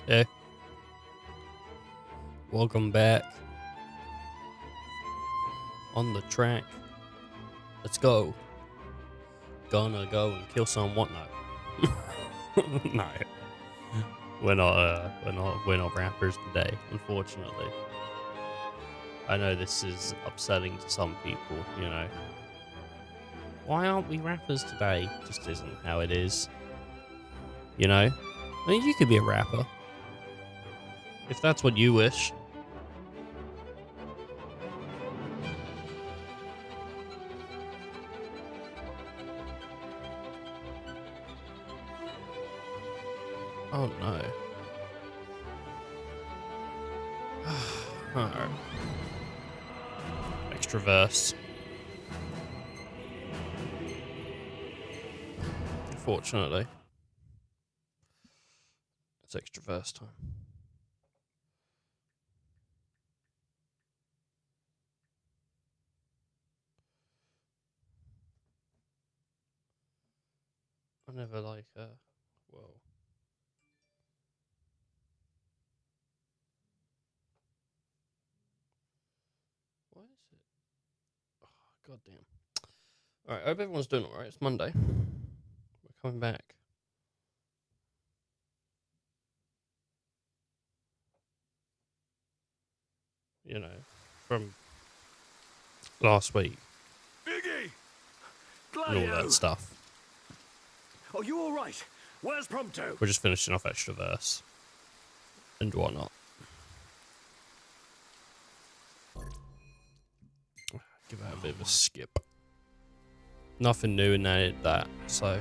Hey, welcome back on the track. Let's go. Gonna go and kill someone. No, no, we're not rappers today, unfortunately. I know this is upsetting to some people, you know. Why aren't we rappers today? Just isn't how it is. You know? I mean, you could be a rapper. If that's what you wish. Oh no. Alright. Extra verse. Unfortunately. It's extra verse time. I never like whoa. Why is it? Oh, God damn. Alright, I hope everyone's doing alright. It's Monday. We're coming back. You know, from last week. Biggie! And all that stuff. Are you alright? Where's Prompto? We're just finishing off extra verse. And whatnot. Give that a bit of a skip. Nothing new in that, so.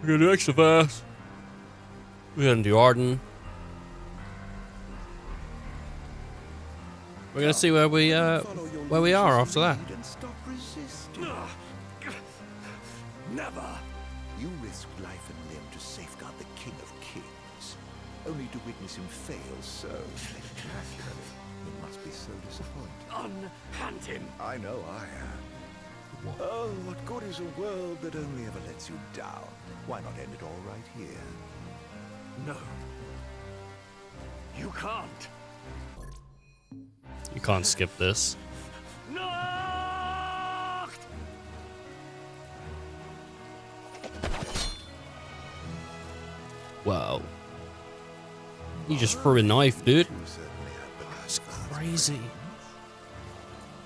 We're gonna do extra verse. We're gonna do Ardin. We're gonna see where we are after that. Never. You risked life and limb to safeguard the King of Kings, only to witness him fail so spectacularly. It must be so disappointing. Unhand him. I know I am. What? Oh, what good is a world that only ever lets you down? Why not end it all right here? No. You can't. You can't skip this. No! Wow. You just threw a knife, dude. You certainly have the That's crazy.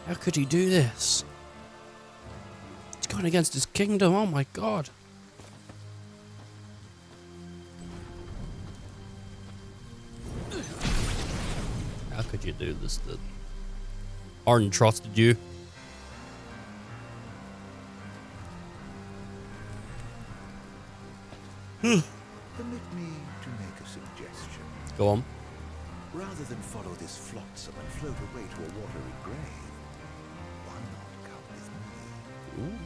How could he do this? He's going against his kingdom. Oh my god. How could you do this, dude? Ardin trusted you. Permit me to make a suggestion. Go on. Rather than follow this flotsam and float away to a watery grave, why not come with me? Ooh.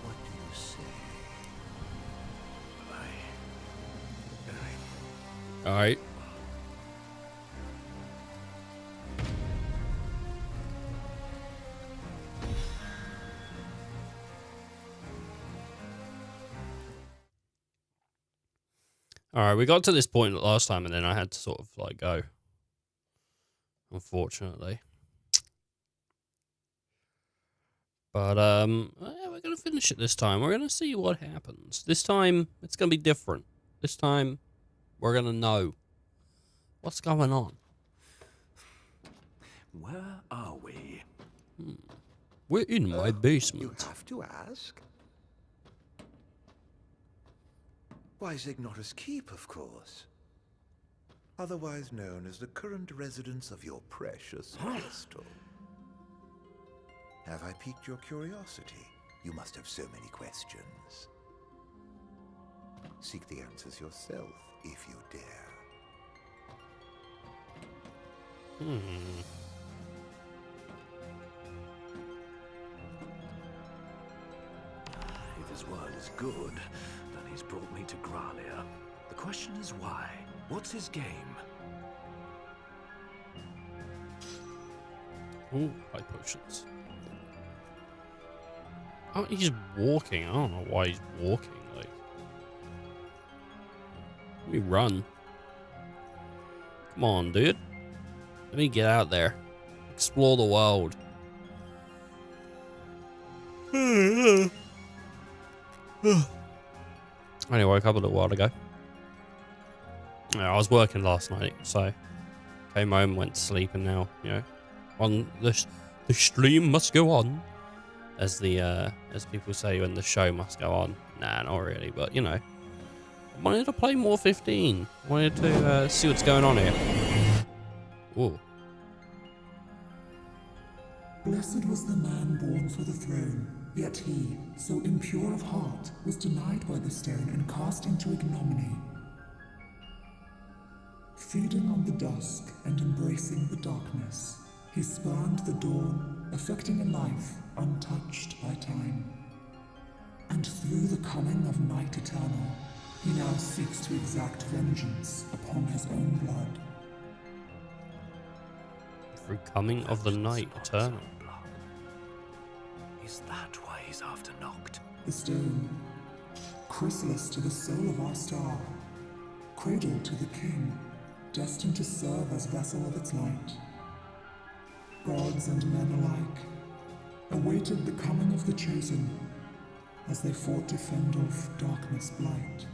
What do you say? All right. All right, we got to this point last time, and then I had to sort of like go. Unfortunately, but yeah, we're gonna finish it this time. We're gonna see what happens. This time, it's gonna be different. This time, we're gonna know what's going on. Where are we? We're in my You basement. have to ask. Why, Ignotus Keep, of course. Otherwise known as the current residence of your precious crystal. Have I piqued your curiosity? You must have so many questions. Seek the answers yourself, if you dare. If his word is good, then he's brought me to Gralia. The question is why? What's his game? Ooh, high potions. Oh, he's walking. I don't know why he's walking. Like, Let me run. Come on, dude. Let me get out there. Explore the world. I only woke up a little while ago. I was working last night, so came home, went to sleep, and now, you know, on the stream must go on, as people say when the show must go on. Nah, not really, but you know, I wanted to play more 15. I wanted to see what's going on here. Ooh. Blessed was the man born for the throne, yet he, so impure of heart, was denied by the stone and cast into ignominy. Feeding on the dusk and embracing the darkness, he spurned the dawn, affecting a life untouched by time. And through the coming of night eternal, he now seeks to exact vengeance upon his own blood. Through coming of the night eternal. Is that why he's after Noct? The stone, chrysalis to the soul of our star, cradle to the king, destined to serve as vessel of its light. Gods and men alike awaited the coming of the chosen as they fought to fend off darkness' blight.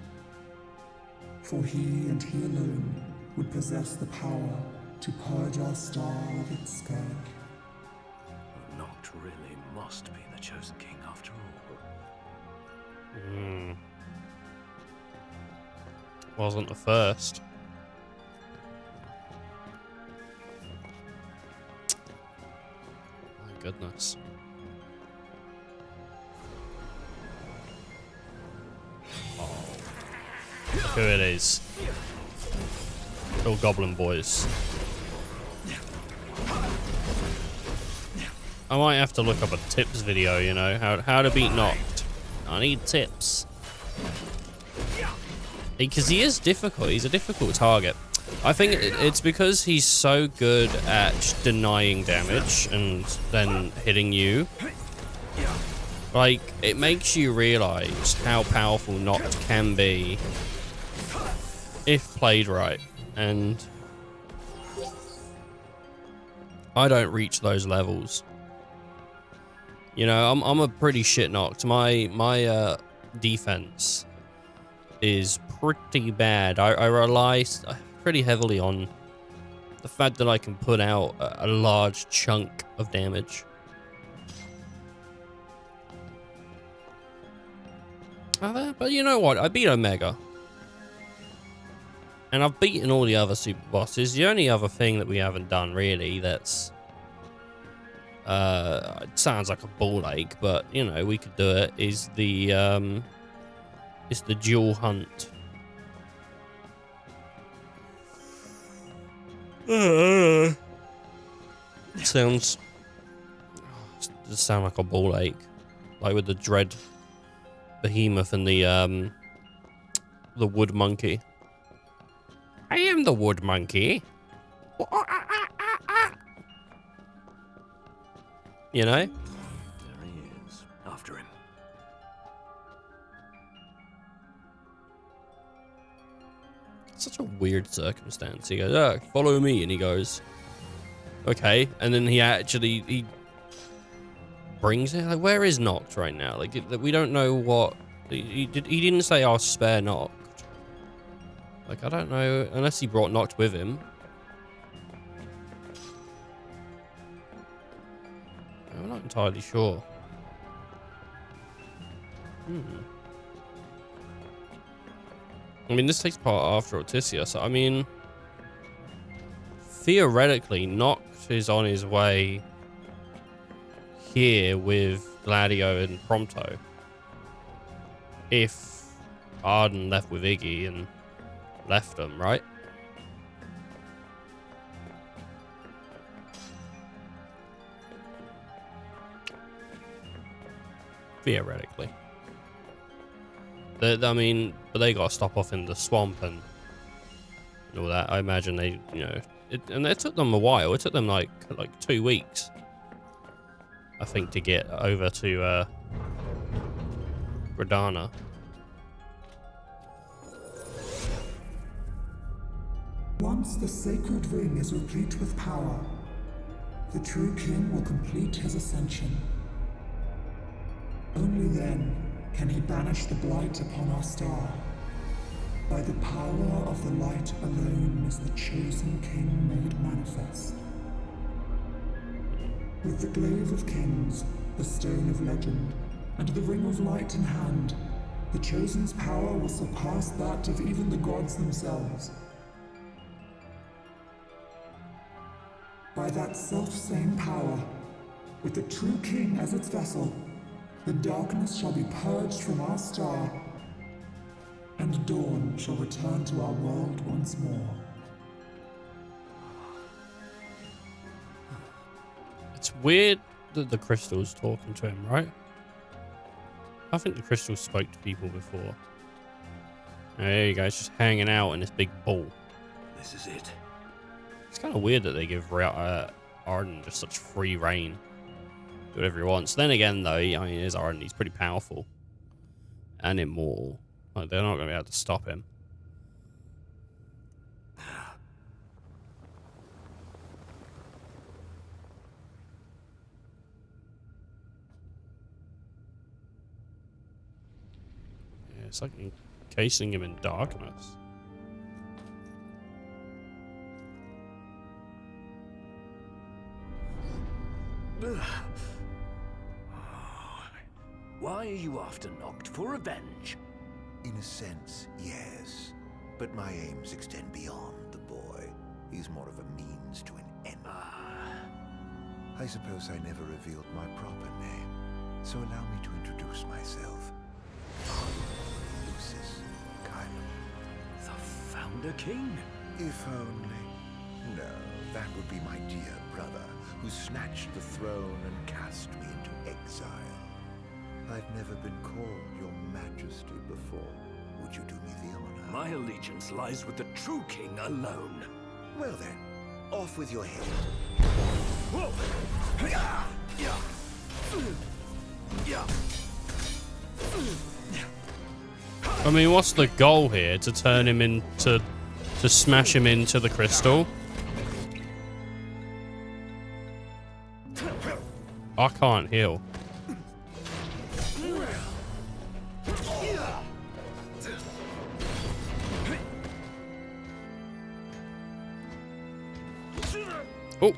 For he and he alone would possess the power to purge our star of its scourge. Noct really must be the chosen king after all. Wasn't the first. My goodness. Oh. Look who it is. Little goblin boys. I might have to look up a tips video, you know, how to beat Noct. I need tips. Because he is difficult, he's a difficult target. I think it's because he's so good at denying damage and then hitting you. Like, it makes you realize how powerful Noct can be if played right. And I don't reach those levels. You know, I'm a pretty shit Noct. My defense is pretty bad. I rely pretty heavily on the fact that I can put out a large chunk of damage. But you know what? I beat Omega. And I've beaten all the other super bosses. The only other thing that we haven't done, really, that's... it sounds like a ball ache, but, you know, we could do it, is the dual hunt. Sounds... Does sound like a ball ache. Like with the dread behemoth and the wood monkey. I am the wood monkey. You know? There he is. After him. Such a weird circumstance. He goes, "Oh, follow me," and he goes, "Okay," and then he brings it. Like, where is Noct right now? Like, we don't know what he didn't say I'll spare Noct. Like, I don't know unless he brought Noct with him. I'm not entirely sure. I mean, this takes part after Ortisia, so I mean, theoretically, Noct is on his way here with Gladio and Prompto. If Ardin left with Iggy and left them, right? Theoretically. I mean, but they got to stop off in the swamp and all that. I imagine they, you know, and it took them a while. It took them like 2 weeks, I think, to get over to Radana. Once the sacred ring is replete with power, the true king will complete his ascension. Only then can he banish the blight upon our star. By the power of the light alone is the chosen king made manifest. With the glaive of kings, the stone of legend, and the ring of light in hand, the chosen's power will surpass that of even the gods themselves. By that self-same power, with the true king as its vessel, the darkness shall be purged from our star, and dawn shall return to our world once more. It's weird that the crystal's talking to him, right? I think the crystal spoke to people before. There you go, it's just hanging out in this big ball. This is it. It's kind of weird that they give Ardin just such free reign. Do whatever he wants. Then again, though, I mean, it is Ardin. He's pretty powerful. And immortal. Like, they're not going to be able to stop him. Yeah, it's like encasing him in darkness. Why are you after Noct? For revenge? In a sense, yes. But my aims extend beyond the boy. He's more of a means to an end. I suppose I never revealed my proper name, so allow me to introduce myself. Lucis Kylo. The Founder King? If only. No, that would be my dear brother, who snatched the throne and cast me into exile. I've never been called your majesty before. Would you do me the honor? My allegiance lies with the true king alone. Well then, off with your head. Whoa! I mean, what's the goal here? To turn him into... to smash him into the crystal? I can't heal. Oh.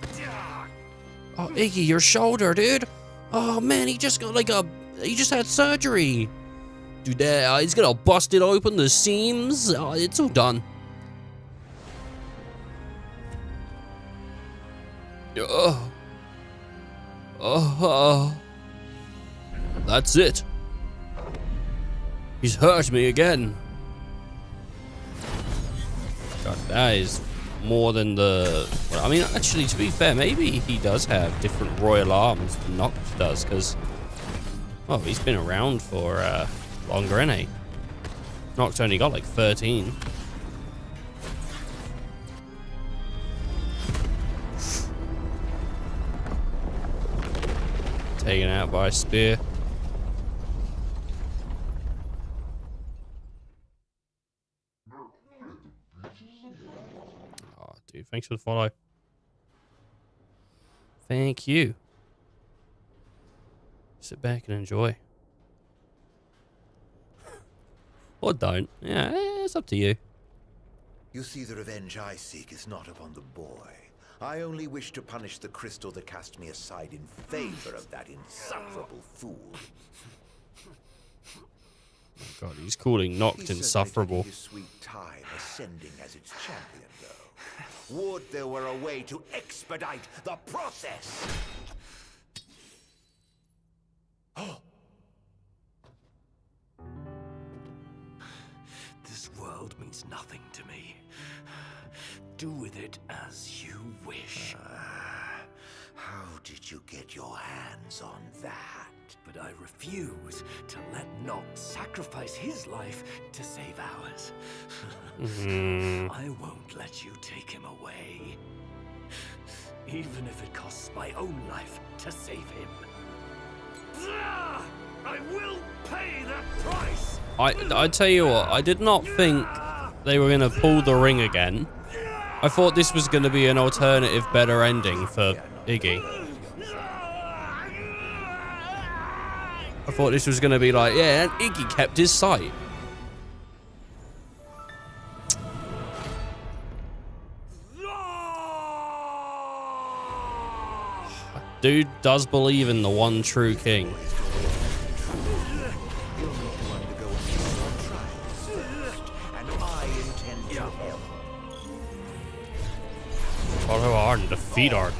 Oh, Iggy, your shoulder, dude. Oh, man, he just got like he just had surgery. Dude, he's gonna bust it open, the seams. Oh, it's all done. That's it. He's hurt me again. God, that is more than the... Well, I mean, actually, to be fair, maybe he does have different royal arms than Noct does, because... Well, he's been around for longer, ain't he? Noct only got like 13. Taken out by a spear. Oh, dude, thanks for the follow. Thank you. Sit back and enjoy. Or don't. Yeah, it's up to you. You see, the revenge I seek is not upon the boy. I only wish to punish the crystal that cast me aside in favor of that insufferable fool. Oh God, he's calling Noct insufferable. His sweet time ascending as its champion, though. Would there were a way to expedite the process! Oh! This world means nothing to me. Do with it as you wish. How did you get your hands on that? But I refuse to let Noct sacrifice his life to save ours. I won't let you take him away. Even if it costs my own life to save him. I will pay that price! I tell you what, I did not think they were going to pull the ring again. I thought this was going to be an alternative, better ending for Iggy. I thought this was going to be like, yeah, and Iggy kept his sight. Dude does believe in the one true king. Follow Ardin, defeat Ardin.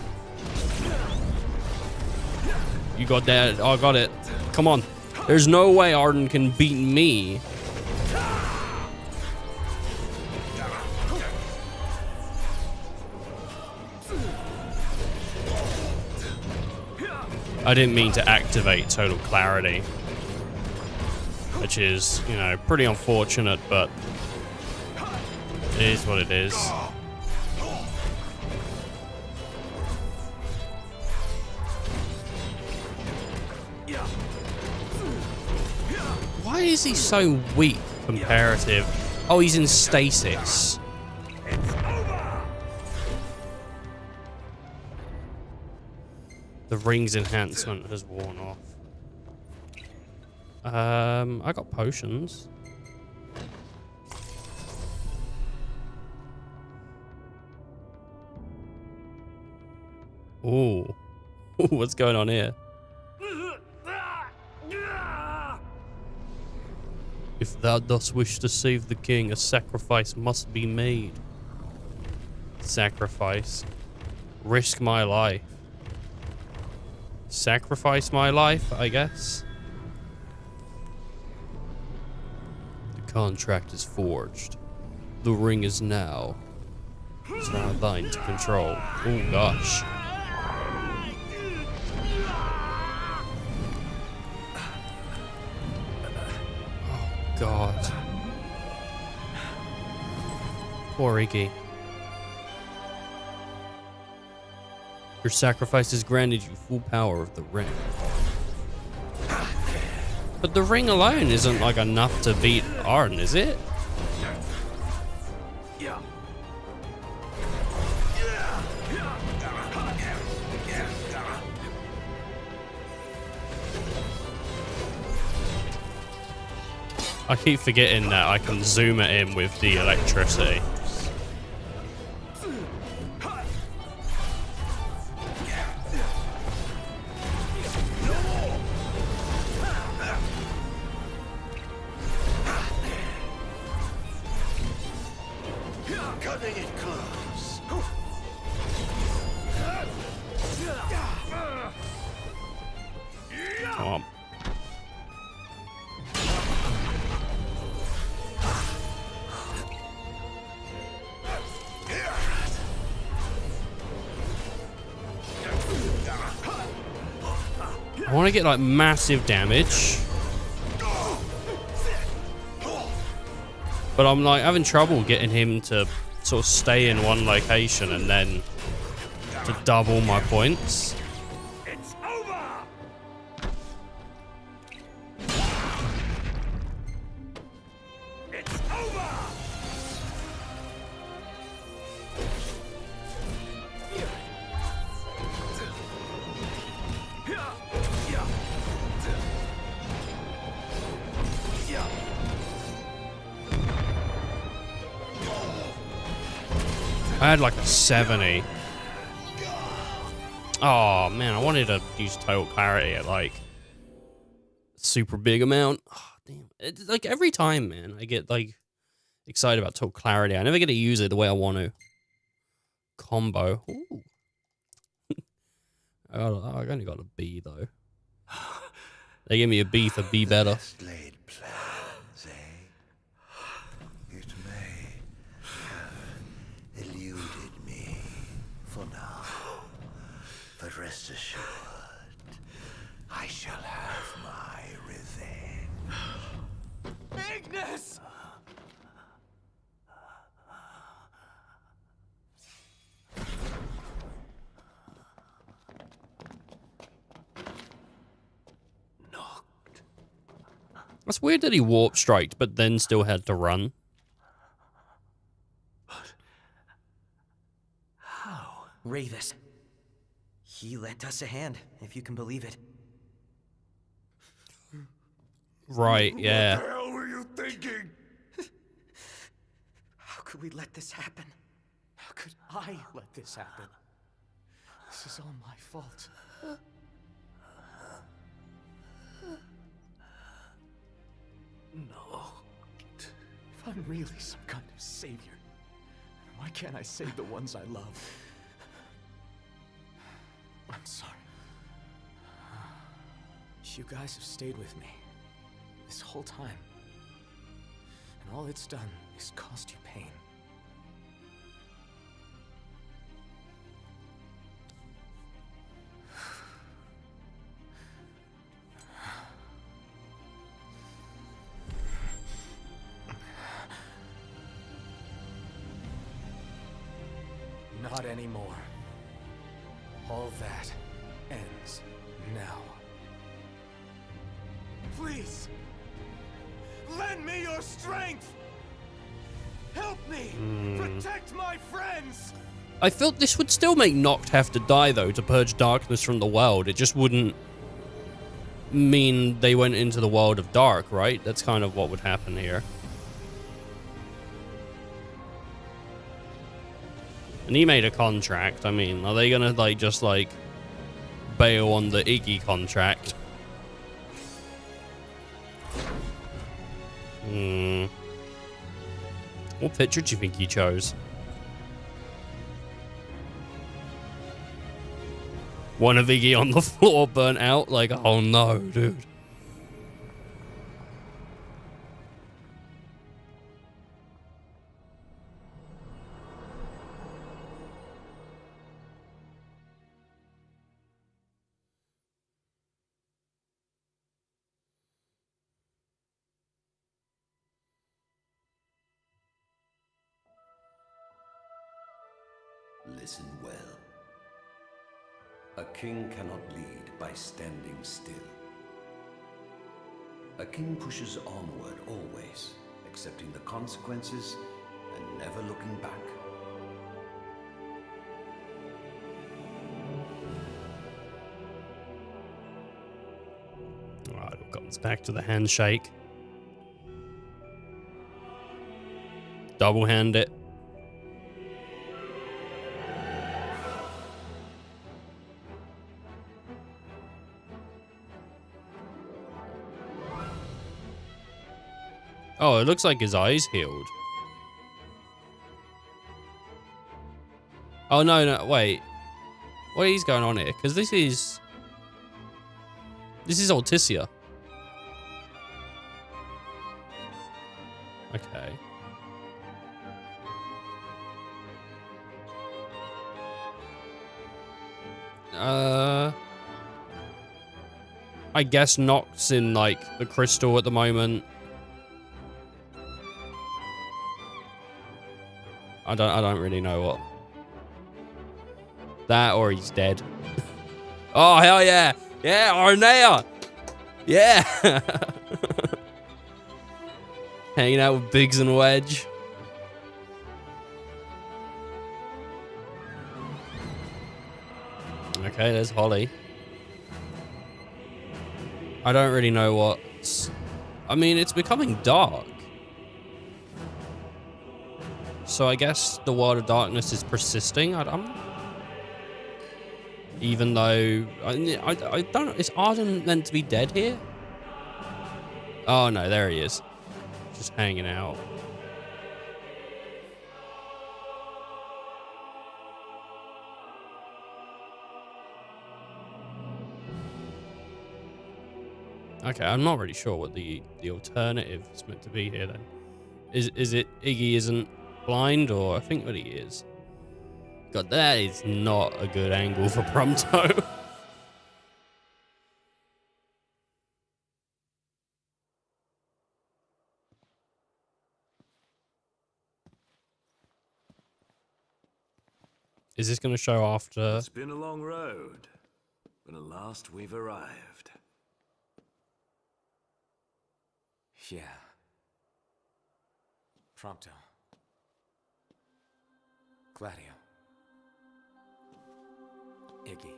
You got that? Oh, I got it. Come on. There's no way Ardin can beat me. I didn't mean to activate total clarity, which is, you know, pretty unfortunate, but it is what it is. Why is he so weak comparative? Oh, he's in stasis. The ring's enhancement has worn off. I got potions. Ooh. What's going on here? If thou dost wish to save the king, a sacrifice must be made. Sacrifice. Risk my life. Sacrifice my life, I guess. The contract is forged. The ring is now thine to control. Oh gosh. Oh god. Poor Iggy. Your sacrifice has granted you full power of the ring. But the ring alone isn't like enough to beat Ardin, is it? I keep forgetting that I can zoom at him with the electricity. I want to get like massive damage, but I'm like having trouble getting him to sort of stay in one location and then to double my points. It's over. It's over. I had like a 70. Oh man, I wanted to use total clarity at like super big amount. Oh, damn. It's like every time, man, I get like excited about total clarity. I never get to use it the way I want to. Combo. Ooh. I only got a B though. They gave me a B for be better. Laid plans, eh? It may have eluded me for now, but rest assured, I shall have my revenge. Ignis! Knocked. That's weird that he warp striked, but then still had to run. But Ravis. He lent us a hand, if you can believe it. Right, yeah. What the hell were you thinking? How could we let this happen? How could I let this happen? This is all my fault. No. If I'm really some kind of savior, why can't I save the ones I love? I'm sorry. You guys have stayed with me this whole time. And all it's done is caused you pain. Not anymore. All that ends now. Please! Lend me your strength! Help me! Protect my friends! I felt this would still make Noct have to die, though, to purge darkness from the world. It just wouldn't mean they went into the world of dark, right? That's kind of what would happen here. And he made a contract. I mean, are they gonna, like, just, like, bail on the Iggy contract? What picture do you think he chose? One of Iggy on the floor burnt out? Like, oh no, dude. Listen well. A king cannot lead by standing still. A king pushes onward always, accepting the consequences and never looking back. Alright, we've got us back to the handshake. Double hand it. Oh, it looks like his eyes healed. Oh, no, no, wait. What is going on here? Because this is Alticia. Okay. I guess Noct's in, like, the crystal at the moment. I don't really know what. That or he's dead. Oh, hell yeah. Yeah, Arnea. Yeah. Hanging out with Biggs and Wedge. Okay, there's Holly. I don't really know what's... I mean, it's becoming dark. So I guess the world of darkness is persisting. Even though... I don't know. Is Ardin meant to be dead here? Oh, no. There he is. Just hanging out. Okay, I'm not really sure what the alternative is meant to be here then. Is it Iggy isn't blind, or I think that he is? God, that is not a good angle for Prompto. Is this going to show after? It's been a long road, but at last we've arrived. Yeah. Prompto. Gladio. Iggy.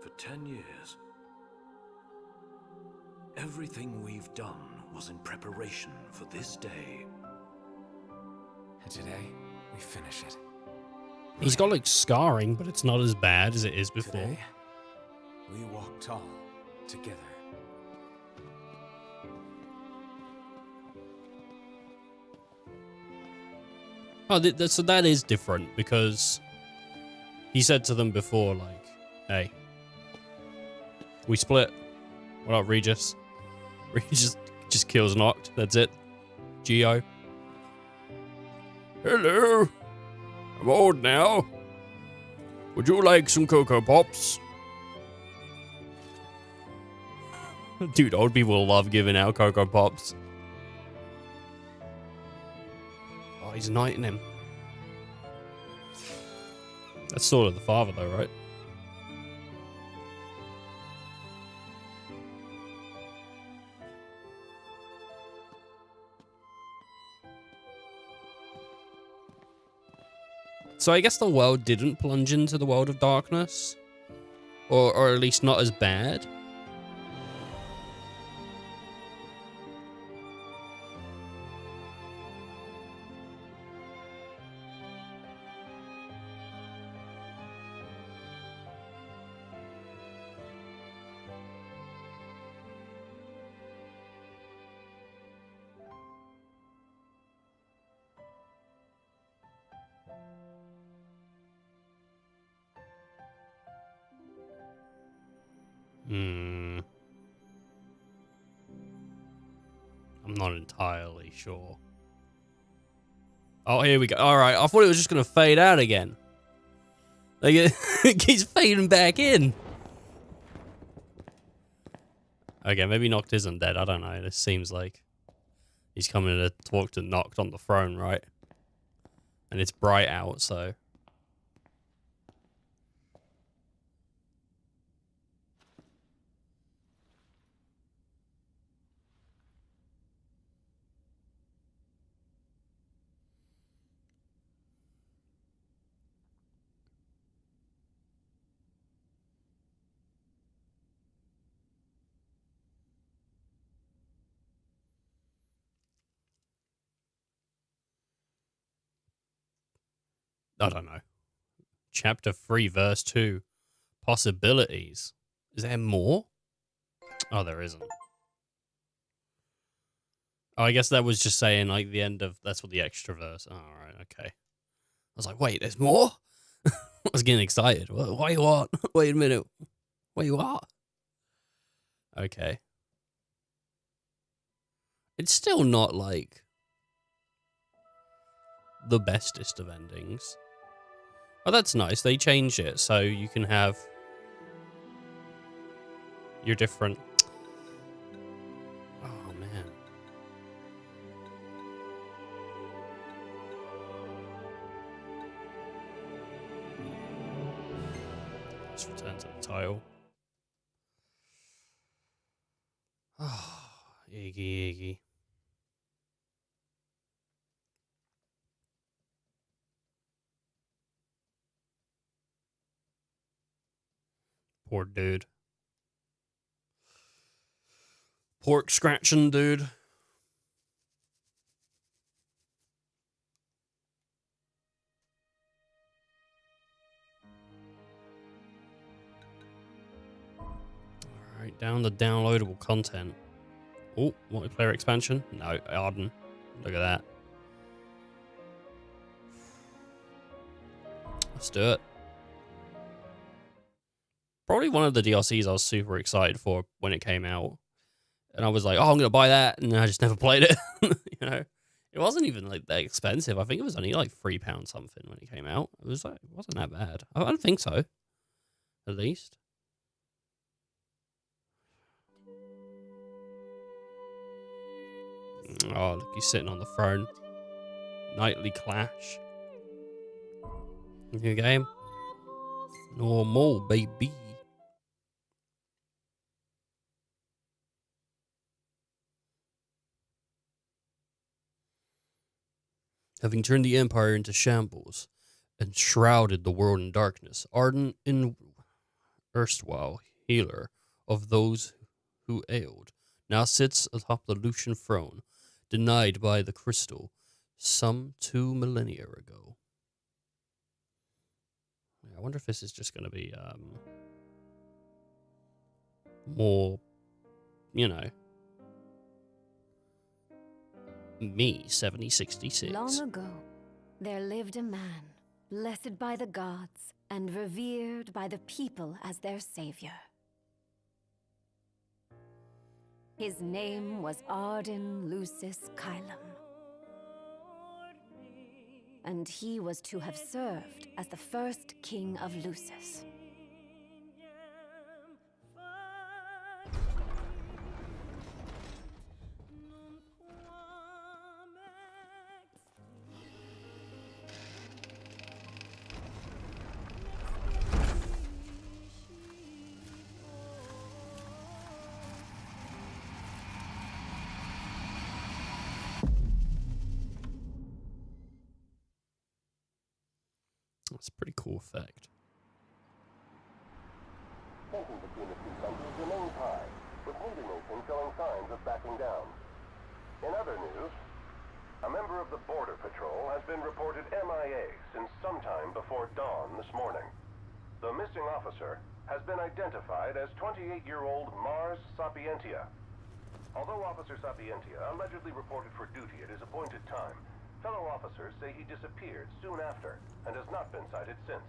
For 10 years, everything we've done was in preparation for this day. And today, we finish it. He's got like scarring, but it's not as bad as it is before. Today, we walk tall together. Oh, so that is different because he said to them before, like, hey, we split. What up, Regis? Regis just kills Noct. That's it. Geo. Hello. I'm old now. Would you like some Cocoa Pops? Dude, old people love giving out Cocoa Pops. Oh, he's knighting him. That's sort of the father, though, right? So I guess the world didn't plunge into the world of darkness. Or at least not as bad. I'm not entirely sure. Oh, here we go. Alright, I thought it was just going to fade out again. Like, it keeps fading back in. Okay, maybe Noct isn't dead. I don't know. This seems like he's coming to talk to Noct on the throne, right? And it's bright out, so... I don't know. Chapter 3, verse 2. Possibilities. Is there more? Oh, there isn't. Oh, I guess that was just saying, like, the end of... That's what the extra verse... Oh, alright, okay. I was like, wait, there's more? I was getting excited. Why you what? Wait a minute. Wait, you what? Okay. It's still not, like... the bestest of endings. Oh, that's nice. They changed it so you can have your different... Oh, man. Let's return to the title. Oh, Iggy, Iggy. Poor dude. Pork scratching dude. Alright, down the downloadable content. Oh, multiplayer expansion? No, Ardin. Look at that. Let's do it. Probably one of the DLCs I was super excited for when it came out. And I was like, oh, I'm going to buy that. And I just never played it. You know, it wasn't even like that expensive. I think it was only like £3 something when it came out. It was like, it wasn't that bad. I don't think so. At least. Oh, look, he's sitting on the throne. Nightly clash. New game. Normal, baby. Having turned the Empire into shambles, and shrouded the world in darkness. Ardin, in erstwhile healer of those who ailed, now sits atop the Lucian throne, denied by the crystal some 2 millennia ago. I wonder if this is just going to be more, you know, me 7066. Long ago, there lived a man, blessed by the gods and revered by the people as their savior. His name was Ardin Lucis Kylum, and he was to have served as the first king of Lucis. That's a pretty cool effect. Tension between the two countries remains high, with neither nation showing signs of backing down. In other news, a member of the Border Patrol has been reported MIA since sometime before dawn this morning. The missing officer has been identified as 28-year-old Mars Sapientia. Although Officer Sapientia allegedly reported for duty at his appointed time, fellow officers say he disappeared soon after and has not been sighted since.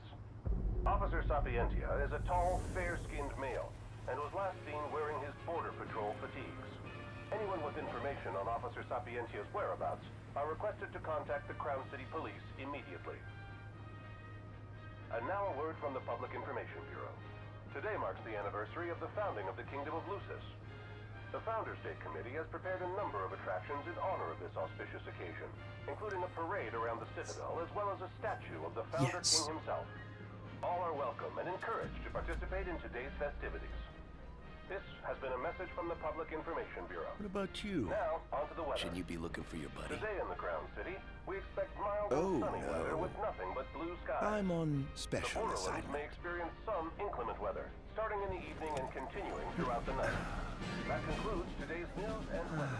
Officer Sapientia is a tall, fair-skinned male and was last seen wearing his Border Patrol fatigues. Anyone with information on Officer Sapientia's whereabouts are requested to contact the Crown City Police immediately. And now a word from the Public Information Bureau. Today marks the anniversary of the founding of the Kingdom of Lucis. The Founders Day Committee has prepared a number of attractions in honor of this auspicious occasion, including a parade around the Citadel as well as a statue of the Founder King himself. All are welcome and encouraged to participate in today's festivities. This has been a message from the Public Information Bureau. What about you? Now, on to the weather. Shouldn't you be looking for your buddy? Today in the Crown City, we expect mild and sunny weather with nothing but blue skies. I'm on The special Borderlands assignment. may experience some inclement weather, starting in the evening and continuing throughout the night. That concludes today's news and weather.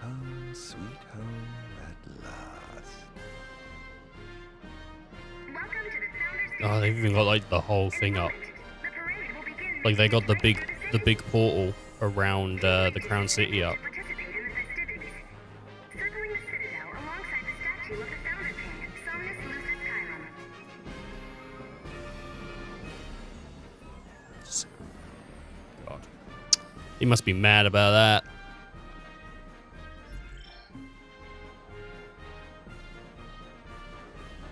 Home, sweet home at last. Oh, they've even got like the whole thing up. Like they got the big portal around the Crown City up. God, he must be mad about that.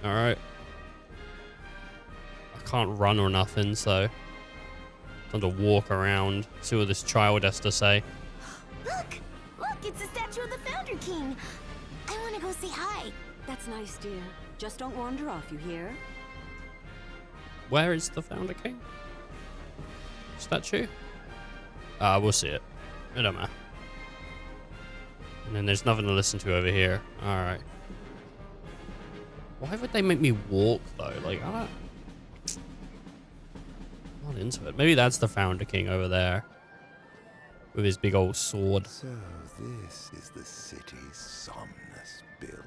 All right. I can't run or nothing, so time to walk around, see what this child has to say. Look, it's the statue of the Founder King. I want to go say hi. That's nice, dear. Just don't wander off, you hear? Where is the Founder King? Statue? We'll see it. It don't matter. And then there's nothing to listen to over here. Alright. Why would they make me walk, though? Like, I'm not into it. Maybe that's the Founder King over there. With his big old sword. So this is the city Somnus built.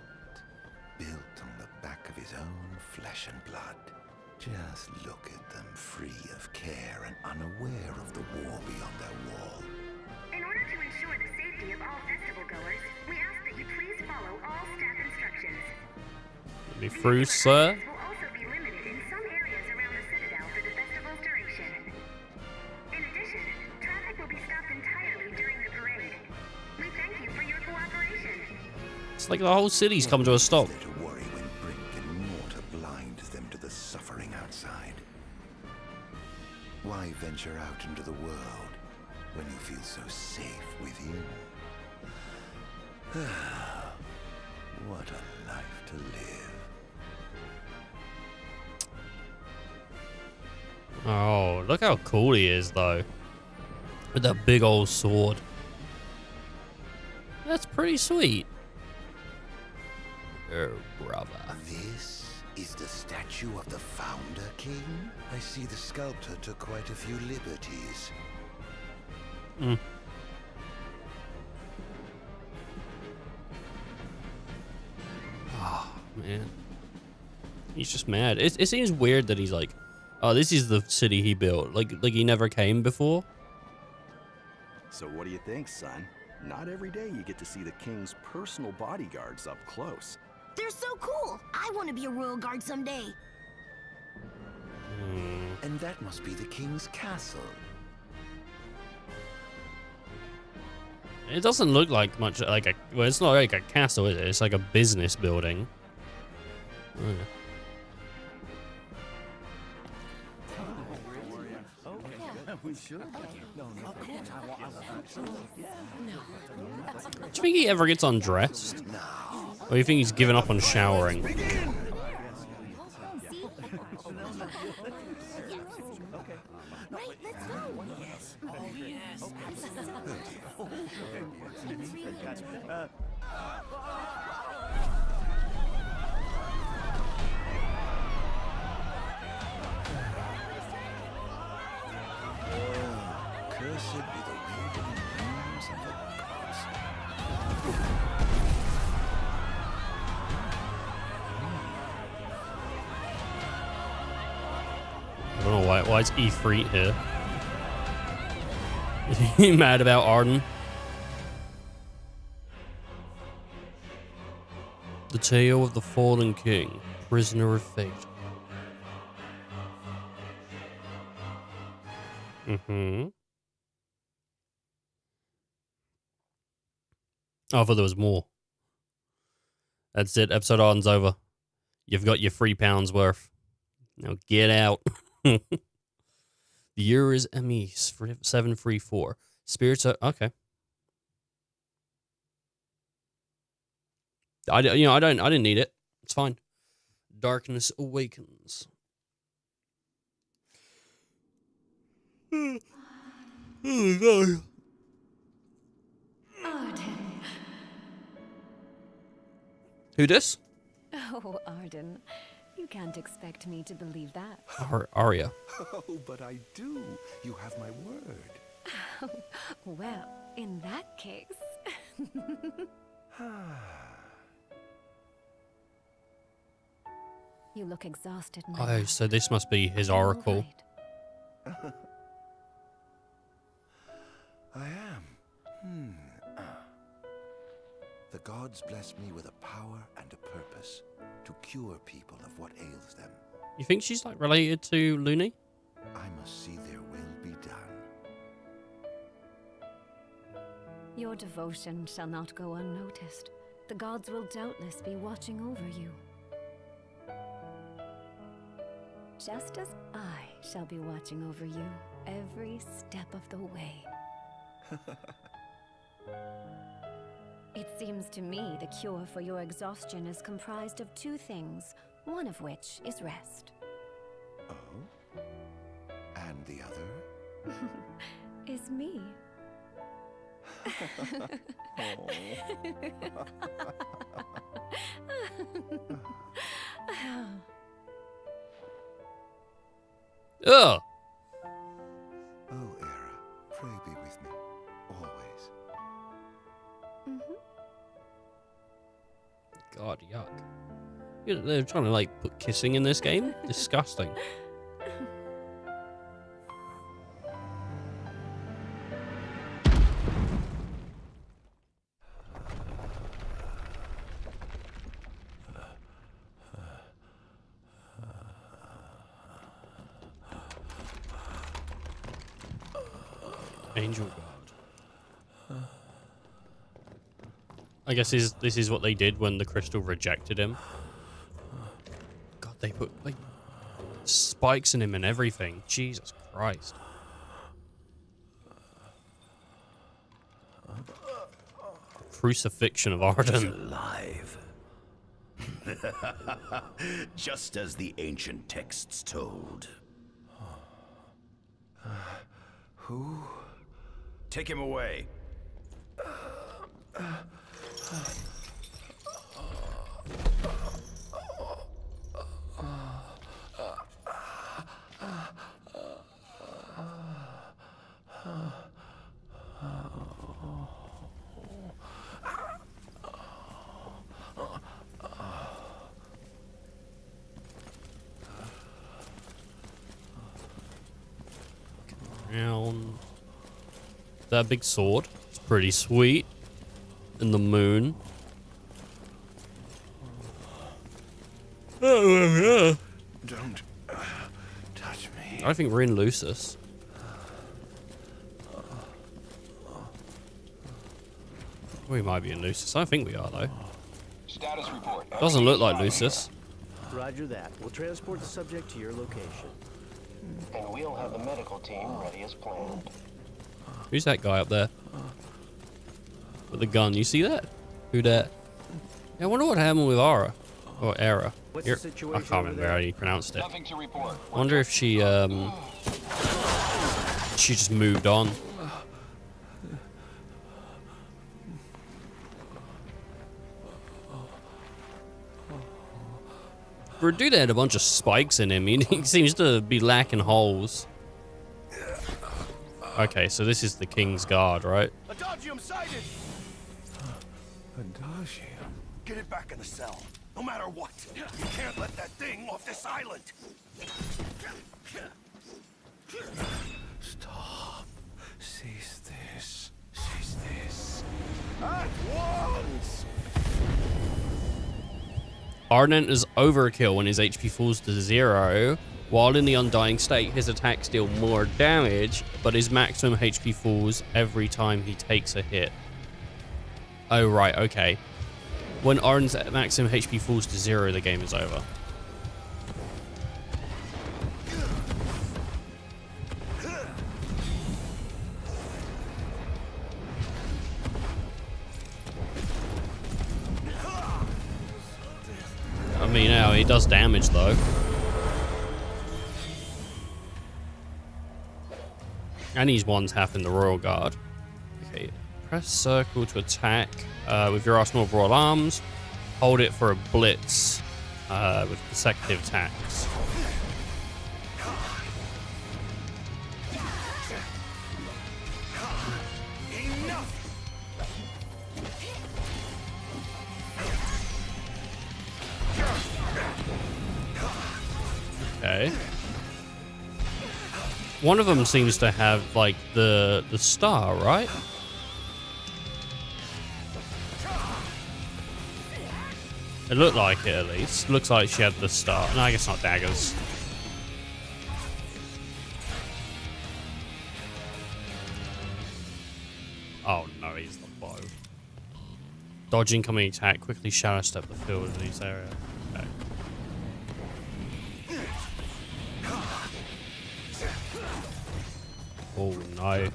Built on the back of his own flesh and blood. Just look at them, free of care and unaware of the war beyond their wall. In order to ensure the safety of all festival goers, we ask that you please follow all staff instructions. Let me through, sir. Will also be limited in some areas around the Citadel for the festival's duration. In addition, traffic will be stopped entirely during the parade. We thank you for your cooperation. It's like the whole city's come to a stop. Is there to worry when brick and mortar blinds them to the suffering outside? Why venture out into the world when you feel so safe within? What a life to live. Oh, look how cool he is, though. With that big old sword. That's pretty sweet. Oh, brother. This is the statue of the Founder King? I see the sculptor took quite a few liberties. Mm. Oh, man. He's just mad. It seems weird that he's like, oh, this is the city he built. Like he never came before. So what do you think, son? Not every day you get to see the king's personal bodyguards up close. They're so cool. I want to be a royal guard someday. And that must be the king's castle. It doesn't look like much like a... Well, it's not like a castle, is it? It's like a business building. Oh. Do you think he ever gets undressed? Or do you think he's given up on showering? Cursed be the wavering wings of the gods. I don't know why is Ifrit here? Is he mad about Ardin? The tale of the fallen king, prisoner of fate. Mm-hmm. Oh, I thought there was more. That's it. Episode Arden's over. You've got your £3 worth. Now get out. The year is Amis 734. Spirits are okay. I didn't need it. It's fine. Darkness awakens. Oh god. Ardin. Who this? Oh, Ardin. You can't expect me to believe that. Arya. Oh, but I do. You have my word. Well, in that case... You look exhausted, my Oh, love. so this must be his oracle. All I am. The gods bless me with a power and a purpose to cure people of what ails them. You think she's like related to Looney? I must see their will be done. Your devotion shall not go unnoticed. The gods will doubtless be watching over you. Just as I shall be watching over you every step of the way. It seems to me the cure for your exhaustion is comprised of two things, one of which is rest. Oh? And the other? Is me. Ugh! Oh, Era, pray be with me, always. God, yuck. They're trying to like put kissing in this game? Disgusting. Angel God. I guess this is what they did when the crystal rejected him. God, they put like spikes in him and everything. Jesus Christ. Crucifixion of Ardin. Alive. Just as the ancient texts told. Who? Take him away. Down. That big sword. It's pretty sweet. In the moon. Don't touch me. I think we're in Lucis. We might be in Lucis. I think we are though. Status report. Doesn't look like Lucis. Roger that. We'll transport the subject to your location. And we'll have the medical team ready as planned. Who's that guy up there? With the gun. You see that? Who that? Yeah, I wonder what happened with Aura. Or Era. What's the situation I can't remember how you pronounced it. Nothing to report. I wonder if she just moved on. For a dude that had a bunch of spikes in him, he seems to be lacking holes. Okay, so this is the King's Guard, right? Adagium sighted! Adagium? Get it back in the cell, no matter what. You can't let that thing off this island. Stop. Cease this. Cease this. At once! Ardin is overkill when his HP falls to 0. While in the Undying state, his attacks deal more damage, but his maximum HP falls every time he takes a hit. Oh, right, okay. When Ardin's maximum HP falls to 0, the game is over. I mean, now he does damage though. And he's one-tapping the Royal Guard. Okay, press circle to attack with your arsenal of royal arms. Hold it for a blitz with consecutive attacks. Okay. One of them seems to have like the star, right? It looked like it at least. Looks like she had the star. No, I guess not daggers. Oh no, he's the bow. Dodge incoming attack. Quickly shadow step the field in this area. Okay. Oh no.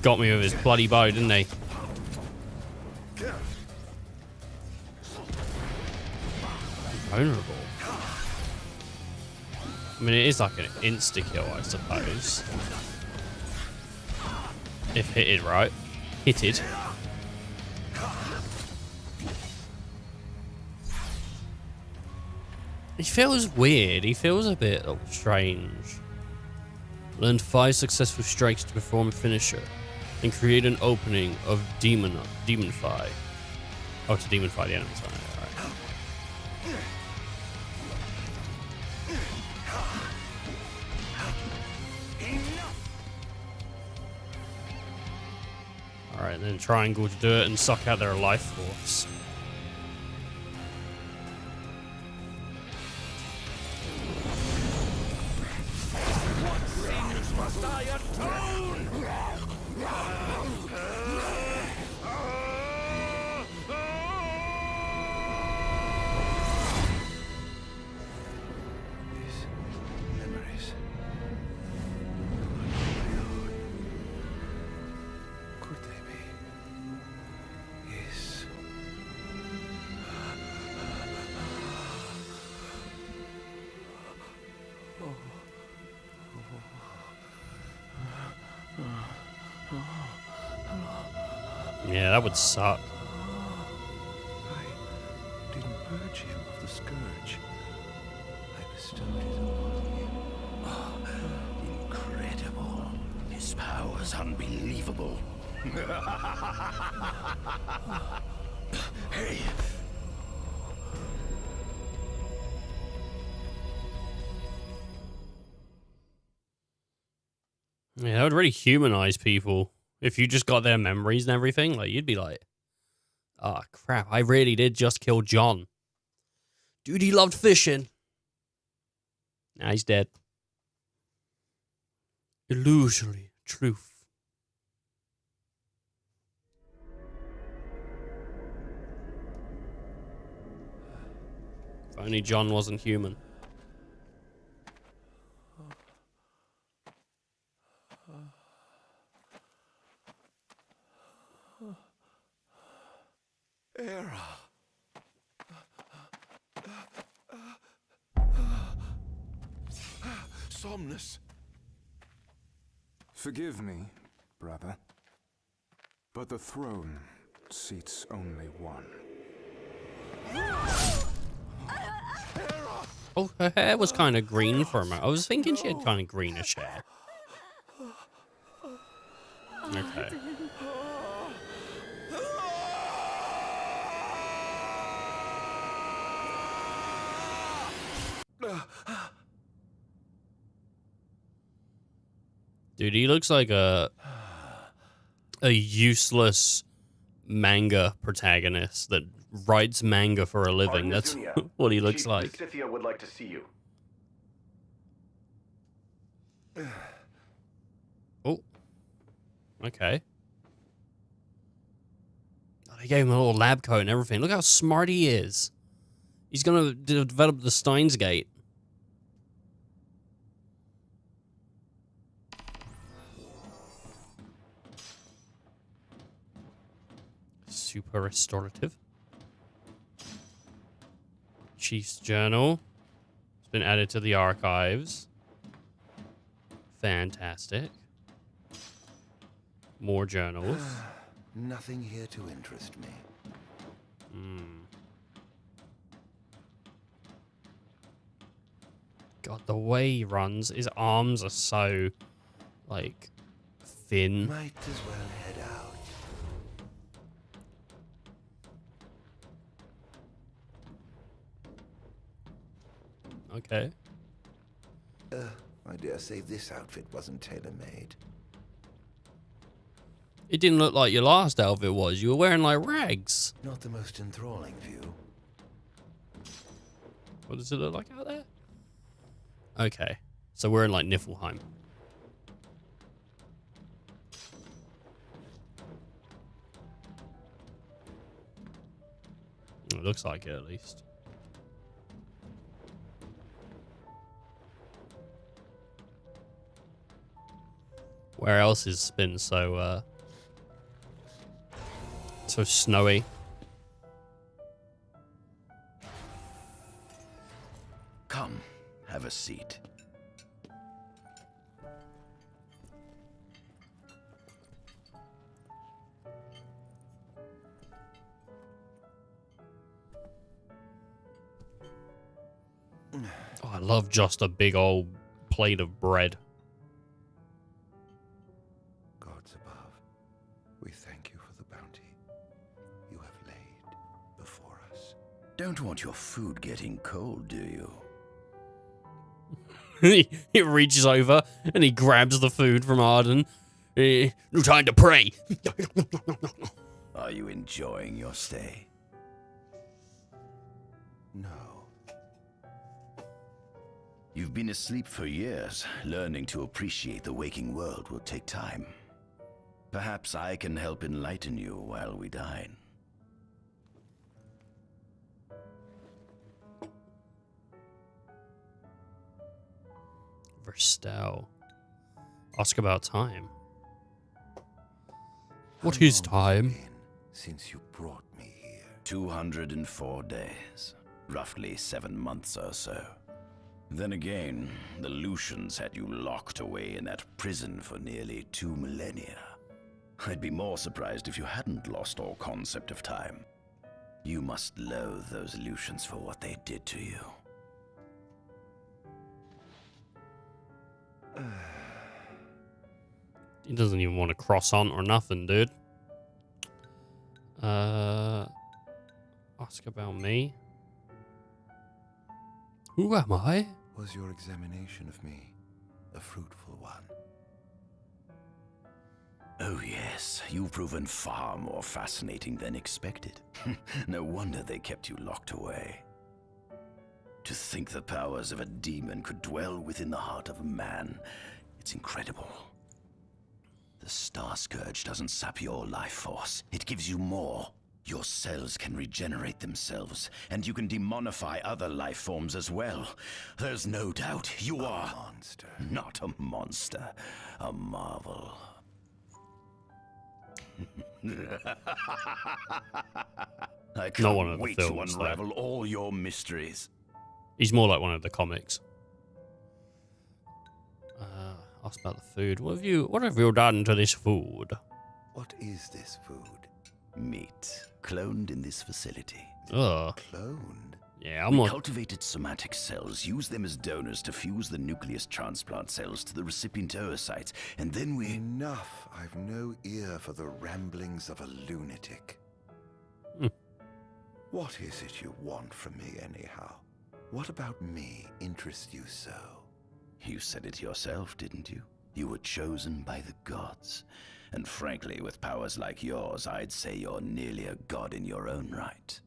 Got me with his bloody bow, didn't he? Vulnerable. I mean, it is like an insta-kill, I suppose. If hitted right. Hitted. He feels weird. He feels a bit strange. Learn 5 successful strikes to perform a finisher. And create an opening of Demonify. Oh, to Demonify the enemies. Alright. Alright, then triangle to do it and suck out their life force. Must I atone? These memories. Could they be his? Yeah, that would suck. I didn't purge him of the scourge. I bestowed it upon him. Oh, incredible. His power's unbelievable. Hey. Yeah, that would really humanize people. If you just got their memories and everything, like, you'd be like, oh, crap, I really did just kill John. Dude, he loved fishing. Now he's dead. Illusory truth. If only John wasn't human. Era. Somnus. Forgive me, brother, but the throne seats only one. Oh, her hair was kind of green for a moment. I was thinking she had kind of greenish hair. Okay. Dude, he looks like a useless manga protagonist that writes manga for a living. That's what he looks like. Scythia would like to see you. Oh. Okay. Oh, they gave him a little lab coat and everything. Look how smart he is. He's gonna develop the Steins Gate. Super restorative. Chief's journal. It's been added to the archives. Fantastic. More journals. Nothing here to interest me. God, the way he runs, his arms are so, like, thin. Might as well head out. Okay. I dare say this outfit wasn't tailor-made. It didn't look like your last outfit was. You were wearing, like, rags. Not the most enthralling view. What does it look like out there? Okay. So we're in, like, Niflheim. It looks like it, at least. Where else has been so snowy? Come, have a seat. Oh, I love just a big old plate of bread. Gods above, we thank you for the bounty you have laid before us. Don't want your food getting cold, do you? He reaches over and he grabs the food from Ardin. No time to pray. Are you enjoying your stay? No. You've been asleep for years. Learning to appreciate the waking world will take time. Perhaps I can help enlighten you while we dine. Verstel. Ask about time. What is time? Since you brought me here. 204 days. Roughly 7 months or so. Then again, the Lucians had you locked away in that prison for nearly 2 millennia. I'd be more surprised if you hadn't lost all concept of time. You must loathe those illusions for what they did to you. He doesn't even want to cross on or nothing, dude. Ask about me. Who am I? Was your examination of me a fruitful one? Oh yes, you've proven far more fascinating than expected. No wonder they kept you locked away. To think the powers of a demon could dwell within the heart of a man, it's incredible. The Star Scourge doesn't sap your life force, it gives you more. Your cells can regenerate themselves, and you can demonify other life forms as well. There's no doubt you are a monster. Not a monster, a marvel. I can't wait to unravel all your mysteries. He's more like one of the comics. Ask about the food. What have you done to this food? What is this food? Meat, cloned in this facility. Ugh. Cloned? Yeah, We cultivated somatic cells, use them as donors to fuse the nucleus transplant cells to the recipient oocytes, and then we... Enough. I've no ear for the ramblings of a lunatic. What is it you want from me, anyhow? What about me interests you so? You said it yourself, didn't you? You were chosen by the gods. And frankly, with powers like yours, I'd say you're nearly a god in your own right.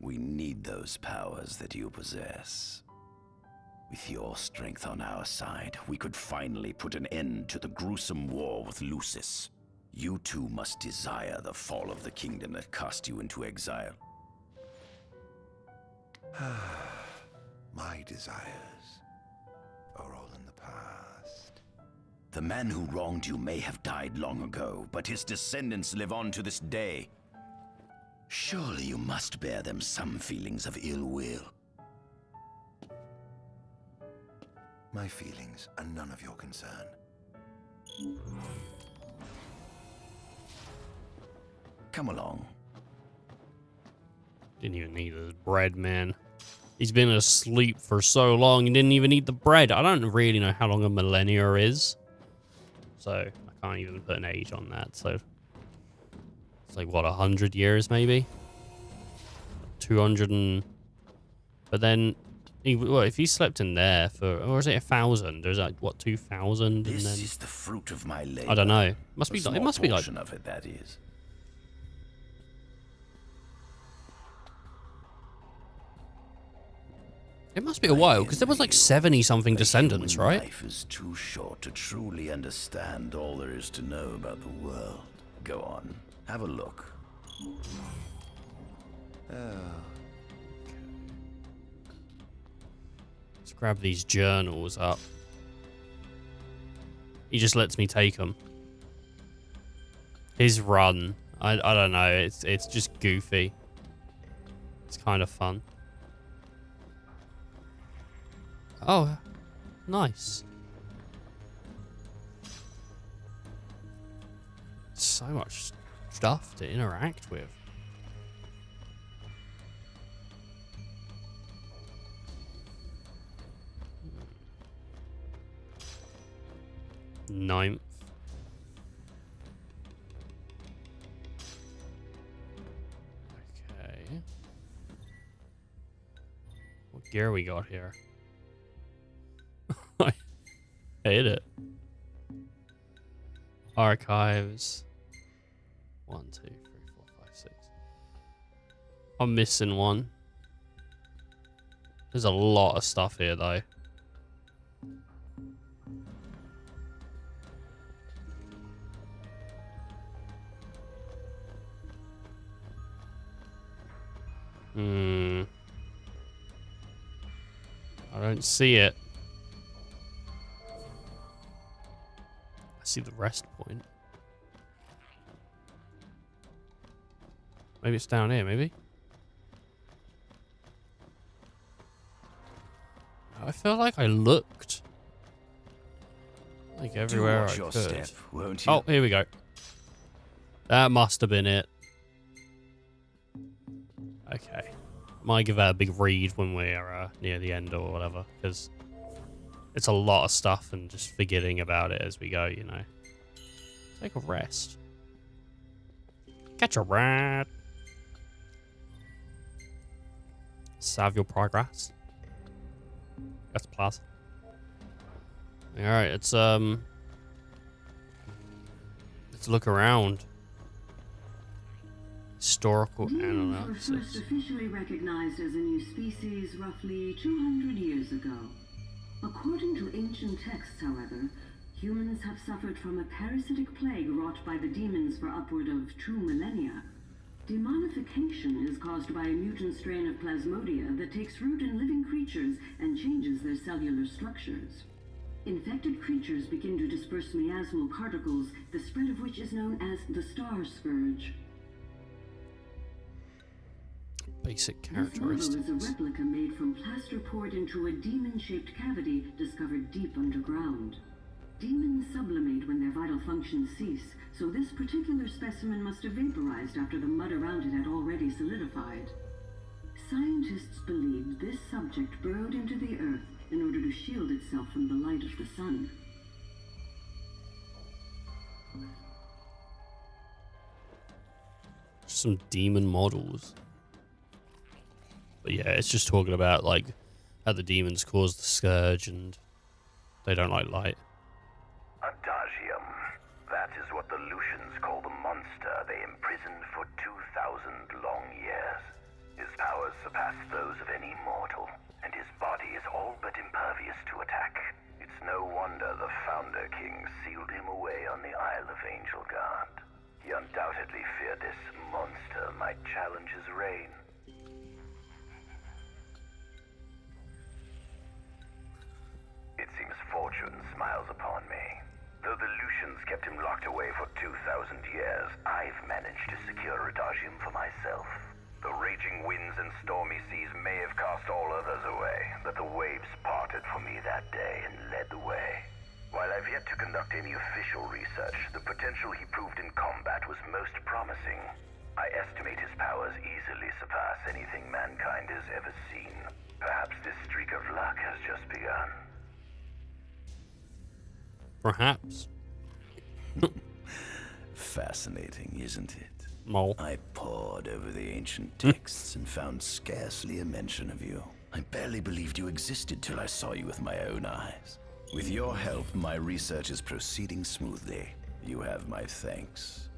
We need those powers that you possess. With your strength on our side, we could finally put an end to the gruesome war with Lucis. You too must desire the fall of the kingdom that cast you into exile. My desires are all in the past. The man who wronged you may have died long ago, but his descendants live on to this day. Surely you must bear them some feelings of ill will. My feelings are none of your concern. Come along. Didn't even need his bread, man. He's been asleep for so long, he didn't even eat the bread. I don't really know how long a millennia is. So, I can't even put an age on that. So, it's like, what, 100 years, maybe? 200 and... But then, if he slept in there for... Or is it 1,000? There's like, what, 2,000? And then... This is the fruit of my labor. I don't know. It must be like... Of it, that is. It must be a while, because there was like 70-something descendants, right? Life is too short to truly understand all there is to know about the world. Go on, have a look. Let's grab these journals up. He just lets me take them. His run, I don't know, it's just goofy. It's kind of fun. Oh, nice. So much stuff to interact with. Ninth. Okay. What gear we got here? I hate it. Archives. 1, 2, 3, 4, 5, 6. I'm missing one. There's a lot of stuff here, though. I don't see it. I see the rest point. Maybe it's down here, maybe? I feel like I looked. Like everywhere I could. Step, won't you? Oh, here we go. That must have been it. Okay. Might give that a big read when we're near the end or whatever, because it's a lot of stuff and just forgetting about it as we go, you know. Take a rest. Catch a rat. Save your progress. That's plus. Alright, let's look around. Historical analysis. Were first officially recognized as a new species roughly 200 years ago. According to ancient texts, however, humans have suffered from a parasitic plague wrought by the demons for upward of 2 millennia. Demonification is caused by a mutant strain of plasmodia that takes root in living creatures and changes their cellular structures. Infected creatures begin to disperse miasmal particles, the spread of which is known as the star scourge. Basic characteristics. This model is a replica made from plaster poured into a demon-shaped cavity discovered deep underground. Demons sublimate when their vital functions cease, so this particular specimen must have vaporized after the mud around it had already solidified. Scientists believed this subject burrowed into the earth in order to shield itself from the light of the sun. Some demon models. But yeah, it's just talking about like how the demons cause the scourge and they don't like light. Adagium. That is what the Lucians call the monster they imprisoned for 2,000 long years. His powers surpass those of any mortal, and his body is all but impervious to attack. It's no wonder the Founder King sealed him away on the Isle of Angel Guard. He undoubtedly feared this monster might challenge his reign. It seems fortune smiles upon me. Though the Lucians kept him locked away for 2,000 years, I've managed to secure Adagium for myself. The raging winds and stormy seas may have cast all others away, but the waves parted for me that day and led the way. While I've yet to conduct any official research, the potential he proved in combat was most promising. I estimate his powers easily surpass anything mankind has ever seen. Perhaps this streak of luck has just begun. Perhaps. Fascinating, isn't it? Mole. I pored over the ancient texts and found scarcely a mention of you. I barely believed you existed till I saw you with my own eyes. With your help, my research is proceeding smoothly. You have my thanks.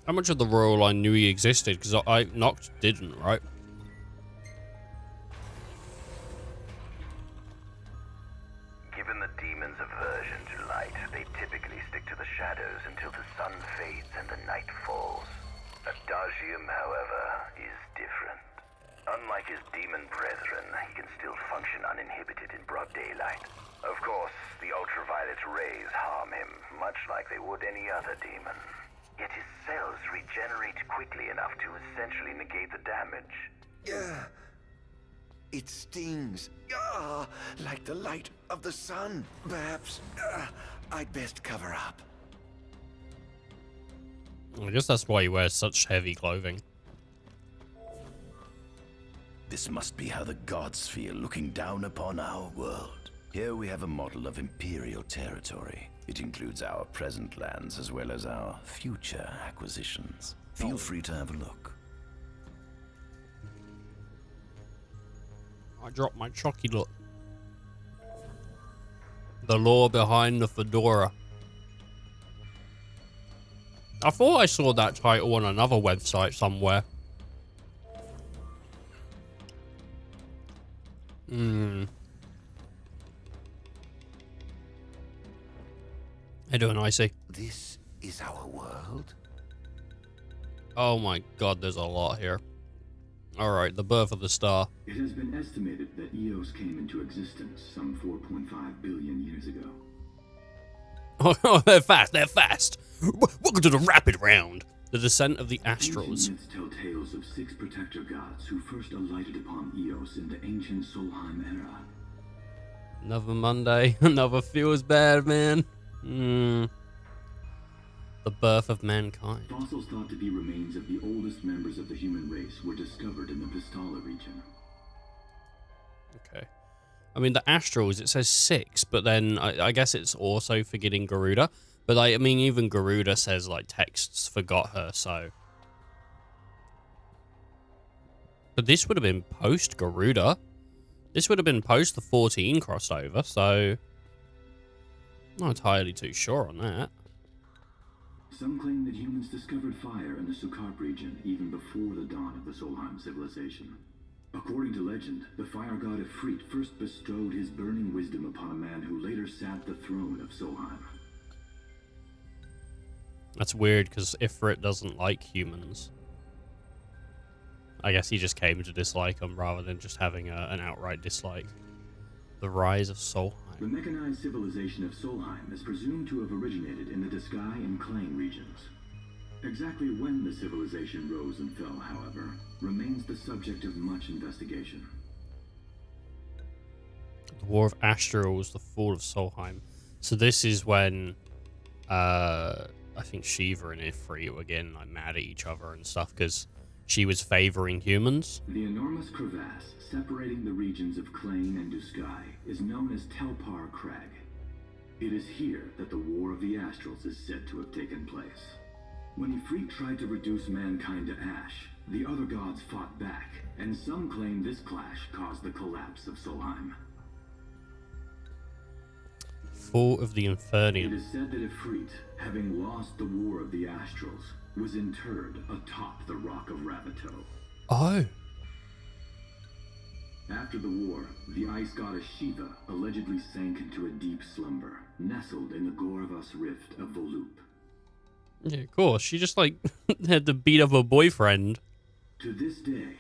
How much of the royal line knew he existed? Because Noct didn't, right? Given the demon's aversion to light, they typically stick to the shadows until the sun fades and the night falls. Adagium, however, is different. Unlike his demon brethren, he can still function uninhibited in broad daylight. Of course, the ultraviolet rays harm him, much like they would any other demon. Yet his cells regenerate quickly enough to essentially negate the damage. It stings. Like the light of the sun. Perhaps I'd best cover up. I guess that's why he wears such heavy clothing. This must be how the gods feel looking down upon our world. Here we have a model of imperial territory. It includes our present lands as well as our future acquisitions. Feel free to have a look. I dropped my chocolate. The lore behind the fedora. I thought I saw that title on another website somewhere. How you doing, Icy? This is our world? Oh my god, there's a lot here. Alright, the birth of the star. It has been estimated that Eos came into existence some 4.5 billion years ago. Oh, they're fast, they're fast. Welcome to the rapid round. The descent of the Astrals. Ancient myths tell tales of 6 protector gods who first alighted upon Eos in the ancient Solheim era. Another Monday, another feels bad, man. The The birth of mankind. Fossils thought to be remains of the oldest members of the human race were discovered in the Pistala region. Okay. I mean, the astrals, it says 6, but then I guess it's also forgetting Garuda. But, like, I mean, even Garuda says, like, texts forgot her, so... But this would have been post-Garuda. This would have been post the 14 crossover, so... I'm not entirely too sure on that. Some claim that humans discovered fire in the Sukarp region even before the dawn of the Solheim civilization. According to legend, the fire god Ifrit first bestowed his burning wisdom upon a man who later sat the throne of Solheim. That's weird, because Ifrit doesn't like humans. I guess he just came to dislike them rather than just having an outright dislike. The rise of Solheim. The mechanized civilization of Solheim is presumed to have originated in the Disgaea and Klang regions. Exactly when the civilization rose and fell, however, remains the subject of much investigation. The War of Astrals, the fall of Solheim. So this is when I think Shiva and Ifrit were getting like mad at each other and stuff because she was favoring humans. The enormous crevasse separating the regions of Klang and Disgaea is known as Telpar Crag. It is here that the War of the Astrals is said to have taken place. When Ifrit tried to reduce mankind to ash, the other gods fought back, and some claim this clash caused the collapse of Solheim. Fall of the Infernium. It is said that Ifrit, having lost the War of the Astrals, was interred atop the Rock of Ravito. Oh. After the war, the ice goddess Shiva allegedly sank into a deep slumber, nestled in the Goravas Rift of Volúp. Yeah, of course. She just, like, had to beat up her boyfriend. To this day,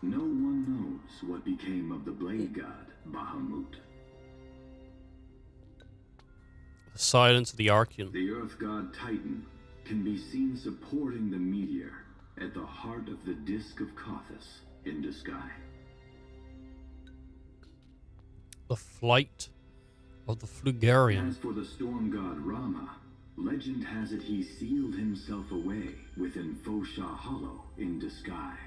no one knows what became of the blade god, Bahamut. The silence of the Archean. The earth god Titan can be seen supporting the meteor at the heart of the Disk of Kothis in Disgaea. The flight of the Flugarian. As for the storm god Rama, legend has it he sealed himself away within Fosha Hollow in Disgaea.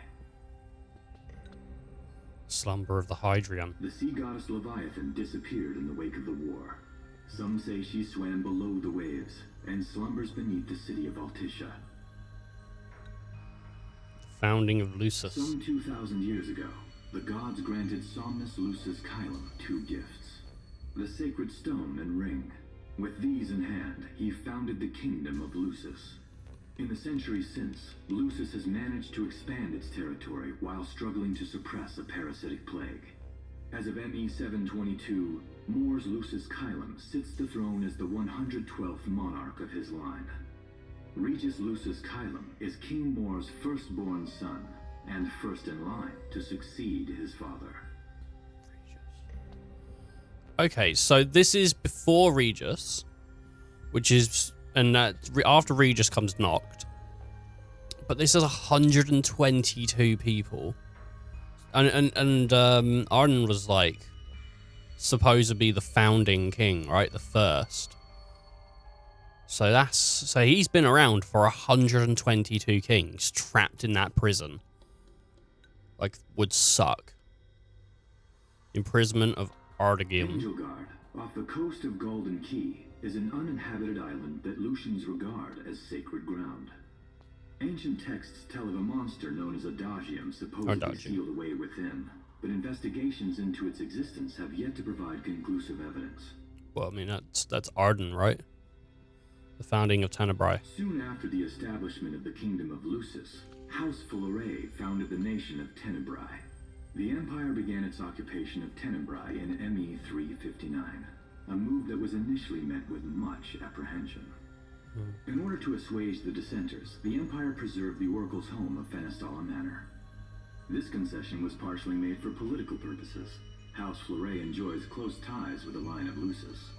Slumber of the Hydrian. The sea goddess Leviathan disappeared in the wake of the war. Some say she swam below the waves and slumbers beneath the city of Altisha. The founding of Lucis. Some 2,000 years ago, the gods granted Somnus Lucis Kylum 2 gifts: the sacred stone and ring. With these in hand, he founded the kingdom of Lucis. In the centuries since, Lucis has managed to expand its territory while struggling to suppress a parasitic plague. As of ME 722, Mor's Lucis Kylum sits the throne as the 112th monarch of his line. Regis Lucis Kylum is King Mor's firstborn son, and first in line to succeed his father. Okay, so this is before Regis, which is, and after Regis comes Noct. But this is 122 people, and Ardin was like supposed to be the founding king, right? The first. So he's been around for 122 kings trapped in that prison. Like, would suck. Imprisonment of Ardin. Angelgard, off the coast of Golden Key, is an uninhabited island that Lucians regard as sacred ground. Ancient texts tell of a monster known as Adagium supposedly sealed away within, but investigations into its existence have yet to provide conclusive evidence. Well, I mean, that's Ardin, right? The founding of Tenebrae. Soon after the establishment of the Kingdom of Lucis, House Fulare founded the nation of Tenebrae. The empire began its occupation of Tenebrae in ME 359, a move that was initially met with much apprehension. In order to assuage the dissenters, the empire preserved the oracle's home of Fenestala Manor. This concession was partially made for political purposes. House Fulare enjoys close ties with the line of Lucis.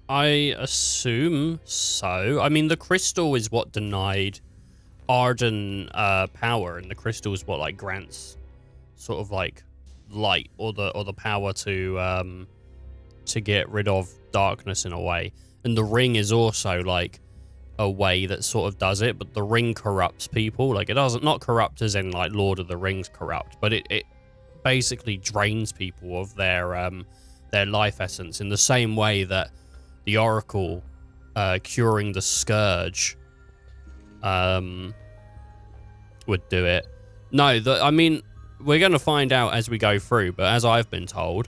I assume so. I mean, the crystal is what denied Ardin power, and the crystal is what like grants sort of like light or the power to get rid of darkness in a way. And the ring is also like a way that sort of does it, but the ring corrupts people. Like, it doesn't, not corrupt as in like Lord of the Rings corrupt, but it basically drains people of their life essence in the same way that the Oracle curing the Scourge would do it. No, I mean, we're going to find out as we go through, but as I've been told,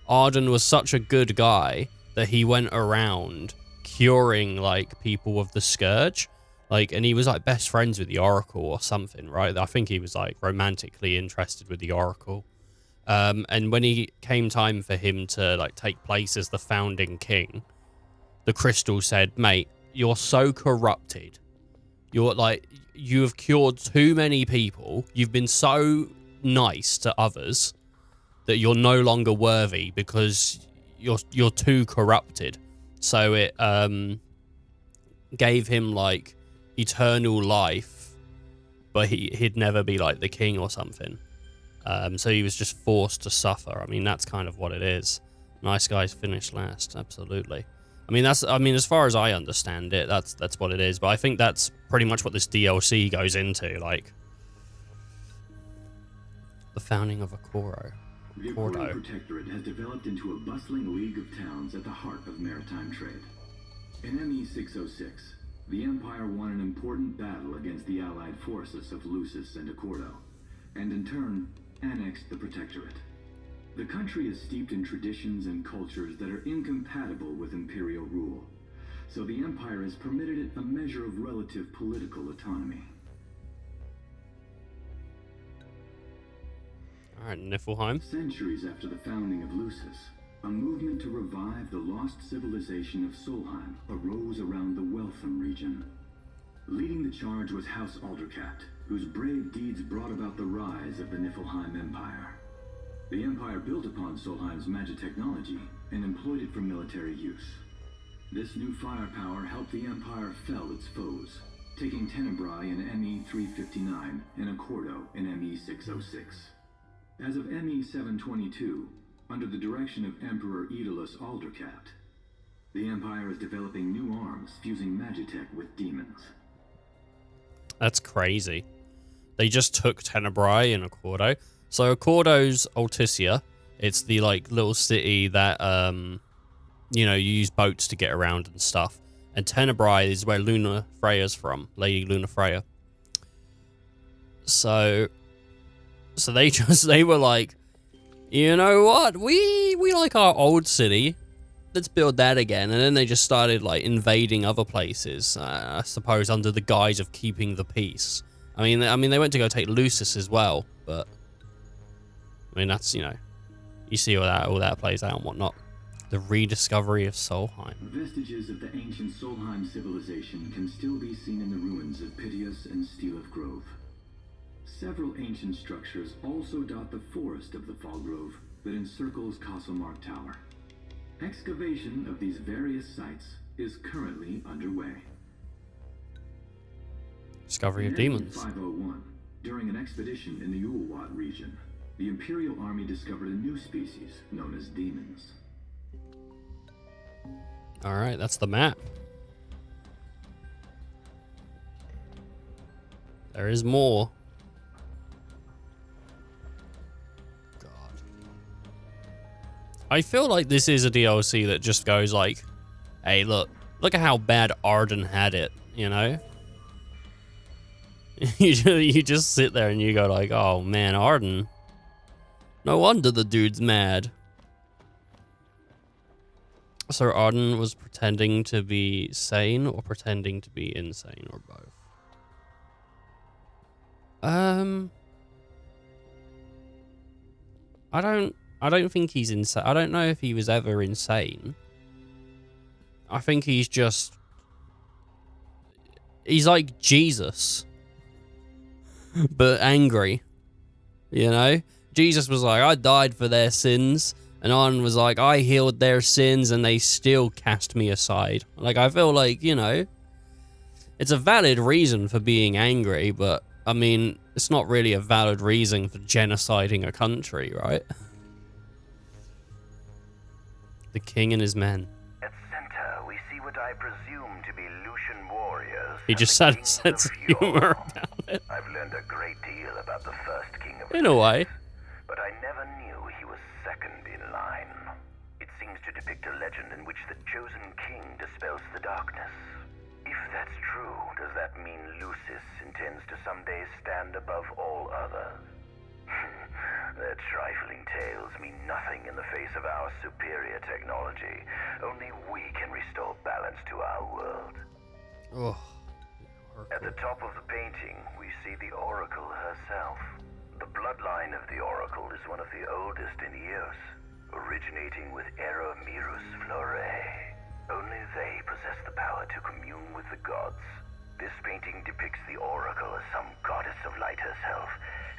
Ardin was such a good guy that he went around curing like people of the Scourge, like, and he was like best friends with the Oracle or something, right? I think he was like romantically interested with the Oracle. And when he came time for him to like take place as the founding king, the crystal said, mate, you're so corrupted. You're like, you have cured too many people. You've been so nice to others that you're no longer worthy because you're too corrupted. So it gave him like eternal life, but he'd never be like the king or something. So he was just forced to suffer. I mean, that's kind of what it is. Nice guys finish last, absolutely. I mean, as far as I understand it, that's what it is. But I think that's pretty much what this DLC goes into, like the founding of Akoro. The Akoro Protectorate has developed into a bustling league of towns at the heart of maritime trade. In ME-606, the Empire won an important battle against the allied forces of Lucis and Accordo, and in turn, annexed the Protectorate. The country is steeped in traditions and cultures that are incompatible with imperial rule, so the Empire has permitted it a measure of relative political autonomy. Alright, Niflheim. Centuries after the founding of Lucis, a movement to revive the lost civilization of Solheim arose around the Weltham region. Leading the charge was House Aldercat, whose brave deeds brought about the rise of the Niflheim Empire. The Empire built upon Solheim's magic technology and employed it for military use. This new firepower helped the Empire fell its foes, taking Tenebrae in ME-359 and Accordo in ME-606. As of ME-722, under the direction of Emperor Aedalus Aldercat, the Empire is developing new arms fusing magitech with demons. That's crazy. They just took Tenebrae and Accordo. So Accordo's Alticia. It's the like little city that you know, you use boats to get around and stuff. And Tenebrae is where Luna Freya's from, Lady Luna Freya. So they were like, you know what? We like our old city. Let's build that again. And then they just started like invading other places, I suppose under the guise of keeping the peace. I mean they went to go take Lucis as well, but I mean that's, you know, you see all that plays out and whatnot. The rediscovery of Solheim. Vestiges of the ancient Solheim civilization can still be seen in the ruins of Piteous and Steeleth Grove. Several ancient structures also dot the forest of the Fall Grove that encircles Castlemark Tower. Excavation of these various sites is currently underway. Discovery of demons. In 501, during an expedition in the Ulwat region, the Imperial Army discovered a new species known as demons. Alright, that's the map. There is more. God. I feel like this is a DLC that just goes like, hey, look at how bad Ardin had it, you know? You just sit there and you go like, oh man, Ardin. No wonder the dude's mad. So Ardin was pretending to be sane or pretending to be insane or both? I don't think he's insane. I don't know if he was ever insane. I think he's like Jesus. But angry. You know? Jesus was like, I died for their sins. And Ardin was like, I healed their sins and they still cast me aside. Like, I feel like, you know, it's a valid reason for being angry, but, I mean, it's not really a valid reason for genociding a country, right? The king and his men. At center, we see what I I presume to be Lucian warriors. He just had a sense of humor about it. I've learned a great deal about the first king of In a way. but I never knew he was second in line. It seems to depict a legend in which the chosen king dispels the darkness. If that's true, does that mean Lucis intends to someday stand above all others? Their trifling tales mean nothing in the face of our superior technology. Only we can restore balance to our world. Oh. At the top of the painting, we see the Oracle herself. The bloodline of the Oracle is one of the oldest in Eos, originating with Eromirus Flore. Only they possess the power to commune with the gods. This painting depicts the Oracle as some goddess of light herself.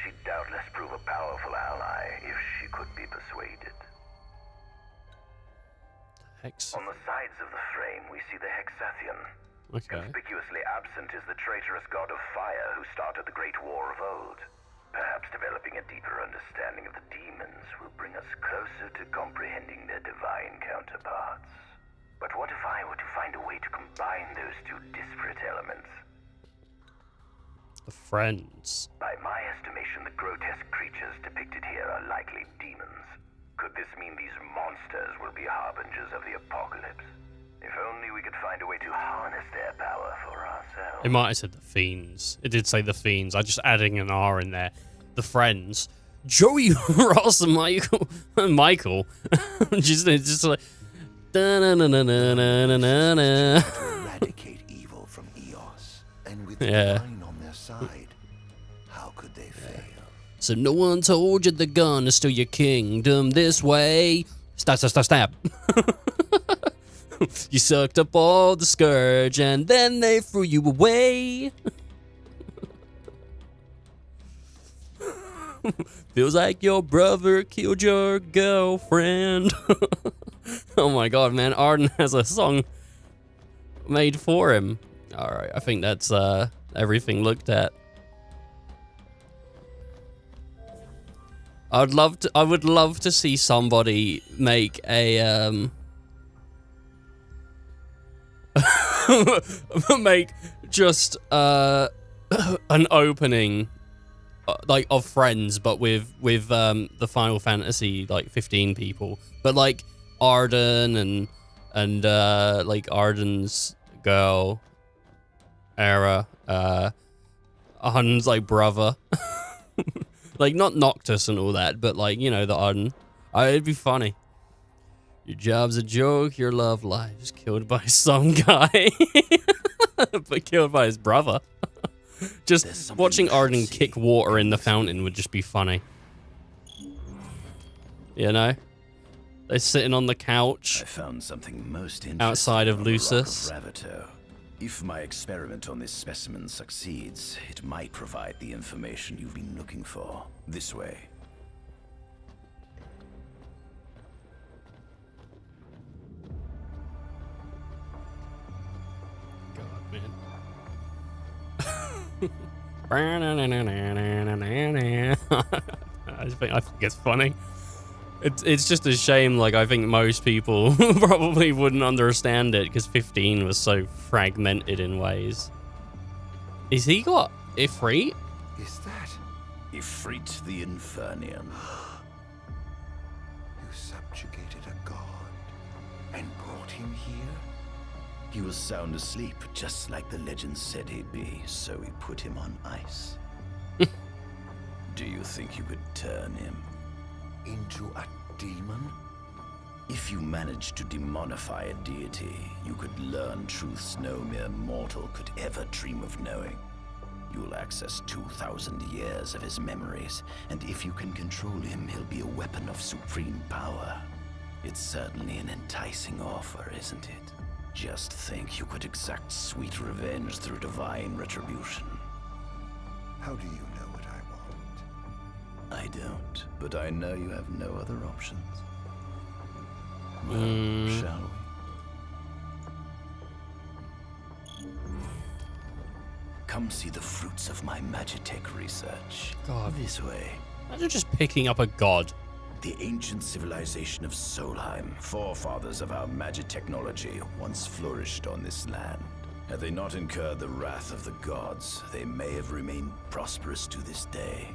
She'd doubtless prove a powerful ally if she could be persuaded. Hex. On the sides of the frame, we see the Hexathian. Okay. Conspicuously absent is the traitorous god of fire who started the Great War of old. Perhaps developing a deeper understanding of the demons will bring us closer to comprehending their divine counterparts. But what if I were to find a way to combine those two disparate elements? The friends. By my estimation, the grotesque creatures depicted here are likely demons. Could this mean these monsters will be harbingers of the apocalypse? If only we could find a way to harness their power for ourselves. It might have said the fiends. It did say the fiends. I just adding an R in there. The friends. Joey, Ross, and Michael. just like. Da-na-na-na-na-na-na-na. To eradicate evil from Eos, and with Yeah. divine on their side, how could they fail? So no one told you they're gonna steal your kingdom this way. Stab, stab, stab, stab. You sucked up all the scourge and then they threw you away. Feels like your brother killed your girlfriend. Oh my god, man. Ardin has a song made for him. Alright, I think that's everything looked at. I would love to see somebody make a make just an opening like of Friends, but with the Final Fantasy like 15 people, but like Ardin and like Ardin's girl, Era, Ardin's like brother, like not Noctis and all that, but like, you know, the Ardin. It'd be funny. Your job's a joke, your love life is killed by some guy. But killed by his brother. Just watching Ardin kick water in the fountain would just be funny. You know? They're sitting on the couch. I found something most interesting outside of on the rock Lucis. of Ravito. If my experiment on this specimen succeeds, it might provide the information you've been looking for. This way. I think it's funny. It's just a shame. Like, I think most people probably wouldn't understand it because 15 was so fragmented in ways. Is he got Ifrit? Is that Ifrit the Infernian? you subjugated a god and brought him here? He was sound asleep, just like the legend said he'd be, so we put him on ice. Do you think you could turn him into a demon? If you managed to demonify a deity, you could learn truths no mere mortal could ever dream of knowing. You'll access 2,000 years of his memories, and if you can control him, he'll be a weapon of supreme power. It's certainly an enticing offer, isn't it? Just think you could exact sweet revenge through divine retribution. How do you know what I want? I don't, but I know you have no other options. Well, shall we? Come see the fruits of my Magitech research. God. This way. Imagine just picking up a god The ancient civilization of Solheim, forefathers of our magic technology, once flourished on this land. Had they not incurred the wrath of the gods, they may have remained prosperous to this day.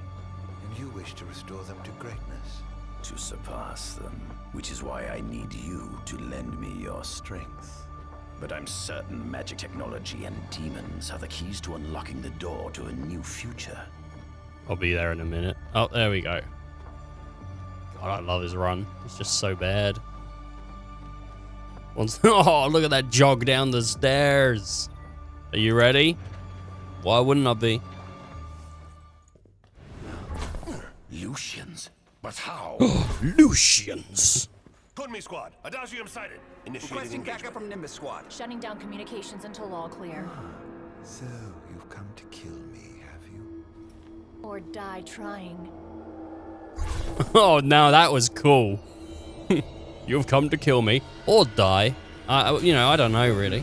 And you wish to restore them to greatness? To surpass them, which is why I need you to lend me your strength. But I'm certain magic technology and demons are the keys to unlocking the door to a new future. I'll be there in a minute. Oh, there we go. God, I love his run. It's just so bad. Oh, look at that jog down the stairs. Are you ready? Why wouldn't I be? Lucians? But how? Lucians! Put me squad. Adagium sighted. Initiating Requesting engagement. backup from Nimbus Squad. Shutting down communications until all clear. So, you've come to kill me, have you? Or die trying. Oh, now that was cool. You've come to kill me. Or die. You know, I don't know, really.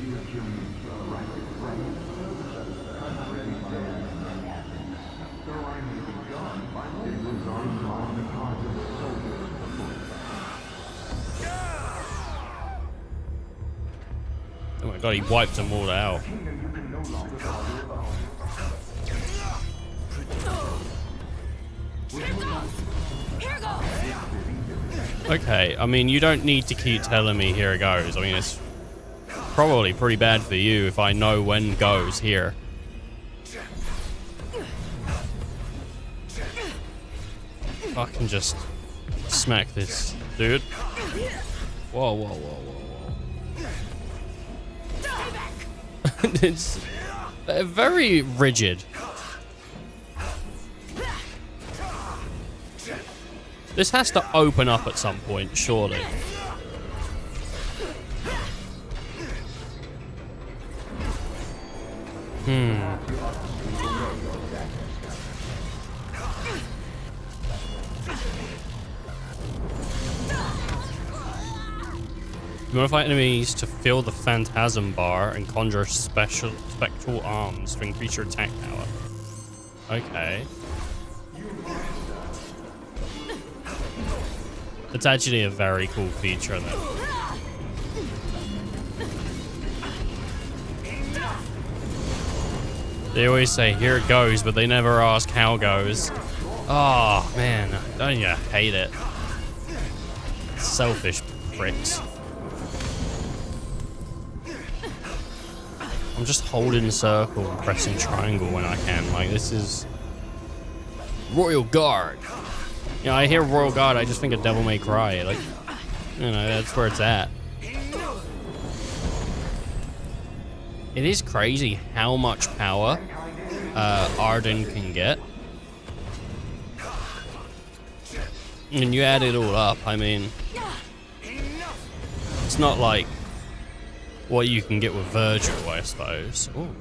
Oh my god, he wiped them all out. Okay, I mean, you don't need to keep telling me here it goes. I mean, it's probably pretty bad for you if I know when goes here. I can just smack this dude. Whoa, whoa, whoa, whoa, whoa. It's very rigid. This has to open up at some point, surely. You want to fight enemies to fill the Phantasm bar and conjure spectral arms to increase your attack power. Okay. It's actually a very cool feature, though. They always say, here it goes, but they never ask how it goes. Oh, man. Don't you hate it? Selfish pricks. I'm just holding circle and pressing triangle when I can. Like, this is... Royal Guard. You know, I hear Royal Guard, I just think of Devil May Cry. Like, you know, that's where it's at. It is crazy how much power Ardin can get. And you add it all up, I mean... It's not like what you can get with Virgil, I suppose. Ooh.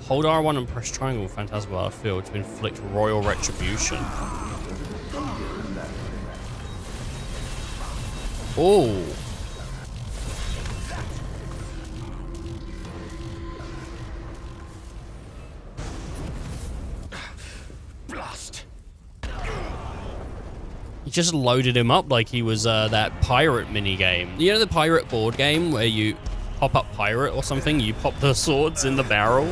Hold R1 and press triangle with Phantasm Field to inflict Royal Retribution. Oh. Blast. He just loaded him up like he was that pirate minigame. You know the pirate board game where you pop up pirate or something? You pop the swords in the barrel?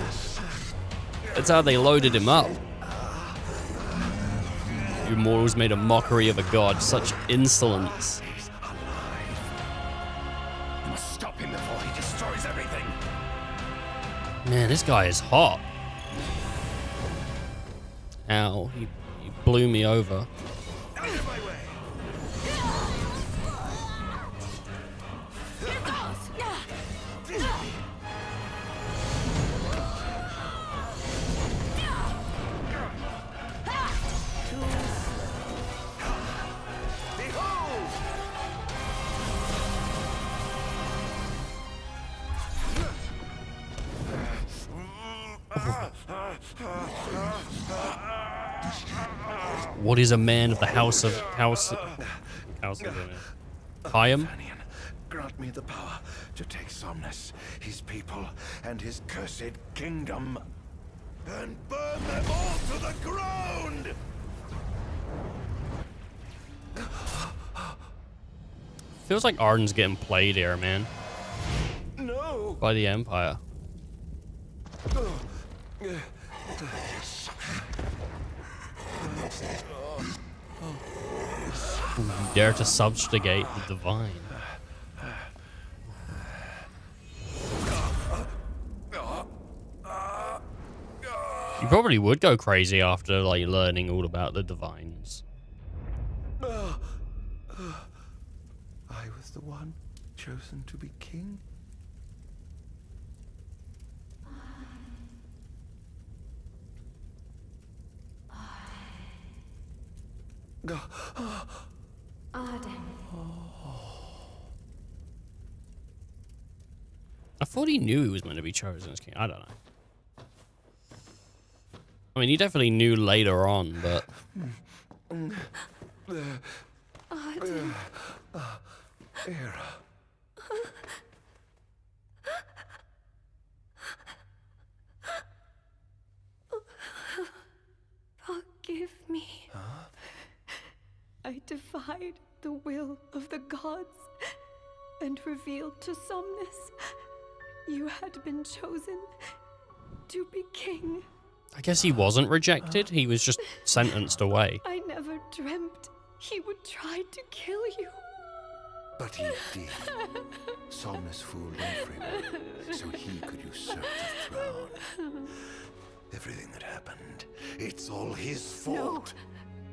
That's how they loaded him up. You mortals made a mockery of a god. Such insolence. You must stop him before he destroys everything. Man, this guy is hot. Ow, he blew me over. What is a man of the house of Hyam? Grant me the power to take Somnus, his people, and his cursed kingdom, and burn them all to the ground! feels like Ardin's getting played here, man. No. By the Empire. You dare to subjugate the divine. You probably would go crazy after like learning all about the divines. I was the one chosen to be king. Ardin. I thought he knew he was meant to be chosen as king. I don't know. I mean, he definitely knew later on, but... Ardin. Era. Forgive me. I defied the will of the gods and revealed to Somnus you had been chosen to be king. I guess he wasn't rejected. He was just sentenced away. I never dreamt he would try to kill you. But he did. Somnus fooled everyone so he could usurp the throne. Everything that happened, it's all his fault.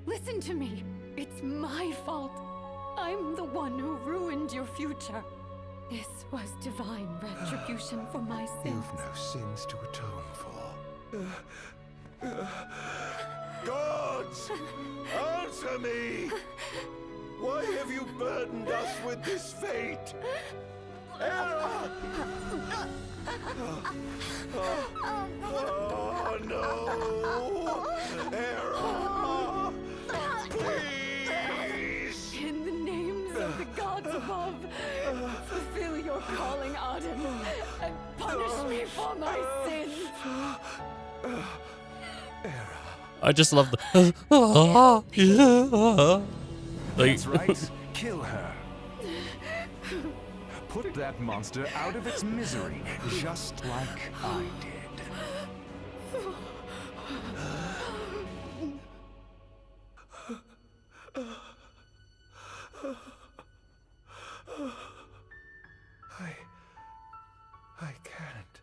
No, listen to me. It's my fault. I'm the one who ruined your future. This was divine retribution for my sins. You've no sins to atone for. Gods, answer me! Why have you burdened us with this fate? Era! Oh no! Era! Please! In the names of the gods above, fulfill your calling, Ardin, and punish me for my sins. I just love the... That's right. Kill her. Put that monster out of its misery, just like I did. I can't.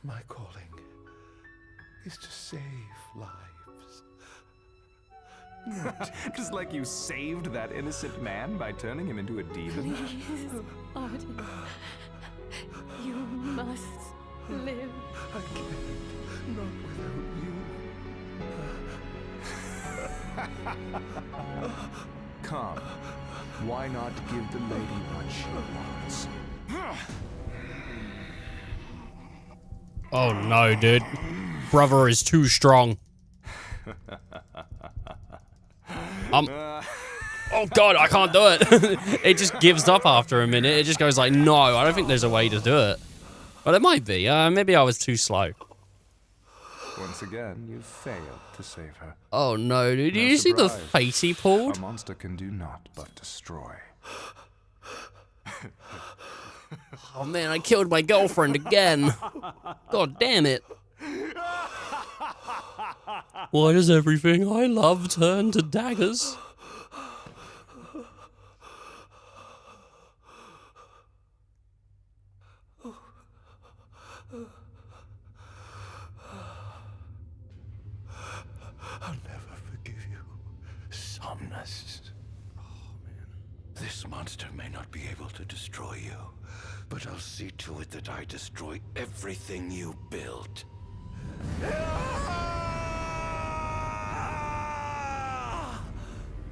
My calling is to save lives. Just like you saved that innocent man by turning him into a demon. Please, Ardin. You must live. I can't. Not without you. Come. Why not give the lady what she wants? Oh no, dude. Brother is too strong. Oh god, I can't do it. It just gives up after a minute. It just goes like, no, I don't think there's a way to do it. But it might be. Maybe I was too slow. Once again, you failed to save her. Oh no, dude. Did you see the face he pulled? A monster can do naught but destroy. Oh man, I killed my girlfriend again. God damn it. Why does everything I love turn to daggers? I'll never forgive you, Somnus. Oh, man. This monster may not be able to destroy you, but I'll see to it that I destroy everything you built.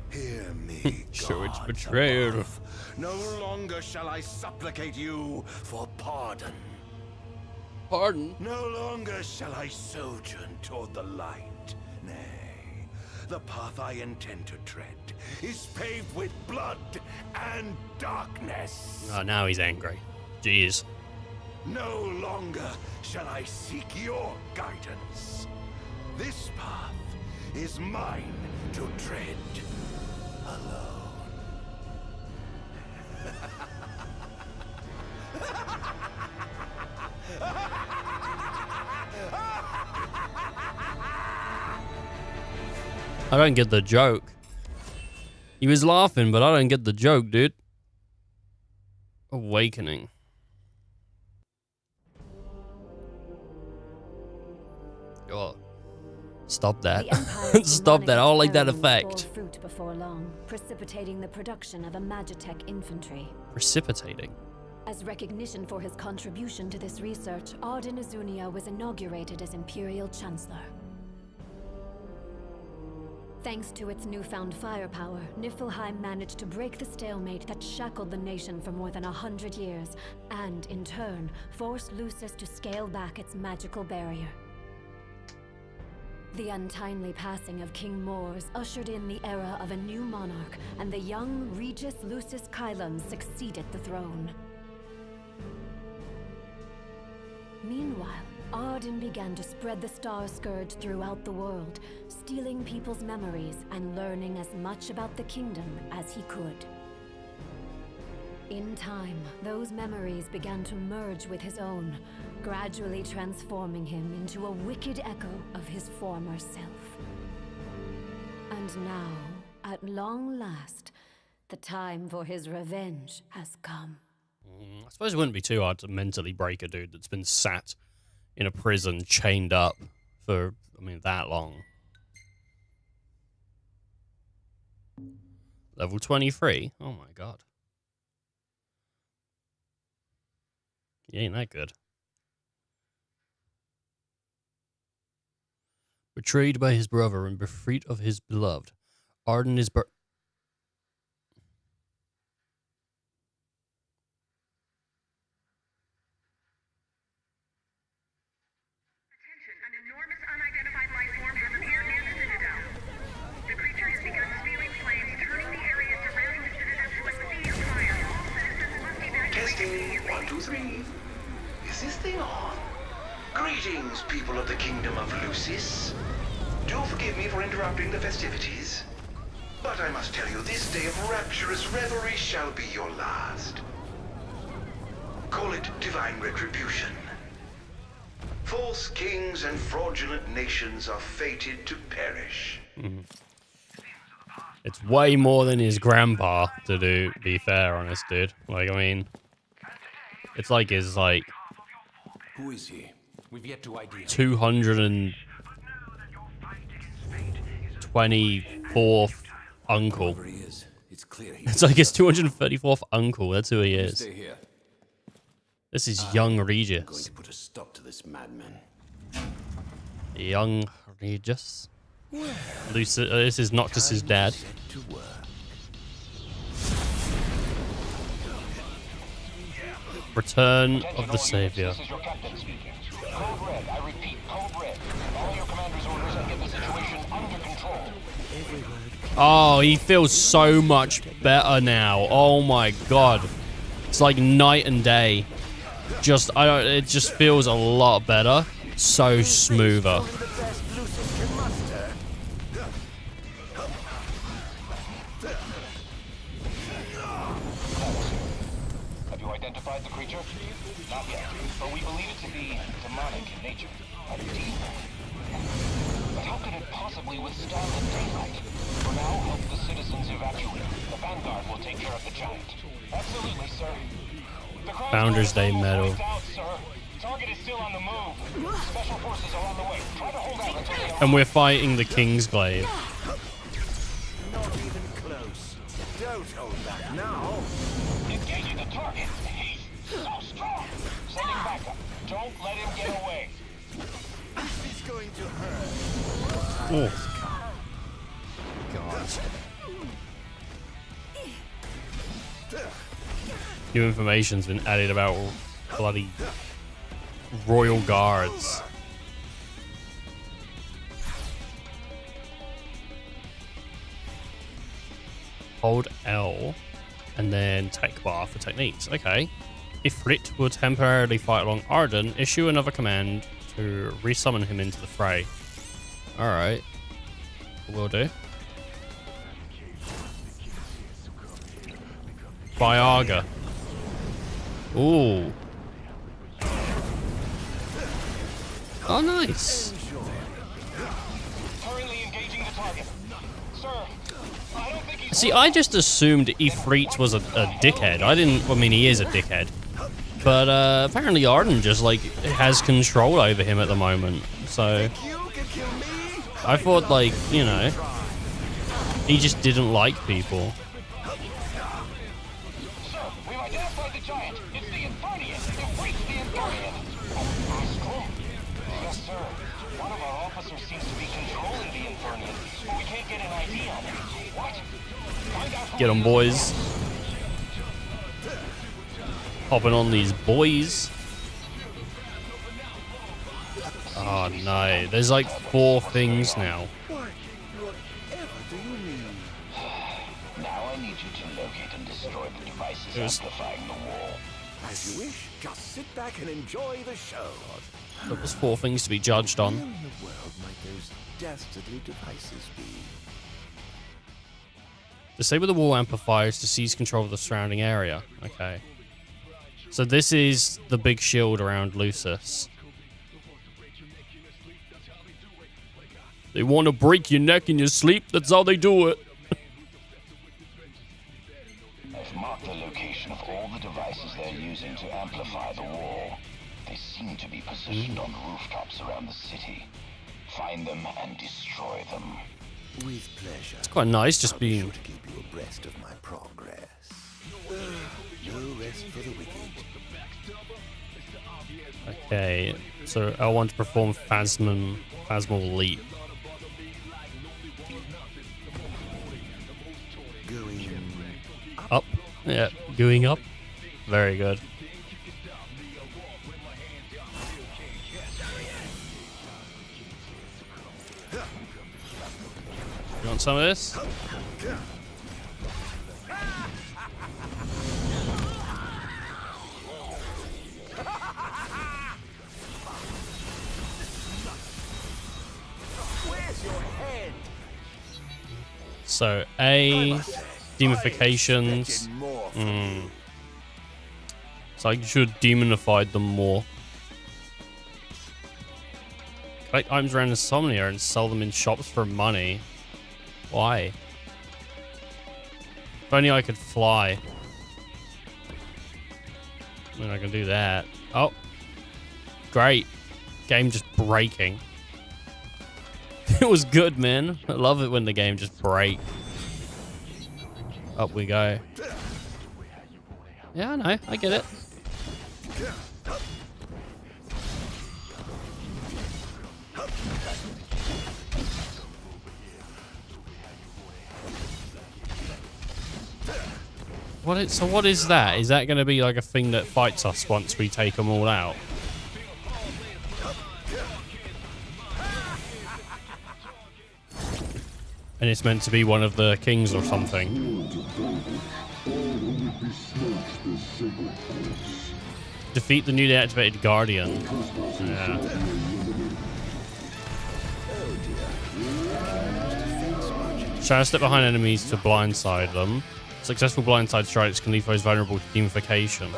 Hear me, So it's gods betrayal. above. No longer shall I supplicate you for pardon. Pardon? No longer shall I sojourn toward the light. Nay, the path I intend to tread is paved with blood and darkness. Oh, now he's angry. Jeez. No longer shall I seek your guidance. This path is mine to tread alone. I don't get the joke. He was laughing, but I don't get the joke, dude. Awakening. Oh. Stop that. Stop that. I don't like that effect. Fruit before long, precipitating the production of a Magitech infantry. Precipitating? As recognition for his contribution to this research, Ardin Azunia was inaugurated as Imperial Chancellor. Thanks to its newfound firepower, Niflheim managed to break the stalemate that shackled the nation for more than 100 years, and, in turn, forced Lucis to scale back its magical barrier. The untimely passing of King Mors ushered in the era of a new monarch, and the young Regis Lucis Kylum succeeded the throne. Meanwhile, Ardin began to spread the Star Scourge throughout the world, stealing people's memories and learning as much about the kingdom as he could. In time, those memories began to merge with his own, gradually transforming him into a wicked echo of his former self. And now, at long last, the time for his revenge has come. I suppose it wouldn't be too hard to mentally break a dude that's been sat in a prison, chained up for, that long. Level 23? Oh my god. He ain't that good. Betrayed by his brother and bereft of his beloved, Ardin is Testing, 1, 2, 3. Is this thing on? Greetings, people of the Kingdom of Lucis. Do forgive me for interrupting the festivities, but I must tell you, this day of rapturous revelry shall be your last. Call it divine retribution. False kings and fraudulent nations are fated to perish. It's way more than his grandpa to do, be fair on this dude. It's like his, Who is he? We've yet to ID him. 224th uncle. Whoever he is, it's clear It's like his 234th uncle. That's who he is. Stay here. This is young Regis. I'm going to put a stop to this madman. Young Regis. This is not just his dad. Return of the Savior. Code Red, I repeat, Code Red. Follow your commander's orders and get the situation under control. Oh, he feels so much better now. Oh my god. It's like night and day. It just feels a lot better. So smoother. Have you identified the creature? Not yet, but we believe it to be demonic in nature. A demon. But how could it possibly withstand the daylight? For now, help the citizens evacuate. The Vanguard will take care of the giant. Absolutely, sir. Founders Day medal. Target is still on the move. Special forces are on the way. Try to hold out until they And we're fighting the Kingsglaive. Not even close. Don't hold back now. Engaging the target. He's so strong. Sending backup. Don't let him get away. This is going to hurt. Oh. God. New information's been added about bloody royal guards. Hold L and then tech bar for techniques. Okay. Ifrit will temporarily fight along Ardin. Issue another command to resummon him into the fray. Alright. Will do. Viaga. Ooh. Oh, nice. Hurriedly engaging the target. See, I just assumed Ifrit was a dickhead. I mean, he is a dickhead. But apparently Ardin just, like, has control over him at the moment. So, I thought, like, you know, he just didn't like people. We've identified the giant. It's the Infernian. Ifrit's the Infernian. Yes, sir. One of our officers seems to be controlling the Infernian, but we can't get an ID on him. What? Find out who Get them, boys. Hopping on these boys. Oh no, there's like 4 things now. Now I need you to locate and destroy the devices amplifying the wall. As you wish, just sit back and enjoy the show. There's 4 things to be judged on. Where in the world might those dastardly devices be? Disable the wall amplifiers to seize control of the surrounding area. Okay. So this is the big shield around Lucis. They want to break your neck in your sleep. That's how they do it. I've marked the location of all the devices they're using to amplify the wall. They seem to be positioned on rooftops around the city. Find them and destroy them. With pleasure. It's quite nice just being... Sure to keep you abreast of my progress. No rest for the wicked. Okay, so I want to perform Phasmal Leap. Going Up. Yeah, going up. Very good. You want some of this? So, A, demonifications. So I should demonify them more. Collect items around Insomnia and sell them in shops for money. Why? If only I could fly. I mean, I can do that. Oh. Great. Game just breaking. It was good, man. I love it when the game just breaks. Up we go. Yeah, I know. I get it. So what is that? Is that going to be like a thing that fights us once we take them all out? And it's meant to be one of the kings or something. Defeat the newly activated Guardian. Yeah. Try to step behind enemies to blindside them. Successful blindside strikes can leave those vulnerable to demonfication.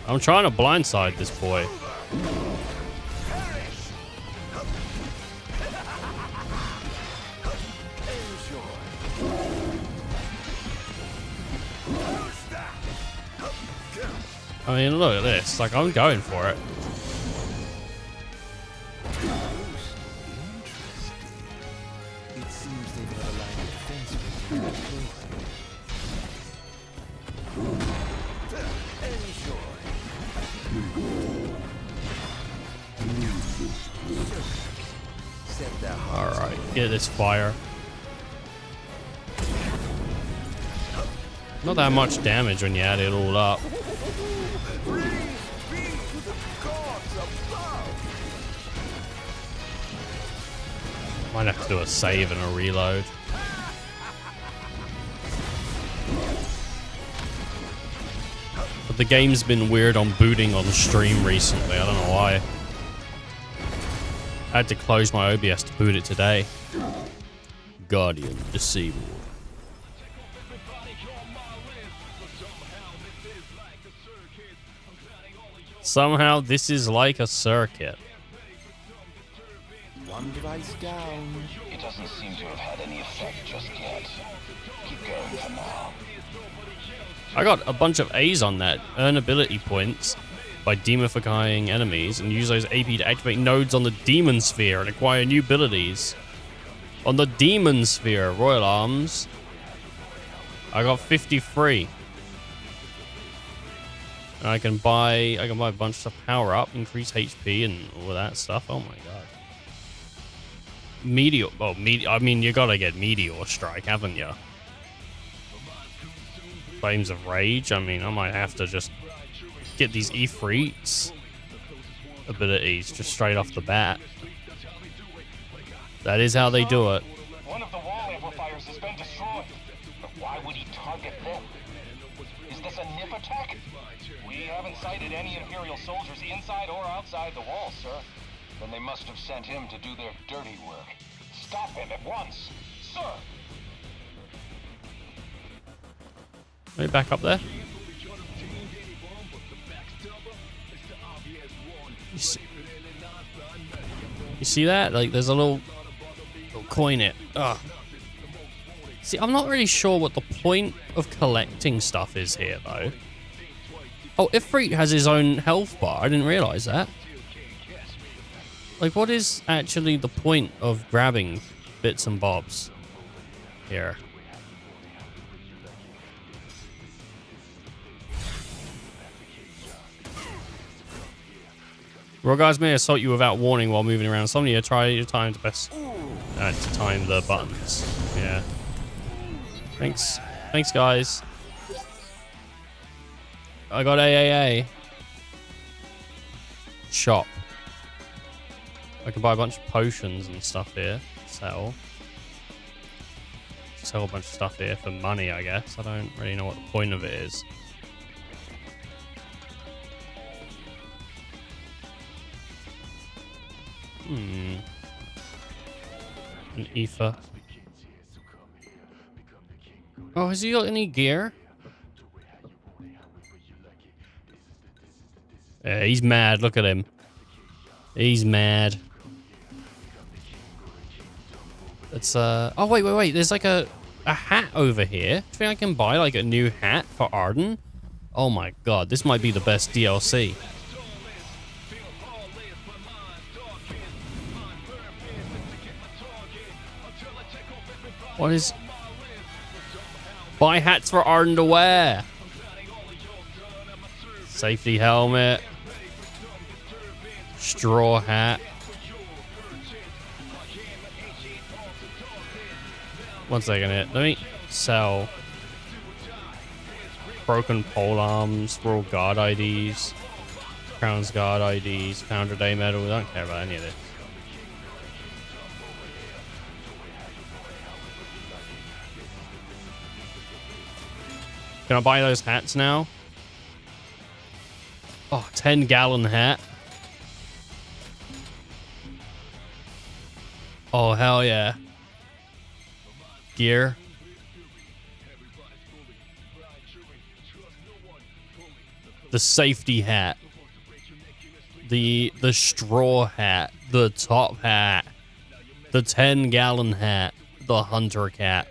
I'm trying to blindside this boy. I mean, look at this. Like, I'm going for it. Alright, get this fire. Not that much damage when you add it all up. Might have to do a save and a reload. But the game's been weird on booting on stream recently. I don't know why. I had to close my OBS to boot it today. Guardian disabled. Somehow this is like a circuit. One device down. It doesn't seem to have had any effect just yet. Keep going for now. I got a bunch of A's on that. Earn ability points by demifying enemies and use those AP to activate nodes on the Demon Sphere and acquire new abilities. On the Demon Sphere, Royal Arms, I got 53. And I can buy a bunch of stuff, power up, increase HP and all of that stuff. Oh my god. Meteor, well, I mean, you gotta get Meteor Strike, haven't you? Flames of Rage, I mean, I might have to just get these Ifrits abilities just straight off the bat. That is how they do it. One of the wall amplifiers has been destroyed. But why would he target them? Is this a nip attack? We haven't sighted any Imperial soldiers inside or outside the wall, sir. Then they must have sent him to do their dirty work. Stop him at once, sir! Let me back up there. You see that? Like, there's a little coin it. Ugh. See, I'm not really sure what the point of collecting stuff is here, though. Oh, Ifrit has his own health bar. I didn't realize that. Like, what is actually the point of grabbing bits and bobs here? Raw guys may assault you without warning while moving around. Somebody try your time to best to time the buttons. Yeah. Thanks. Thanks, guys. I got AAA. Shop. I can buy a bunch of potions and stuff here. Sell. Sell a bunch of stuff here for money, I guess. I don't really know what the point of it is. An ether. Oh, has he got any gear? Yeah, he's mad. Look at him. He's mad. It's oh wait. There's like a hat over here. Do you think I can buy like a new hat for Ardin? Oh my god, this might be the best DLC. What is... Buy hats for Ardin to wear. Safety helmet. Straw hat. One second here. Let me sell broken pole arms, royal guard IDs, Crown's guard IDs, Founder Day medal. I don't care about any of this. Can I buy those hats now? Oh, 10-gallon hat. Oh, hell yeah. Gear. The safety hat. The straw hat. The top hat. The 10-gallon hat. The hunter cap.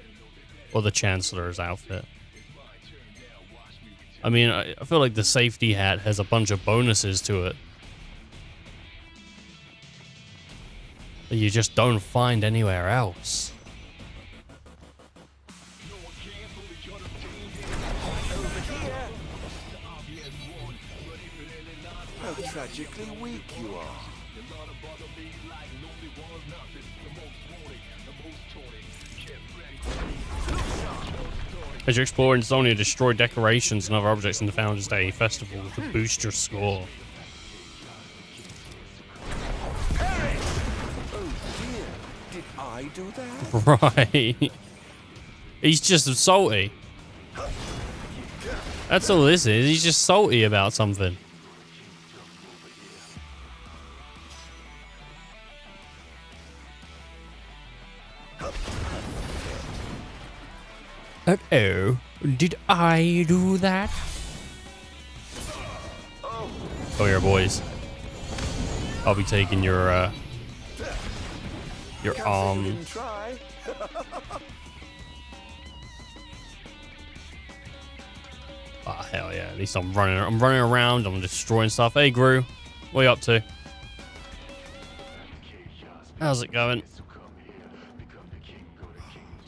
Or the Chancellor's outfit. I mean, I feel like the safety hat has a bunch of bonuses to it that you just don't find anywhere else. How tragically weak you are. As you explore in Zonia, destroy decorations and other objects in the Founders Day Festival to boost your score. Oh dear, did I do that? Right. He's just salty. That's all this is. He's just salty about something. Uh-oh. Did I do that? Come here, boys. I'll be taking your arm. Ah, hell yeah! At least I'm running around. I'm destroying stuff. Hey, Gru, what are you up to? How's it going?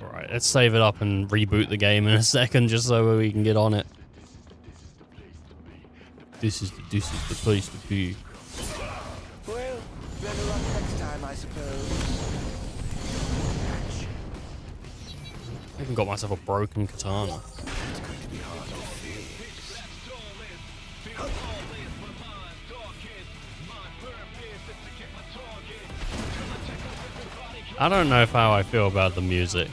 All right, let's save it up and reboot the game in a second, just so we can get on it. This is the place to be. Well, better luck next time, I suppose. I even got myself a broken katana. I don't know how I feel about the music.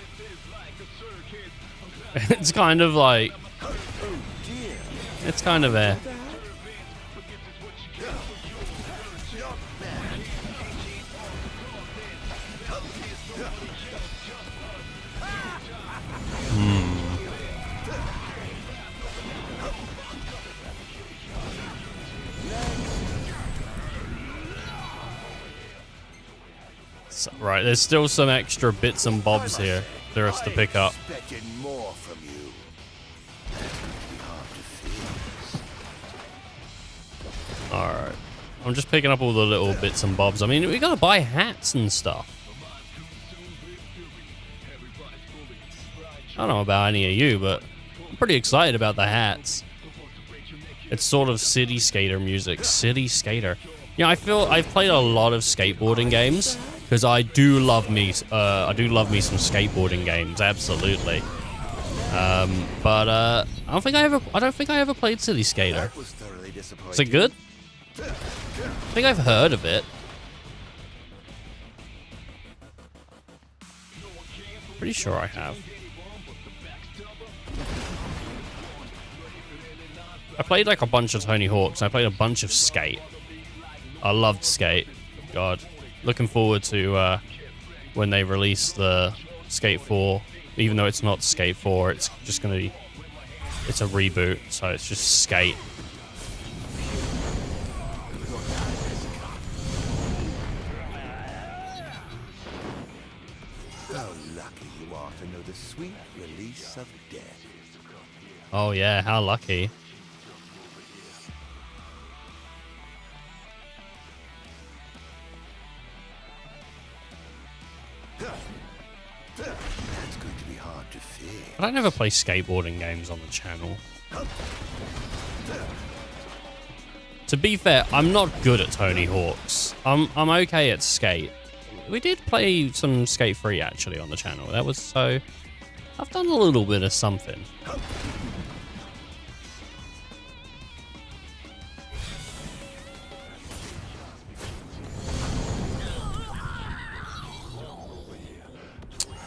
It's kind of like... It's kind of there. So, right, there's still some extra bits and bobs here for us to pick up. More from you. Alright. I'm just picking up all the little bits and bobs. I mean, we gotta buy hats and stuff. I don't know about any of you, but I'm pretty excited about the hats. It's sort of city skater music. City skater. Yeah, I feel I've played a lot of skateboarding games because I do love me some skateboarding games, absolutely. But I don't think I ever played City Skater. Is it good? I think I've heard of it. Pretty sure I have. I played like a bunch of Tony Hawk's. I played a bunch of Skate. I loved Skate. God. Looking forward to when they release the Skate 4. Even though it's not Skate 4, it's just going to be... It's a reboot, so it's just Skate. How lucky you are to know the sweet release of death. Oh yeah, how lucky. That's going to be hard to fix. But I never play skateboarding games on the channel. To be fair, I'm not good at Tony Hawk's. I'm okay at Skate. We did play some Skate 3 actually on the channel. That was so... I've done a little bit of something.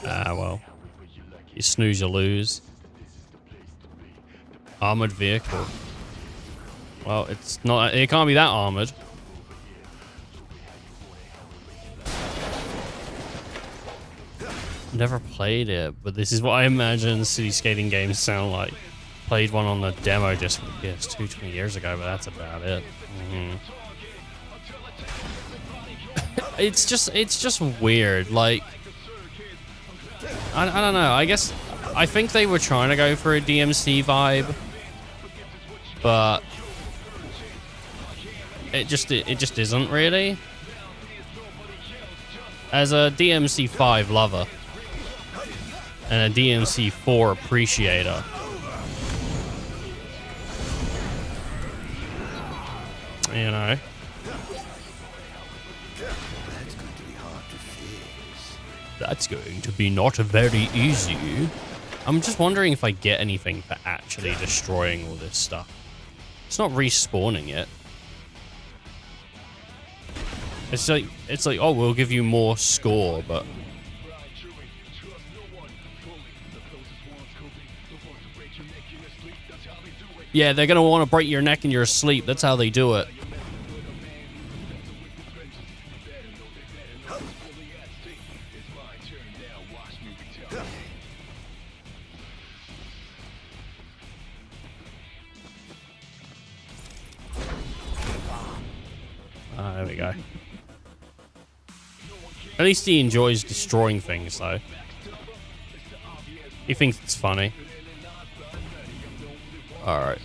Ah, well. You snooze, you lose. Armored vehicle. Well, it's not... It can't be that armored. Never played it, but this is what I imagine city skating games sound like. Played one on the demo disc for the PS2 20 years ago, but that's about it. It's just weird. Like, I don't know. I think they were trying to go for a DMC vibe, but it just isn't really. As a DMC 5 lover and a DMC 4 appreciator, you know. That's going to be not very easy. I'm just wondering if I get anything for actually destroying all this stuff. It's not respawning it. It's like, oh, we'll give you more score, but... Yeah, they're gonna want to break your neck in your sleep. That's how they do it. we go. At least he enjoys destroying things, though. He thinks it's funny. Alright.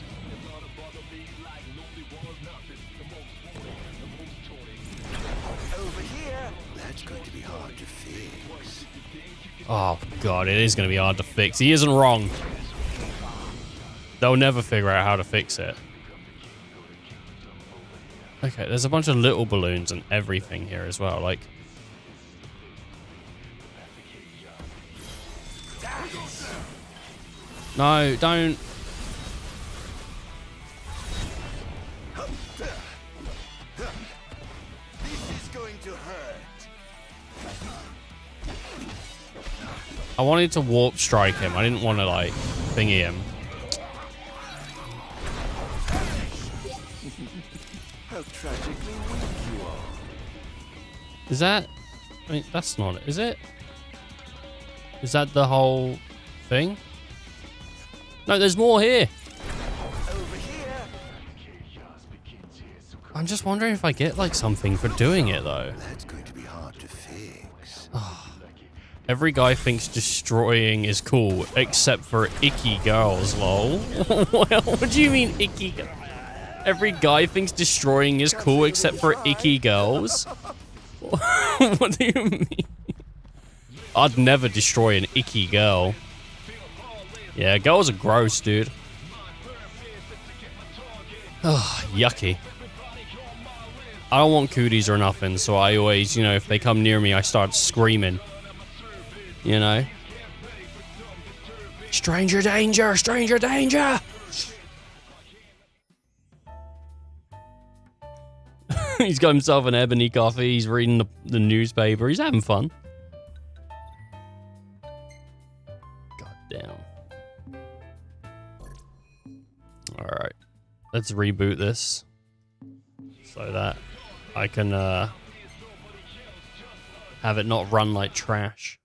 Over here. That's going to be hard to fix. Oh, God, it is going to be hard to fix. He isn't wrong. They'll never figure out how to fix it. Okay, there's a bunch of little balloons and everything here as well, like... No, don't. This is going to hurt. I wanted to warp strike him. I didn't want to, like, thingy him. How tragically weak you are. Is that... I mean, that's not it, is it? Is that the whole thing? No, there's more here. Over here. I'm just wondering if I get, like, something for doing it, though. That's going to be hard to fix. Every guy thinks destroying is cool, except for icky girls, lol. What do you mean, icky girls? Every guy thinks destroying is cool, except for icky girls? What do you mean? I'd never destroy an icky girl. Yeah, girls are gross, dude. Oh, yucky. I don't want cooties or nothing, so I always, you know, if they come near me, I start screaming. You know? Stranger danger! Stranger danger! He's got himself an ebony coffee. He's reading the newspaper. He's having fun. God damn. Alright. Let's reboot this. So that I can have it not run like trash.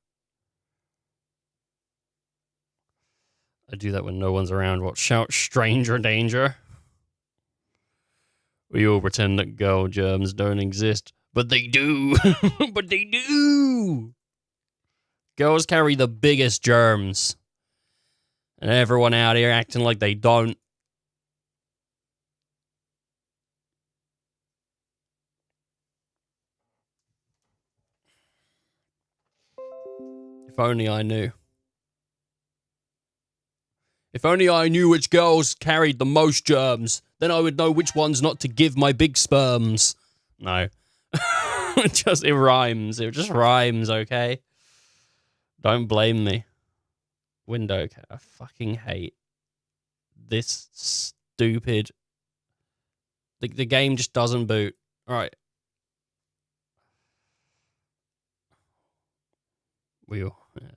I do that when no one's around. What? Shout stranger danger? We all pretend that girl germs don't exist. But they do! But they do! Girls carry the biggest germs. And everyone out here acting like they don't. If only I knew. If only I knew which girls carried the most germs, then I would know which ones not to give my big sperms. No. It rhymes. It just rhymes, okay? Don't blame me. Window. I fucking hate this stupid... The game just doesn't boot. Alright. Wheel. Yeah.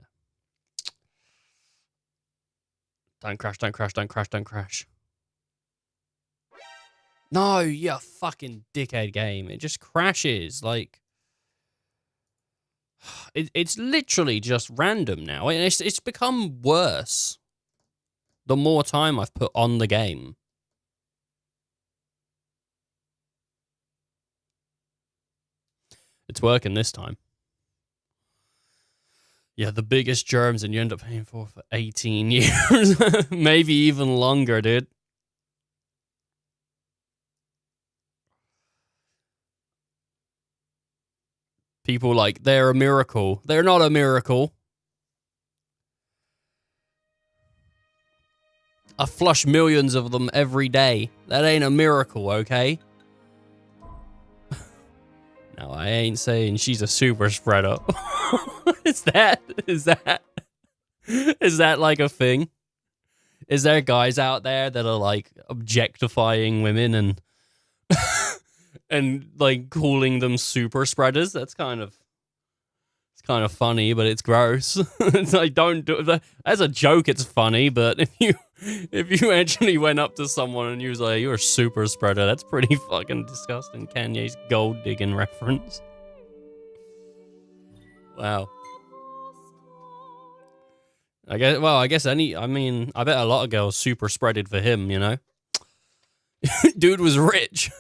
Don't crash, don't crash, don't crash, don't crash. No, you fucking dickhead game. It just crashes. Like, it's literally just random now. And it's become worse the more time I've put on the game. It's working this time. Yeah, the biggest germs, and you end up paying for 18 years. Maybe even longer, dude. People like, they're a miracle. They're not a miracle. I flush millions of them every day. That ain't a miracle, okay? No, I ain't saying she's a super spreader. Is that like a thing? Is there guys out there that are like objectifying women and and like calling them super spreaders? It's kind of funny, but it's gross. It's like, don't do it. As a joke, it's funny, but if you actually went up to someone and you was like, "You're a super spreader," that's pretty fucking disgusting. Kanye's gold digging reference. Wow. I bet a lot of girls super spreaded for him, you know? Dude was rich.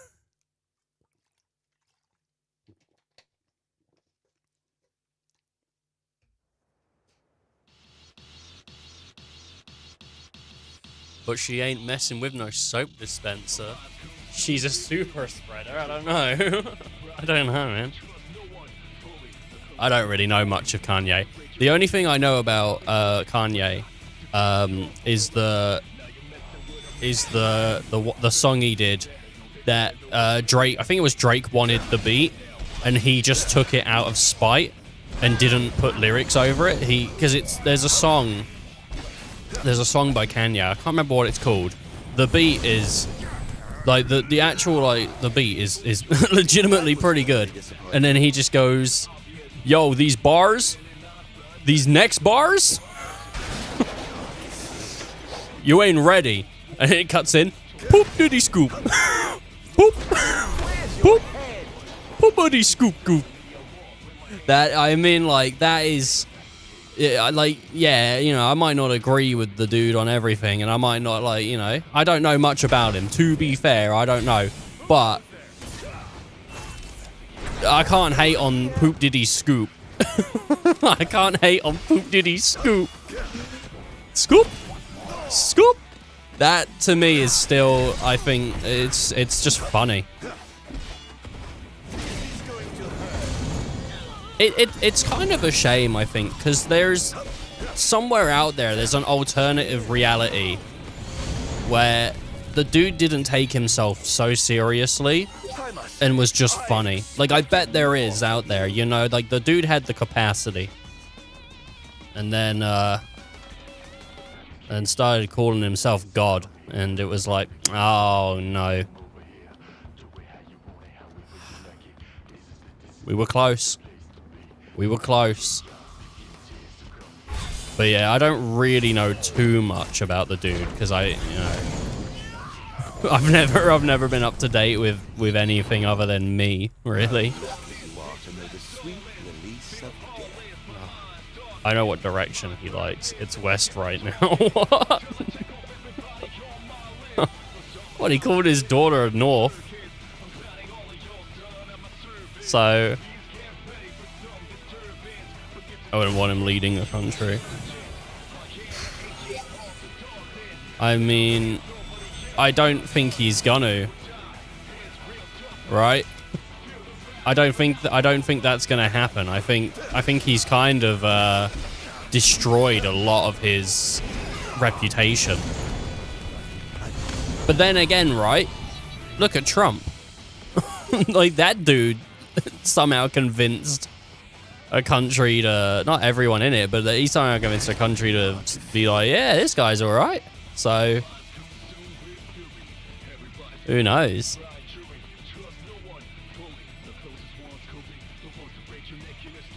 but she ain't messing with no soap dispenser. She's a super spreader. I don't know. I don't know, man. I don't really know much of Kanye. The only thing I know about Kanye is the song he did that Drake. I think it was Drake wanted the beat, and he just took it out of spite and didn't put lyrics over it. Because there's a song by Kanye. I can't remember what it's called. The beat is like the actual the beat is legitimately pretty good, and then he just goes, "Yo, these bars, these next bars, you ain't ready," and it cuts in, poop diddy scoop, poop, poop, poopity scoop goop. That, I mean, like, that is, like, yeah, you know, I might not agree with the dude on everything, and I might not, like, you know, I don't know much about him. To be fair, I don't know, but I can't hate on poop diddy scoop. I can't hate on poop diddy scoop. Scoop, scoop. That to me is still, I think it's just funny. It's kind of a shame, I think, because there's somewhere out there's an alternative reality where the dude didn't take himself so seriously and was just funny. Like, I bet there is out there, you know, like the dude had the capacity and then and started calling himself God, and it was like, oh no. We were close. We were close. But yeah, I don't really know too much about the dude because I've never been up to date with anything other than me, really. I know what direction he likes. It's west right now. What? What, he called his daughter north. So I wouldn't want him leading the country. I mean, I don't think he's gonna. Right? I don't think that's gonna happen. I think he's kind of destroyed a lot of his reputation. But then again, right? Look at Trump. Like, that dude somehow convinced a country to, not everyone in it, but he somehow convinced a country to be like, yeah, this guy's all right. So who knows?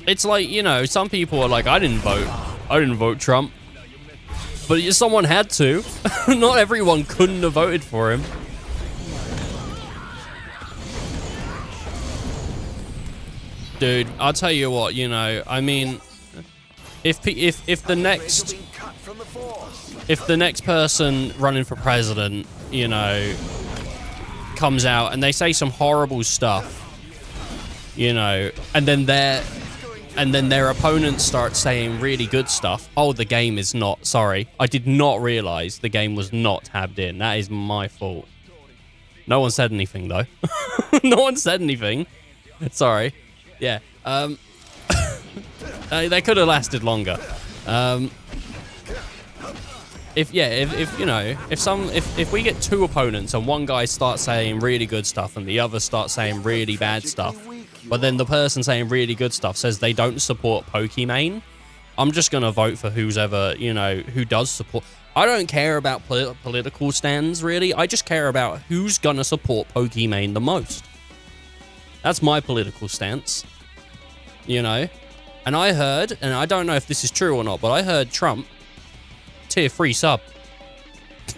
It's like, you know, some people are like, I didn't vote Trump, but someone had to. Not everyone couldn't have voted for him. Dude, I'll tell you what, you know, I mean, if the next person running for president, you know, comes out and they say some horrible stuff, you know, and then their opponents start saying really good stuff. Oh, the game is not, sorry. I did not realize the game was not tabbed in. That is my fault. No one said anything, though. No one said anything. Sorry. Yeah. They could have lasted longer. If we get two opponents and one guy starts saying really good stuff and the other starts saying really bad stuff, but then the person saying really good stuff says they don't support Pokimane, I'm just gonna vote for whoever, you know, who does support. I don't care about political stands, really. I just care about who's gonna support Pokimane the most. That's my political stance, you know. And I heard, and I don't know if this is true or not, but I heard Trump tier 3 sub.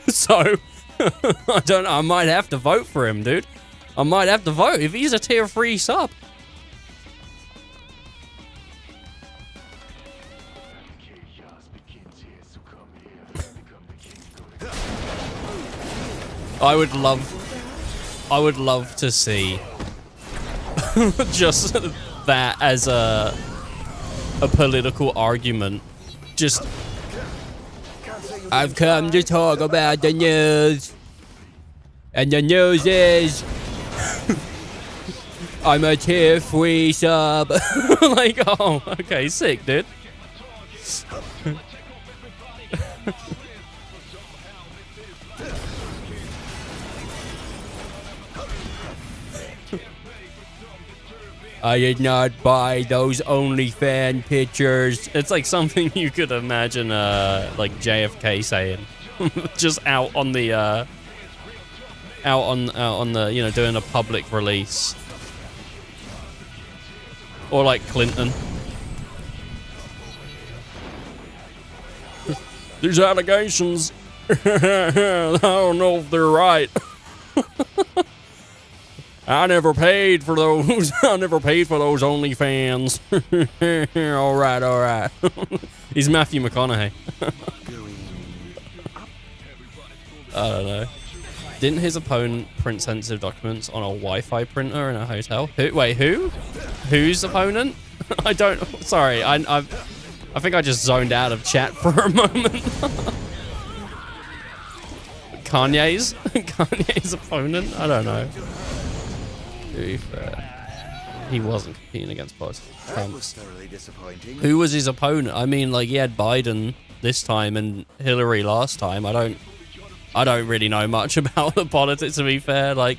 So I don't know. I might have to vote for him, dude. I might have to vote if he's a tier 3 sub. I would love to see just that as a political argument. Just I've come to talk about the news. And the news is... I'm a tier-free sub. Like, oh, okay, sick, dude. I did not buy those OnlyFans pictures. It's like something you could imagine, like JFK saying, just out on the, out on the, you know, doing a public release, or like Clinton. These allegations, I don't know if they're right. I never paid for those. I never paid for those OnlyFans. All right, all right. He's Matthew McConaughey. I don't know. Didn't his opponent print sensitive documents on a Wi-Fi printer in a hotel? Who? Wait, who? Whose opponent? I don't. Sorry, I think I just zoned out of chat for a moment. Kanye's? Kanye's opponent? I don't know. To be fair, he wasn't competing against Boris. That was thoroughly disappointing. Who was his opponent? I mean, like, he had Biden this time and Hillary last time. I don't really know much about the politics, to be fair. Like,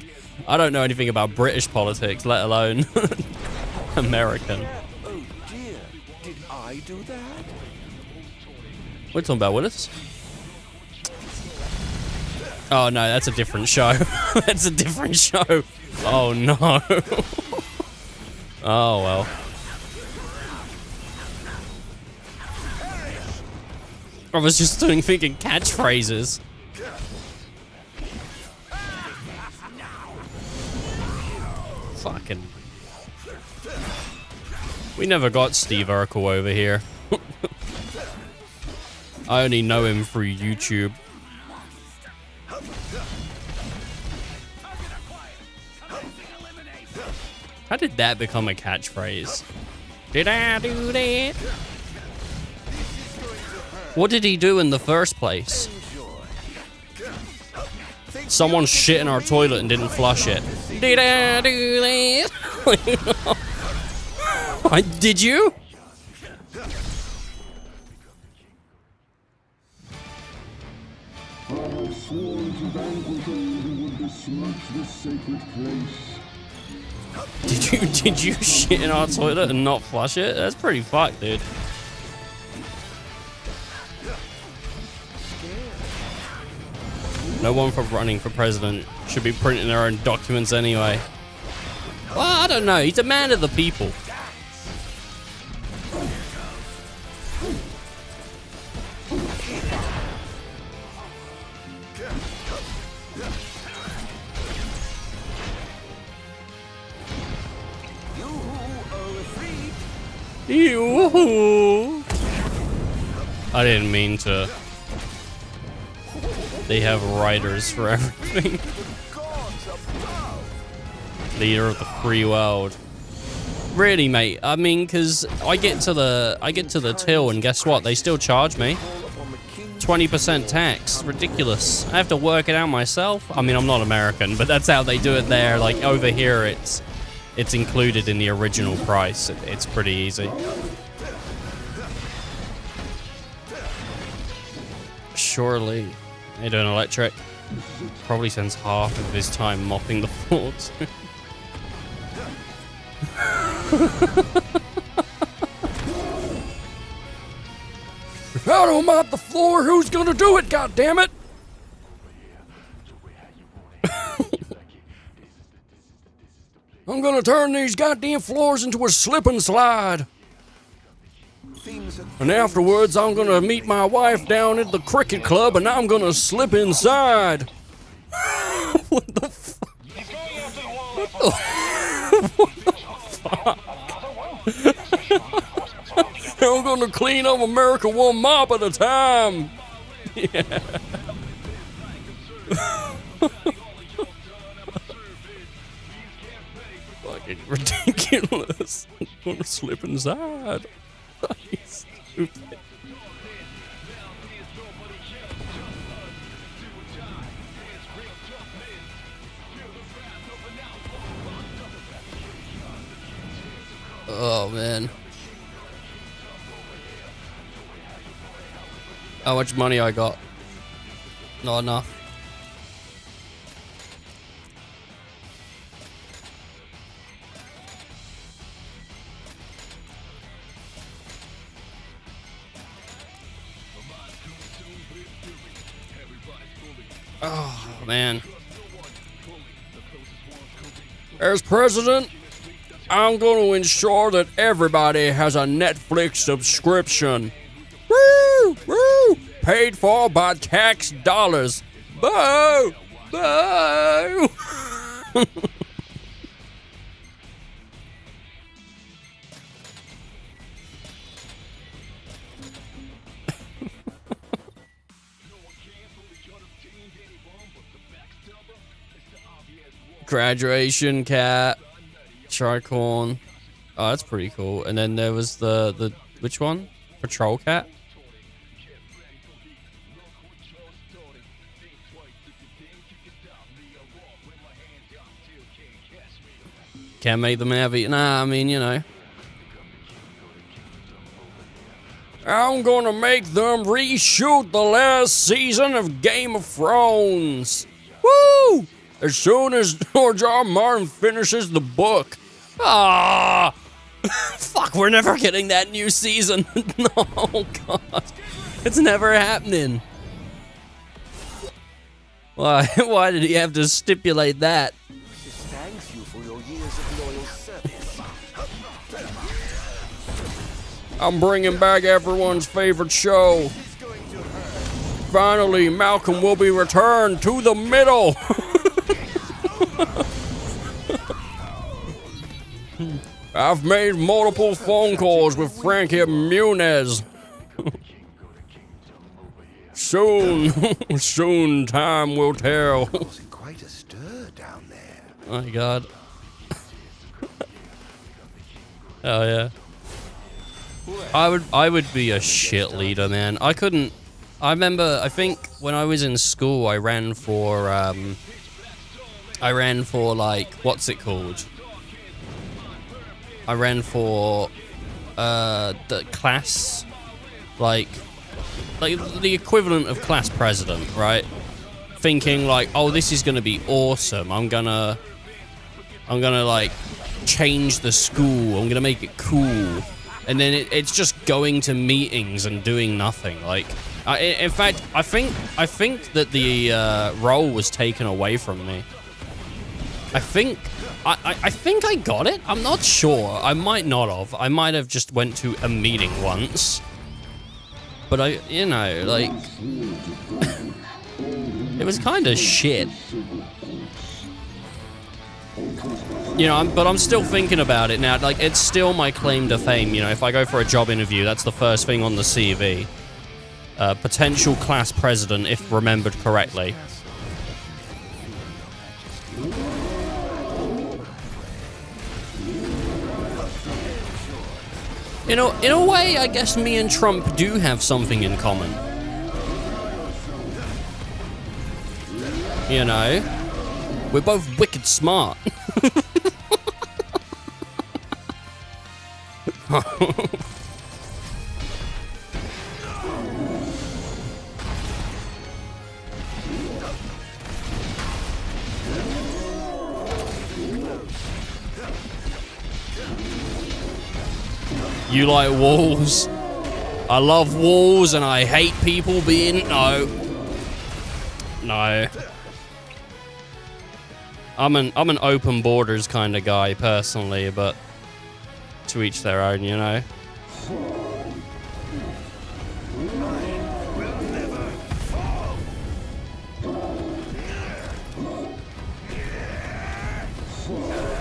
I don't know anything about British politics, let alone American. Oh dear, did I do that? We're talking about Willis? Oh no, that's a different show. That's a different show. Oh no. Oh well. I was just thinking catchphrases. Fucking. We never got Steve Urkel over here. I only know him through YouTube. How did that become a catchphrase? Did I do that? What did he do in the first place? Someone shit in our toilet and didn't flush it. Did I do that? Did you? I have sworn to vanquish all who would besmirch this sacred place. Did you shit in our toilet and not flush it? That's pretty fucked, dude. No one for running for president should be printing their own documents anyway. Well, I don't know. He's a man of the people. Ew. I didn't mean to. They have writers for everything. Leader of the free world. Really, mate? I mean, cause I get to the till and guess what? They still charge me 20% tax. Ridiculous. I have to work it out myself. I mean, I'm not American, but that's how they do it there. Like over here, it's included in the original price. It's pretty easy. Surely. How you doing, Electric? Probably spends half of his time mopping the floors. If I don't mop the floor, who's gonna do it, goddammit? I'm gonna turn these goddamn floors into a slip and slide. And afterwards, I'm gonna meet my wife down at the cricket club and I'm gonna slip inside. What the fuck? What the fuck? I'm gonna clean up America one mop at a time. Yeah. Fucking ridiculous. I'm gonna slip inside. Stupid. Oh, man. How much money I got? Not enough. Oh, man. As president, I'm going to ensure that everybody has a Netflix subscription. Woo! Woo! Paid for by tax dollars. Boo! Boo! Graduation cat. Tricorn. Oh, that's pretty cool. And then there was the which one? Patrol cat? Can't make them have it. Nah, I mean, you know. I'm gonna make them reshoot the last season of Game of Thrones. Woo! As soon as George R. R. Martin finishes the book. Ah! Fuck, we're never getting that new season. No, God. It's never happening. Why? Why did he have to stipulate that? Thanks you for your years of loyal service. I'm bringing back everyone's favorite show. Finally, Malcolm will be returned to the middle. I've made multiple phone calls with Frankie Muniz. Soon time will tell. Causing quite a stir down there. Oh my God. Oh yeah. I would be a shit leader, man. I think when I was in school, I ran for like, what's it called? I ran for the class, like the equivalent of class president, right? Thinking like, oh, this is gonna be awesome. I'm gonna like change the school. I'm gonna make it cool. And then it's just going to meetings and doing nothing. Like, in fact, I think that the role was taken away from me. I think I got it. I'm not sure. I might not have. I might have just went to a meeting once. But you know, like, it was kind of shit. You know, but I'm still thinking about it now. Like, it's still my claim to fame. You know, if I go for a job interview, that's the first thing on the CV. Potential class president, if remembered correctly. You know, in a way, I guess me and Trump do have something in common. You know, we're both wicked smart. You like walls? I love walls and I hate people being... No. I'm an open borders kind of guy personally, but to each their own, you know.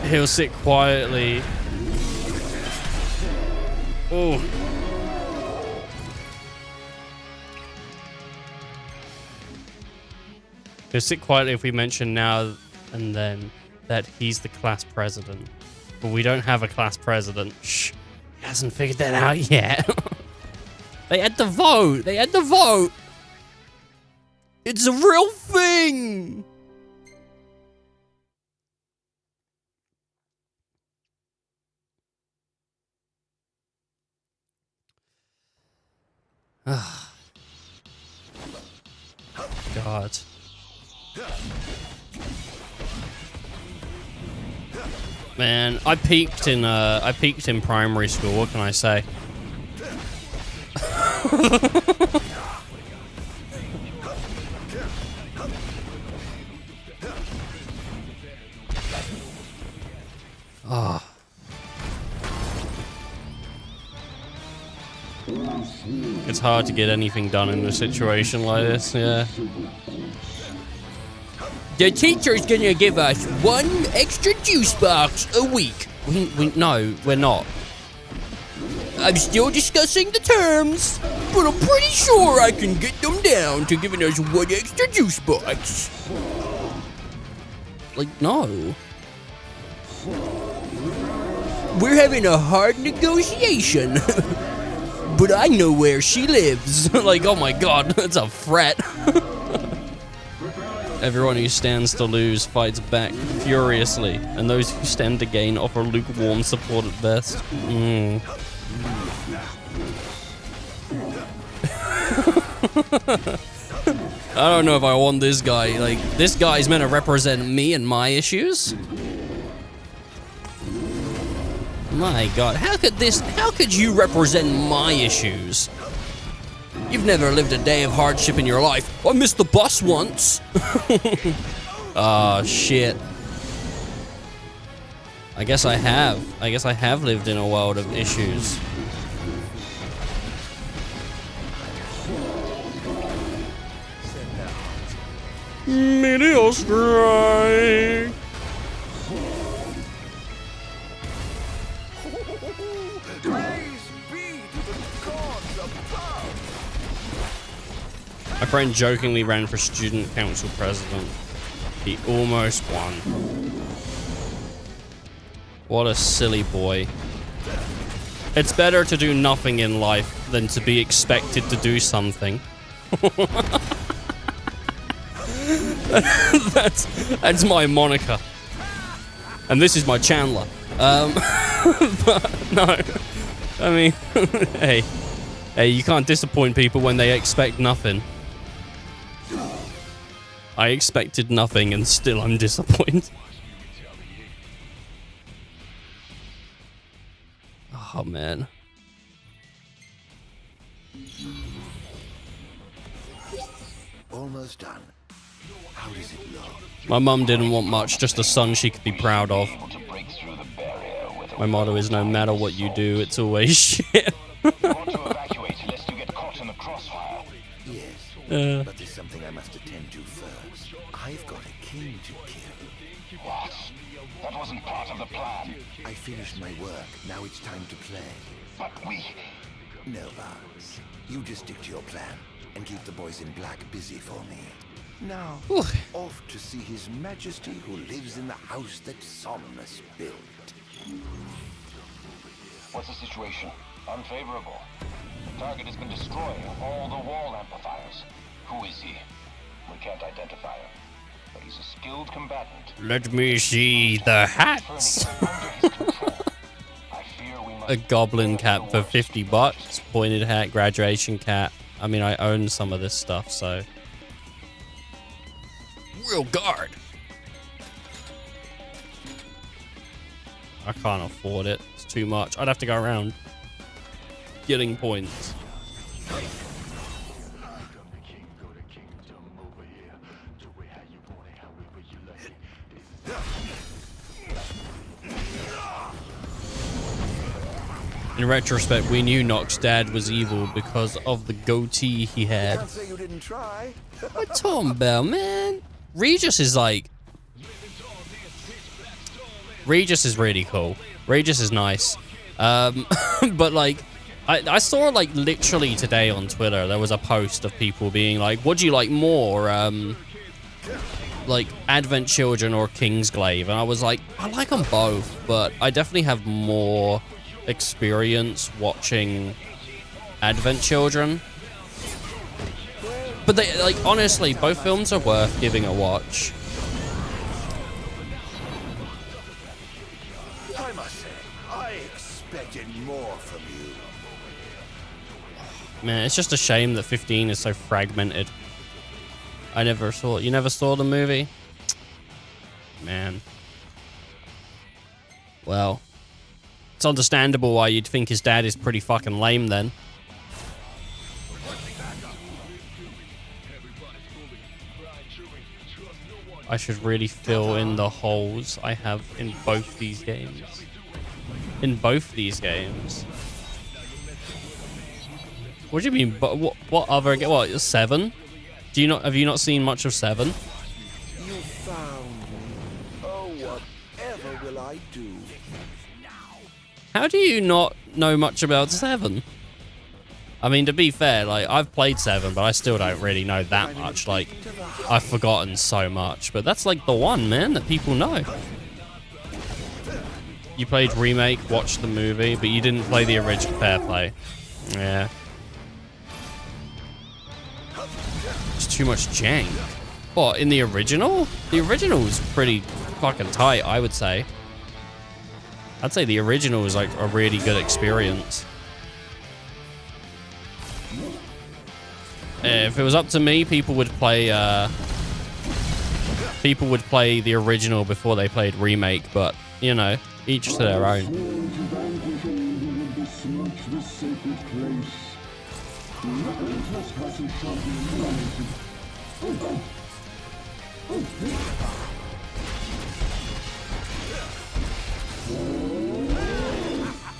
He'll sit quietly. Oh. He'll sit quietly if we mention now and then that he's the class president. But we don't have a class president. Shh. He hasn't figured that out yet. They had to vote. They had to vote. It's a real thing. God. Man, I peaked in primary school. What can I say? Ah. It's hard to get anything done in a situation like this, yeah. The teacher's gonna give us 1 extra juice box a week. No, we're not. I'm still discussing the terms, but I'm pretty sure I can get them down to giving us 1 extra juice box. Like, no. We're having a hard negotiation. But I know where she lives. Like, oh my god, that's a threat. Everyone who stands to lose fights back furiously, and those who stand to gain offer lukewarm support at best. I don't know if I want this guy. Like, this guy's meant to represent me and my issues. My god, how could you represent my issues? You've never lived a day of hardship in your life. I missed the bus once. Oh, shit. I guess I have lived in a world of issues. Meteor strike. My friend jokingly ran for student council president. He almost won. What a silly boy. It's better to do nothing in life than to be expected to do something. That's my moniker. And this is my Chandler. But no. I mean, hey, you can't disappoint people when they expect nothing. I expected nothing and still I'm disappointed. Oh, man. Almost done. How does it look? My mum didn't want much, just a son she could be proud of. My motto is no matter what you do, it's always shit. Yes, but there's something I must attend to first. I've got a king to kill. What? That wasn't part of the plan. I finished my work. Now it's time to play. But we... No, Buzz. You just stick to your plan and keep the boys in black busy for me. Now, off to see His Majesty who lives in the house that Somnus built. What's the situation? Unfavorable. The target has been destroying all the wall amplifiers. Who is he? We can't identify him, but he's a skilled combatant. Let me see the hats. A goblin cap for $50. Pointed hat, graduation cap. I mean, I own some of this stuff, so. Real guard. I can't afford it. It's too much. I'd have to go around getting points. In retrospect, we knew Nox's dad was evil because of the goatee he had. Can't say you didn't try. What you talking about, man? Regis is like... Regis is really cool. Regis is nice. But like, I saw like literally today on Twitter, there was a post of people being like, what do you like more? Like Advent Children or Kingsglaive? And I was like, I like them both, but I definitely have more experience watching Advent Children. But they, like, honestly, both films are worth giving a watch. I must say, I expected more from you. Man, it's just a shame that 15 is so fragmented. You never saw the movie? Man. Well, it's understandable why you'd think his dad is pretty fucking lame then. I should really fill in the holes I have in both these games. In both these games. What do you mean? But what other? What 7? Have you not seen much of 7? You found me. Oh, whatever will I do? How do you not know much about 7? I mean, to be fair, like, I've played 7, but I still don't really know that much. Like, I've forgotten so much. But that's like the one, man, that people know. You played Remake, watched the movie, but you didn't play the original. Fair play. Yeah. It's too much jank. What, in the original? The original was pretty fucking tight, I would say. I'd say the original was like a really good experience. If it was up to me, people would play the original before they played Remake, but you know, each to their own.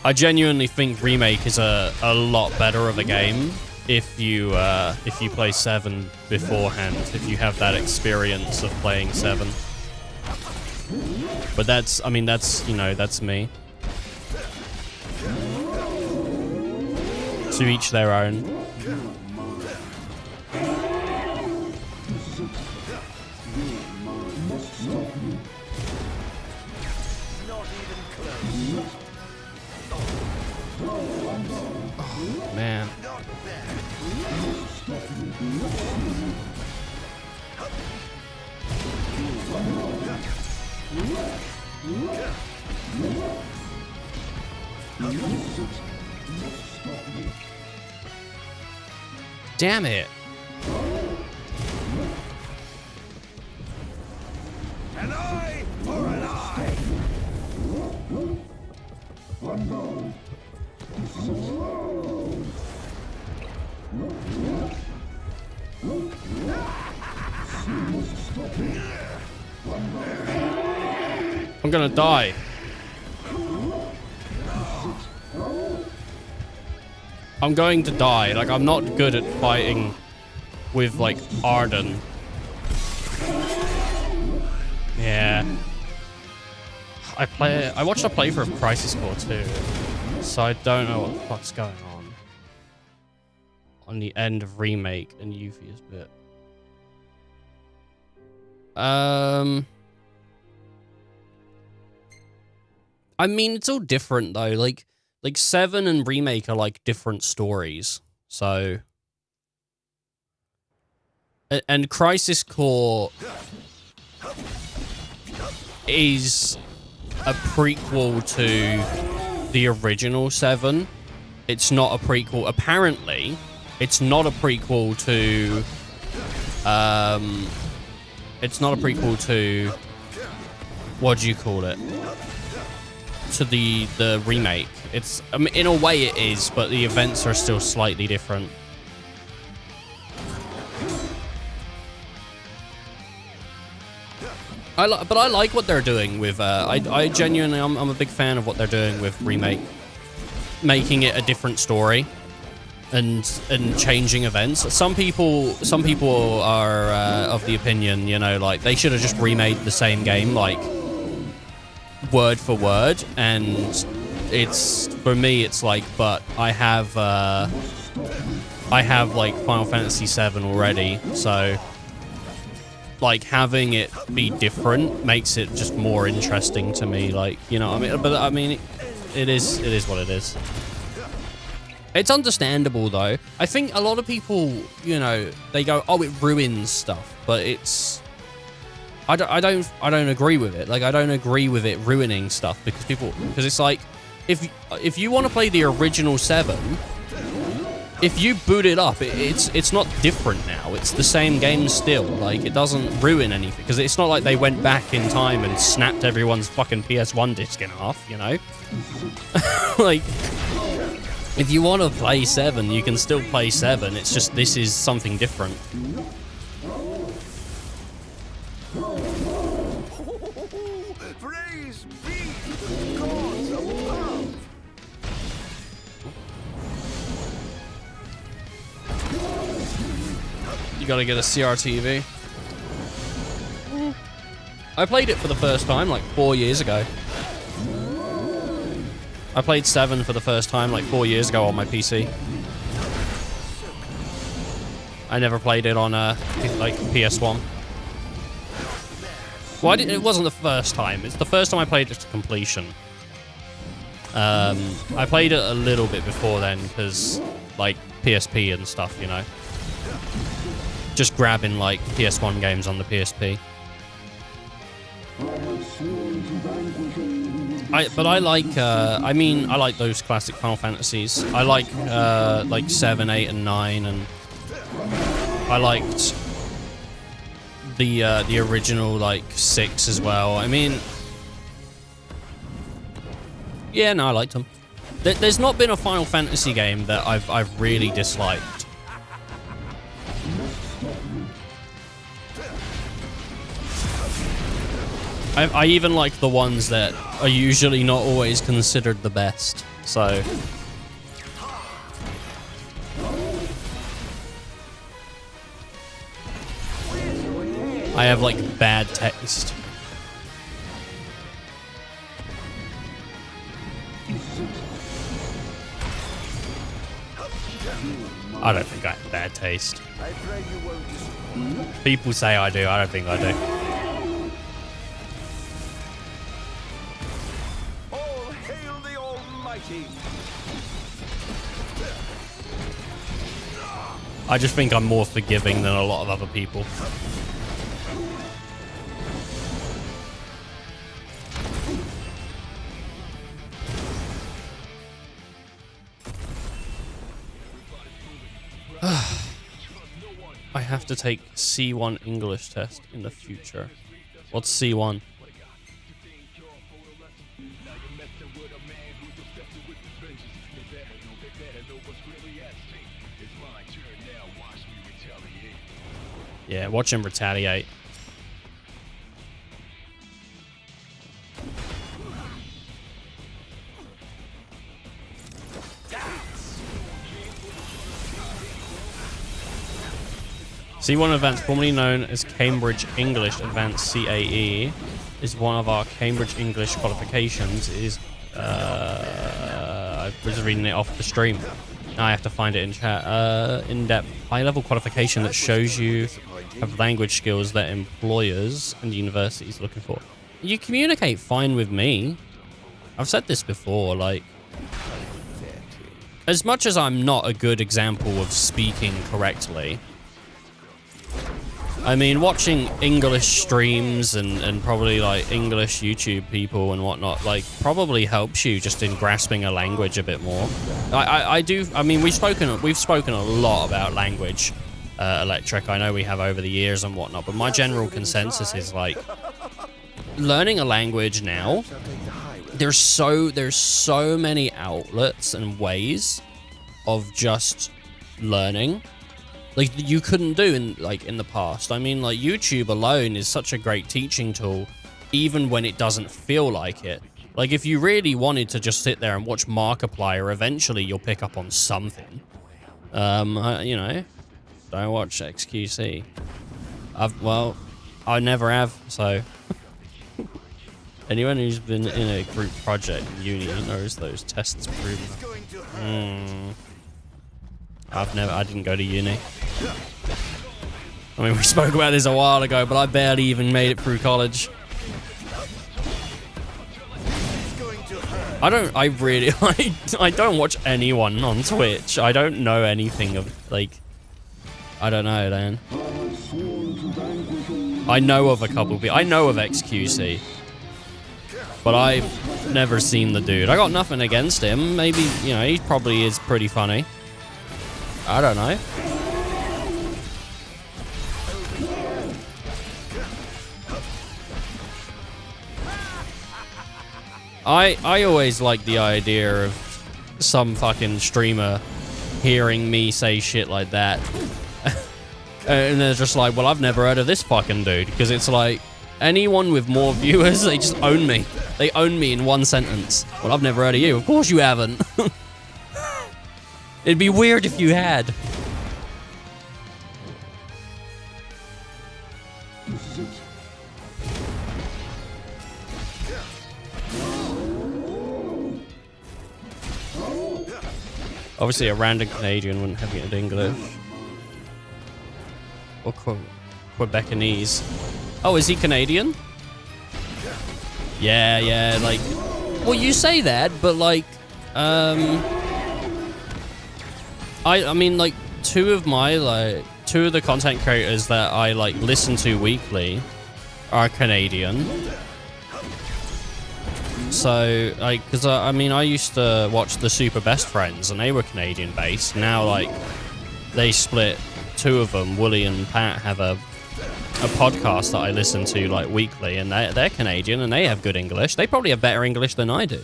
I genuinely think Remake is a lot better of a game if you play 7 beforehand, if you have that experience of playing 7. But that's me. To each their own. Man. Damn it. An eye for an eye. I'm gonna die. I'm going to die. Like, I'm not good at fighting with, like, Ardin. Yeah. I watched a playthrough of Crisis Core 2, so I don't know what the fuck's going on the end of Remake and Euphia's bit. I mean, it's all different though. Like 7 and Remake are like different stories. So, and Crisis Core is a prequel to the original 7. It's not a prequel. Apparently, it's not a prequel to. It's not a prequel to. What do you call it? To the remake. It's, I mean, in a way it is, but the events are still slightly different. But I like what they're doing with. I genuinely, I'm a big fan of what they're doing with Remake, making it a different story, and changing events. Some people are of the opinion, you know, like they should have just remade the same game, like word for word. And it's, for me, it's like, but I have like Final Fantasy VII already, so. Like, having it be different makes it just more interesting to me, like, you know what I mean? But I mean, it is what it is. It's understandable though. I think a lot of people, you know, they go, oh, it ruins stuff, but it's, I don't agree with it. Like, I don't agree with it ruining stuff, because it's like, if you want to play the original 7, if you boot it up, it's not different now. It's the same game still. Like, it doesn't ruin anything, because it's not like they went back in time and snapped everyone's fucking PS1 disc in half, you know? Like, if you want to play 7, you can still play 7. It's just this is something different. Praise be the gods above. You gotta get a CRTV. I played it for the first time like 4 years ago. I played 7 for the first time like 4 years ago on my PC. I never played it on like PS1. Well, it wasn't the first time. It's the first time I played it to completion. I played it a little bit before then because like PSP and stuff, you know. Just grabbing like PS1 games on the PSP. But I like, I mean, I like those classic Final Fantasies. I like 7, 8, and 9, and I liked the original like 6 as well. I mean, yeah, no, I liked them. There's not been a Final Fantasy game that I've really disliked. I even like the ones that are usually not always considered the best, so... I have, like, bad taste. I don't think I have bad taste. People say I do, I don't think I do. I just think I'm more forgiving than a lot of other people. I have to take C1 English test in the future. What's C1? Yeah, watch him retaliate. C1 Advanced, formerly known as Cambridge English Advanced CAE, is one of our Cambridge English qualifications. It is, I was reading it off the stream. Now I have to find it in chat. In-depth, high-level qualification that shows you have language skills that employers and universities are looking for. You communicate fine with me. I've said this before, like, as much as I'm not a good example of speaking correctly, I mean, watching English streams and probably like English YouTube people and whatnot, like, probably helps you just in grasping a language a bit more. I mean, we've spoken a lot about language, Electric. I know we have over the years and whatnot, but my general consensus is like, learning a language now, there's so many outlets and ways of just learning. Like, you couldn't do in the past. I mean, like, YouTube alone is such a great teaching tool, even when it doesn't feel like it. Like, if you really wanted to just sit there and watch Markiplier, eventually you'll pick up on something. You know, don't watch XQC. Well, I never have, so... Anyone who's been in a group project in uni knows those tests prove. I didn't go to uni. I mean, we spoke about this a while ago, but I barely even made it through college. I don't watch anyone on Twitch. I don't know anything of, like, I don't know, Dan. I know of a couple people. I know of XQC. But I've never seen the dude. I got nothing against him. Maybe, you know, he probably is pretty funny. I don't know. I always like the idea of some fucking streamer hearing me say shit like that. And they're just like, well, I've never heard of this fucking dude. Because it's like, anyone with more viewers, they just own me. They own me in one sentence. Well, I've never heard of you. Of course you haven't. It'd be weird if you had. Obviously, a random Canadian wouldn't have it in English. Or Quebecanese. Oh, is he Canadian? Yeah, like... Well, you say that, but like... I mean, like, two of the content creators that I, like, listen to weekly are Canadian. So, like, because, I mean, I used to watch the Super Best Friends, and they were Canadian-based. Now, like, they split. Two of them, Wooly and Pat, have a podcast that I listen to, like, weekly, and they're Canadian, and they have good English. They probably have better English than I do.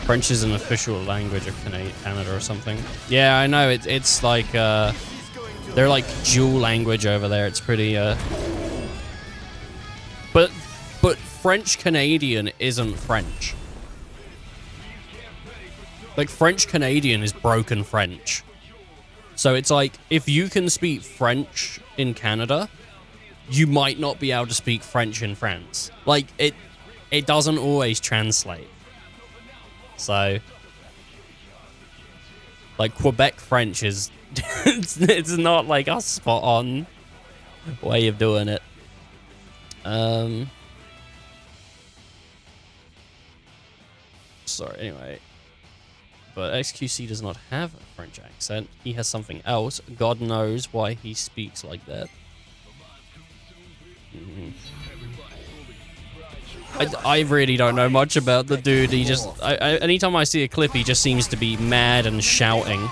French is an official language of Canada or something. Yeah, I know. It's like they're like dual language over there. It's pretty. But French Canadian isn't French. Like French Canadian is broken French. So it's like if you can speak French in Canada, you might not be able to speak French in France. Like it doesn't always translate. So, like, Quebec French is, it's not like a spot on way of doing it. Sorry, anyway. But XQC does not have a French accent. He has something else. God knows why he speaks like that. I really don't know much about the dude. He just... anytime I see a clip, he just seems to be mad and shouting.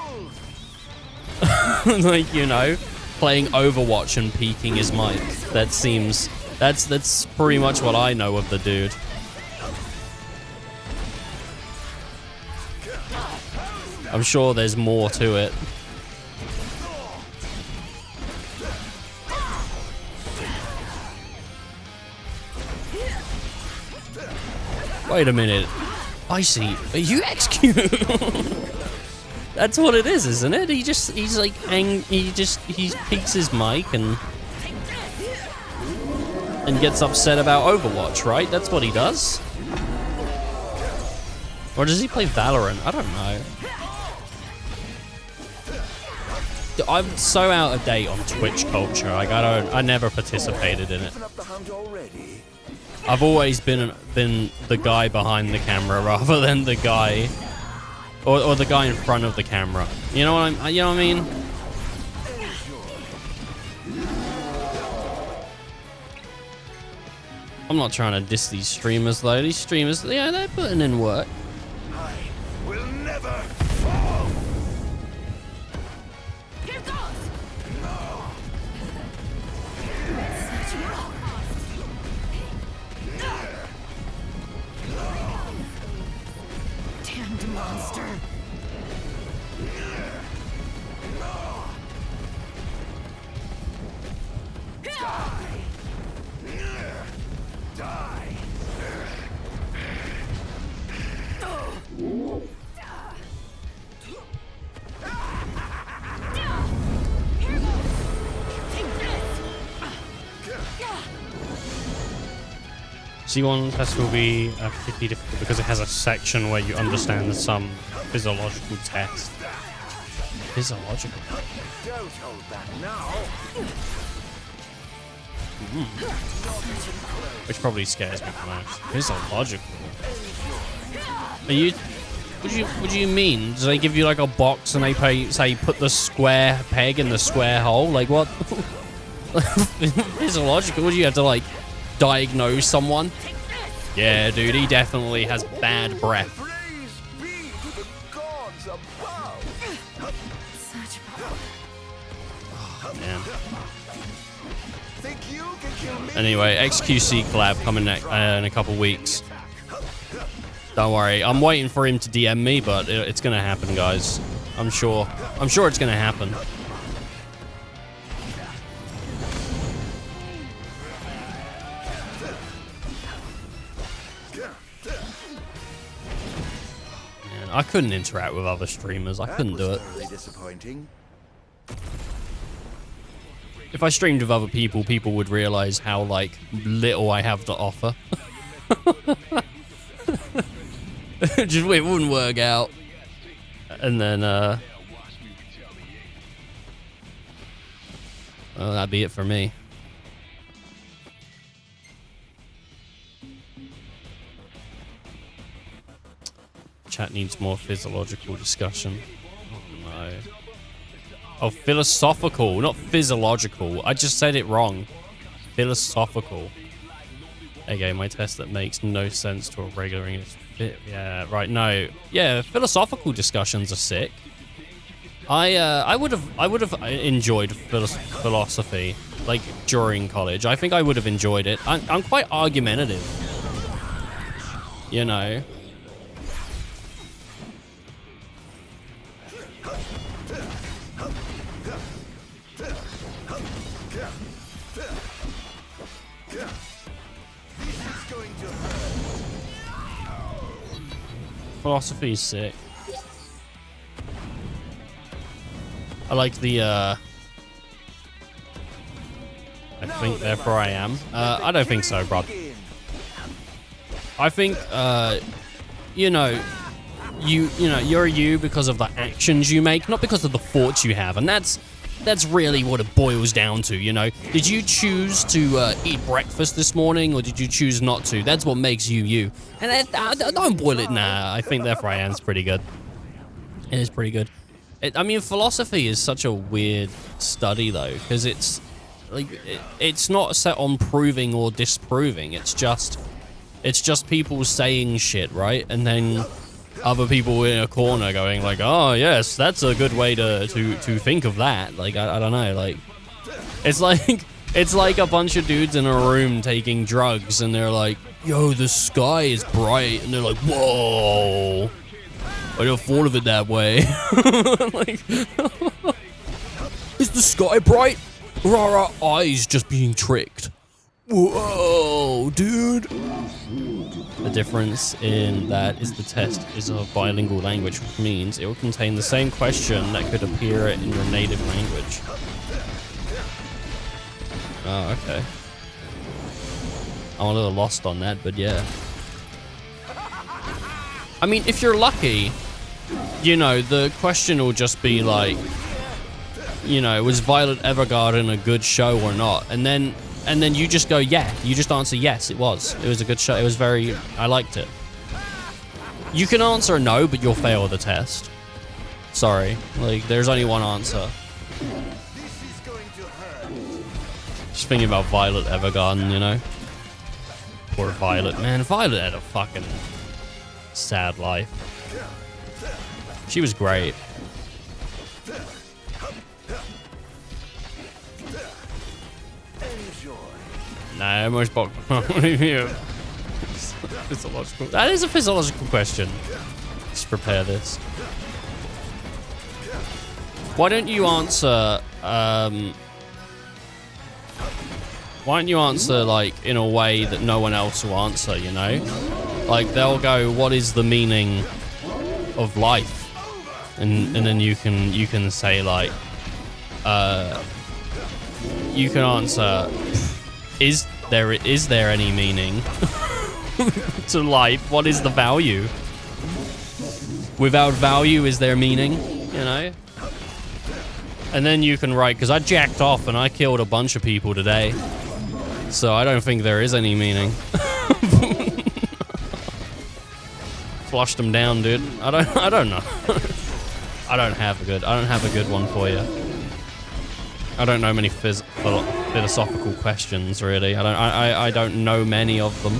Like, you know, playing Overwatch and peeking his mic. That seems... That's pretty much what I know of the dude. I'm sure there's more to it. Wait a minute. I see. Are you XQ? That's what it is, isn't it? He peeks his mic and gets upset about Overwatch, right? That's what he does. Or does he play Valorant? I don't know. I'm so out of date on Twitch culture. Like I never participated in it. I've always been the guy behind the camera rather than the guy or the guy in front of the camera. You know what I mean? I'm not trying to diss these streamers though. These streamers, yeah, they're putting in work. I will never fall. Here goes. No. Damned monster. Die. C1 test will be particularly difficult because it has a section where you understand some physiological test. Physiological? Don't hold back now. Which probably scares me the most. Physiological. Are you? What do you mean? Do they give you like a box and they say put the square peg in the square hole? Like what? Physiological? Do you have to like diagnose someone? Yeah, dude, he definitely has bad breath. Oh, man. Anyway, XQC collab coming in a couple weeks. Don't worry, I'm waiting for him to DM me, but it's gonna happen, guys. I'm sure it's gonna happen. Man, I couldn't interact with other streamers. I couldn't do it. Disappointing. If I streamed with other people, people would realize how like little I have to offer. Just it wouldn't work out. And then well, that'd be it for me. Chat needs more physiological discussion. Oh no. Oh, philosophical, not physiological. I just said it wrong. Philosophical. Okay, my test that makes no sense to a regular English fit. Yeah, right. No. Yeah, philosophical discussions are sick. I would have enjoyed philosophy like during college. I think I would have enjoyed it. I'm quite argumentative. You know. Philosophy is sick. I like the I think therefore I am. I don't think so, bro. I think you know, you're you because of the actions you make, not because of the thoughts you have, and that's really what it boils down to, you know. Did you choose to eat breakfast this morning, or did you choose not to? That's what makes you you. And don't boil it. Nah, I think therefore I am is pretty good. It is pretty good. I mean, philosophy is such a weird study though, because it's like it's not set on proving or disproving. It's just people saying shit, right? And then other people in a corner going like, oh yes, that's a good way to think of that. Like I don't know, like it's like a bunch of dudes in a room taking drugs and they're like, yo, the sky is bright, and they're like, whoa, I never thought of it that way. Like, is the sky bright, or are our eyes just being tricked? Whoa, dude. The difference in that is the test is a bilingual language, which means it will contain the same question that could appear in your native language. Oh, okay. I'm a little lost on that, but yeah. I mean, if you're lucky, you know, the question will just be like, you know, was Violet Evergarden a good show or not? And then you just go, yeah. You just answer yes, it was. It was a good show. It was very, I liked it. You can answer no, but you'll fail the test. Sorry. Like, there's only one answer. Just thinking about Violet Evergarden, you know? Poor Violet. Man, Violet had a fucking sad life. She was great. Nah, almost bought. Physiological. That is a physiological question. Let's prepare this. Why don't you answer? Why don't you answer like in a way that no one else will answer? You know, like they'll go, "What is the meaning of life?" And then you can say like, you can answer. Is there any meaning to life? What is the value? Without value, is there meaning? You know? And then you can write, because I jacked off and I killed a bunch of people today. So I don't think there is any meaning. Flushed them down, dude. I don't know. I don't have a good one for you. I don't know many philosophical questions, really. I don't know many of them.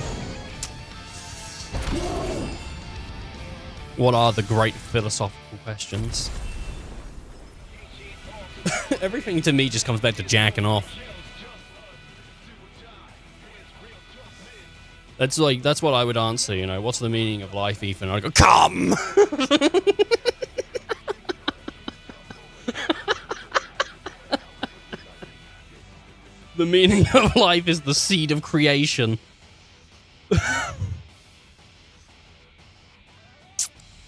What are the great philosophical questions? Everything to me just comes back to jacking off. That's what I would answer, you know. What's the meaning of life, Ethan? I go, come! The meaning of life is the seed of creation.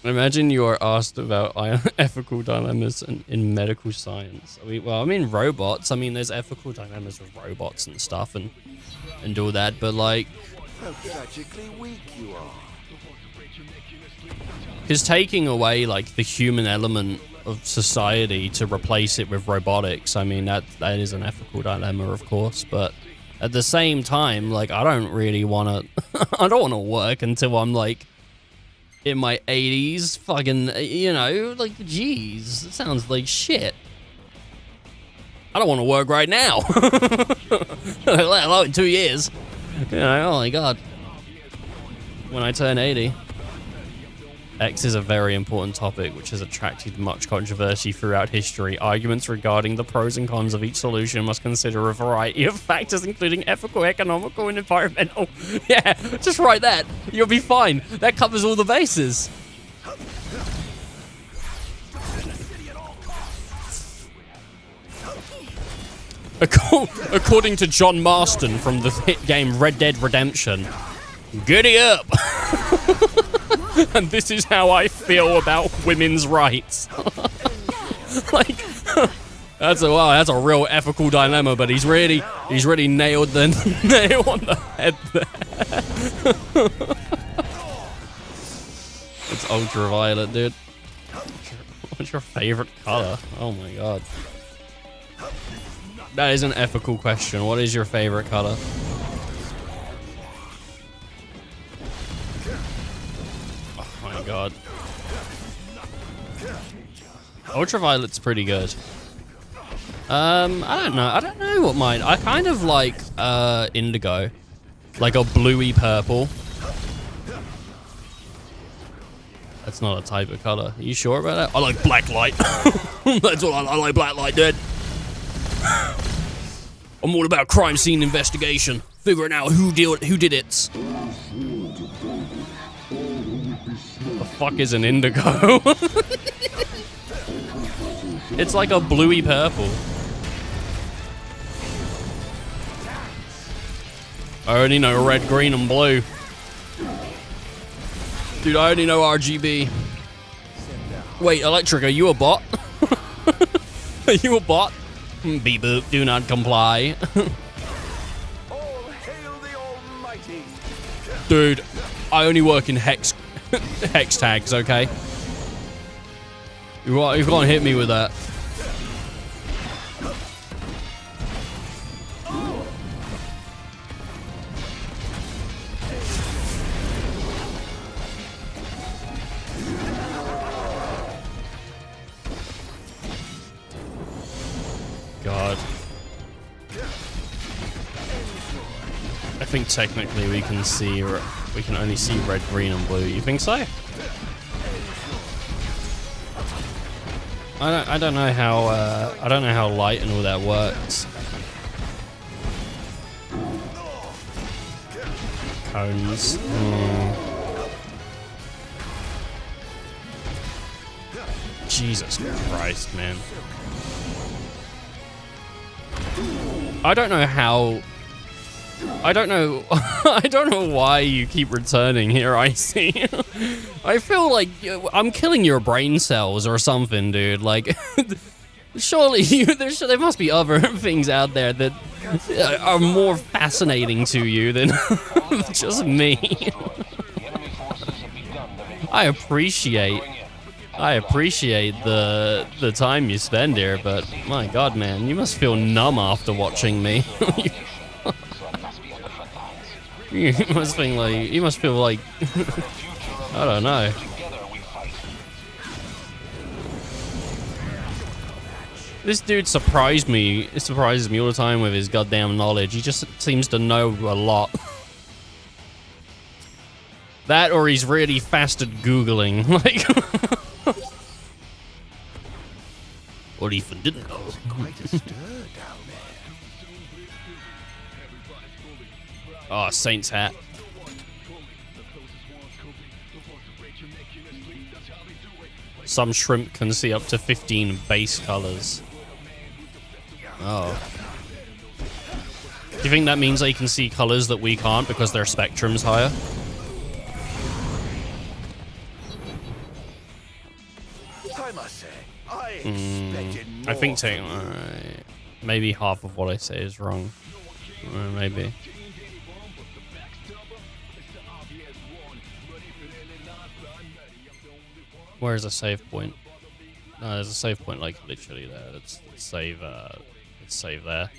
Imagine you are asked about ethical dilemmas in medical science. I mean, robots. I mean, there's ethical dilemmas with robots and stuff and all that, but like... How tragically weak you are. Because taking away, like, the human element of society to replace it with robotics, I mean, that is an ethical dilemma, of course, but at the same time, like, I don't really want to... I don't want to work until I'm, like, in my 80s, fucking, you know, like, jeez, it sounds like shit. I don't want to work right now. Let alone 2 years. You know, oh my god. When I turn 80. X is a very important topic which has attracted much controversy throughout history. Arguments regarding the pros and cons of each solution must consider a variety of factors, including ethical, economical, and environmental. Yeah, just write that. You'll be fine. That covers all the bases. According to John Marston from the hit game Red Dead Redemption, giddy up! And this is how I feel about women's rights. Like, that's a real ethical dilemma, but he's really nailed the nail on the head there. It's ultraviolet, dude. What's your favorite color? Oh my god. That is an ethical question. What is your favorite color? Oh my god. Ultraviolet's pretty good. I don't know. I don't know what mine. I kind of like indigo. Like a bluey purple. That's not a type of color. Are you sure about that? I like black light. That's what I like, black light, dude. I'm all about crime scene investigation, figuring out who did it. The fuck is an indigo? It's like a bluey purple. I only know red, green, and blue. Dude, I only know RGB. Wait, Electric, are you a bot? Are you a bot? Beep boop, do not comply. Dude, I only work in hex tags, okay? You can't hit me with that. God. I think technically we can only see red, green, and blue. You think so? I don't know how light and all that works. Cones. Jesus Christ, man. I don't know why you keep returning here, Icy. I feel like I'm killing your brain cells or something, dude. Like, surely there must be other things out there that are more fascinating to you than just me. I appreciate the time you spend here, but my god, man, you must feel numb after watching me. You must feel like I don't know. This dude surprises me all the time with his goddamn knowledge. He just seems to know a lot. That or he's really fast at Googling. Like, or even didn't know. Quite a stir down there. Oh, Saint's hat. Some shrimp can see up to 15 base colors. Oh. Do you think that means they can see colors that we can't because their spectrum's higher? I must say, I expected more. I think maybe half of what I say is wrong. Maybe. Where's a save point? No, there's a save point like literally there. Let's save there.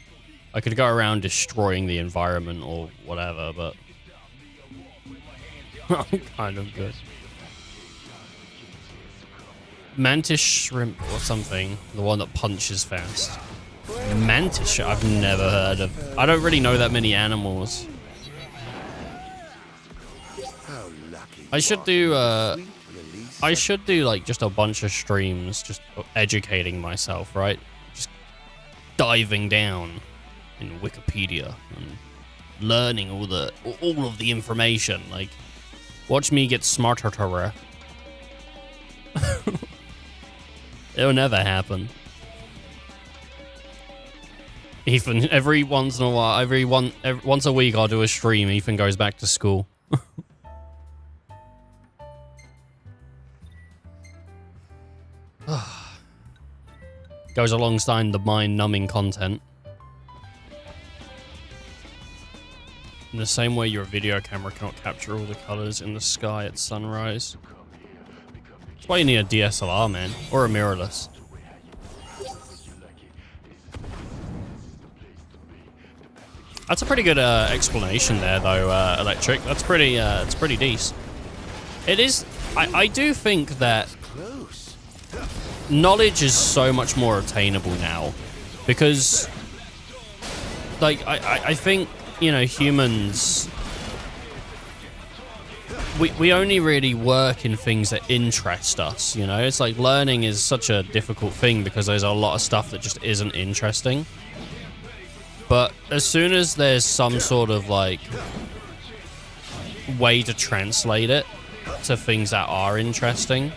I could go around destroying the environment or whatever, but I'm kind of good. Mantis shrimp or something, the one that punches fast. Mantis shrimp, I've never heard of. I don't really know that many animals. I should do like just a bunch of streams, just educating myself, right? Just diving down in Wikipedia and learning all of the information. Like, watch me get smarter. It'll never happen. Ethan, every once in a while, once a week, I'll do a stream. Ethan goes back to school. Goes alongside the mind-numbing content. In the same way your video camera cannot capture all the colors in the sky at sunrise. That's why you need a DSLR, man. Or a mirrorless. That's a pretty good explanation there, though, Electric. That's pretty, it's pretty decent. It is... I do think that knowledge is so much more attainable now. Because... like, I think, you know, humans... We only really work in things that interest us, you know? It's like learning is such a difficult thing because there's a lot of stuff that just isn't interesting. But as soon as there's some sort of, like, way to translate it to things that are interesting,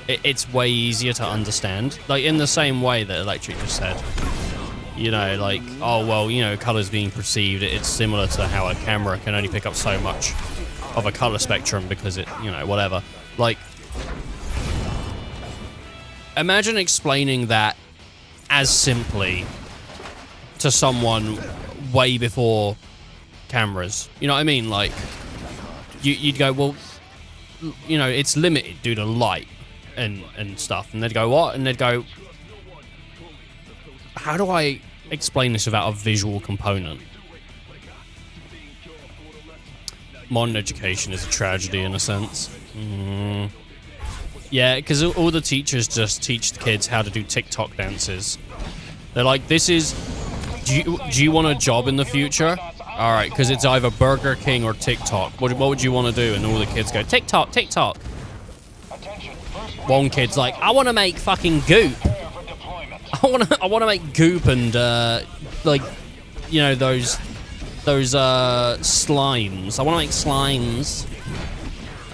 it's way easier to understand. Like, in the same way that Electric just said. You know, like, oh, well, you know, colors being perceived, it's similar to how a camera can only pick up so much of a color spectrum because it, you know, whatever. Like, imagine explaining that as simply to someone way before cameras. You know what I mean? Like, you'd go, well, you know, it's limited due to light and stuff. And they'd go, what? And they'd go, how do I explain this without a visual component? Modern education is a tragedy in a sense. Yeah, because all the teachers just teach the kids how to do TikTok dances. They're like, this is... Do you want a job in the future? All right, because it's either Burger King or TikTok. What would you want to do? And all the kids go, TikTok, TikTok. One kid's like, I want to make fucking goop. I want to make goop and like, you know, those slimes. I want to make slimes.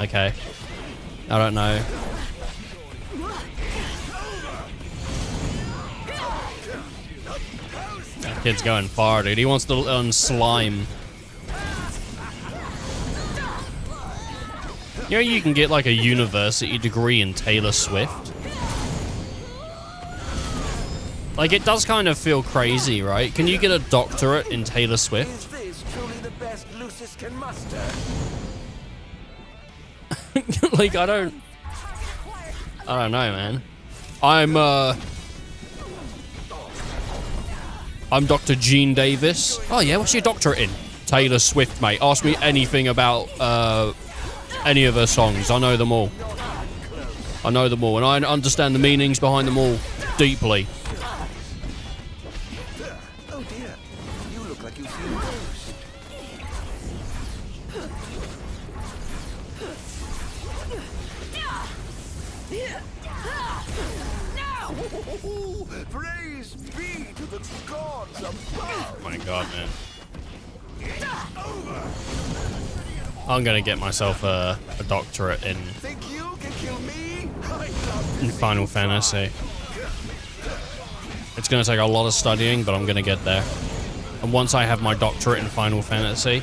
Okay. I don't know. That kid's going far, dude. He wants to learn slime. You know, you can get like a university degree in Taylor Swift. Like, it does kind of feel crazy, right? Can you get a doctorate in Taylor Swift? Is this truly the best Lucis can muster? Like, I don't know, man. I'm Dr. Gene Davis. Oh yeah, what's your doctorate in? Taylor Swift, mate. Ask me anything about any of her songs. I know them all. I know them all, and I understand the meanings behind them all deeply. Praise be to the gods above. Oh my god, man. I'm gonna get myself a doctorate in Final Fantasy. It's gonna take a lot of studying, but I'm gonna get there. And once I have my doctorate in Final Fantasy,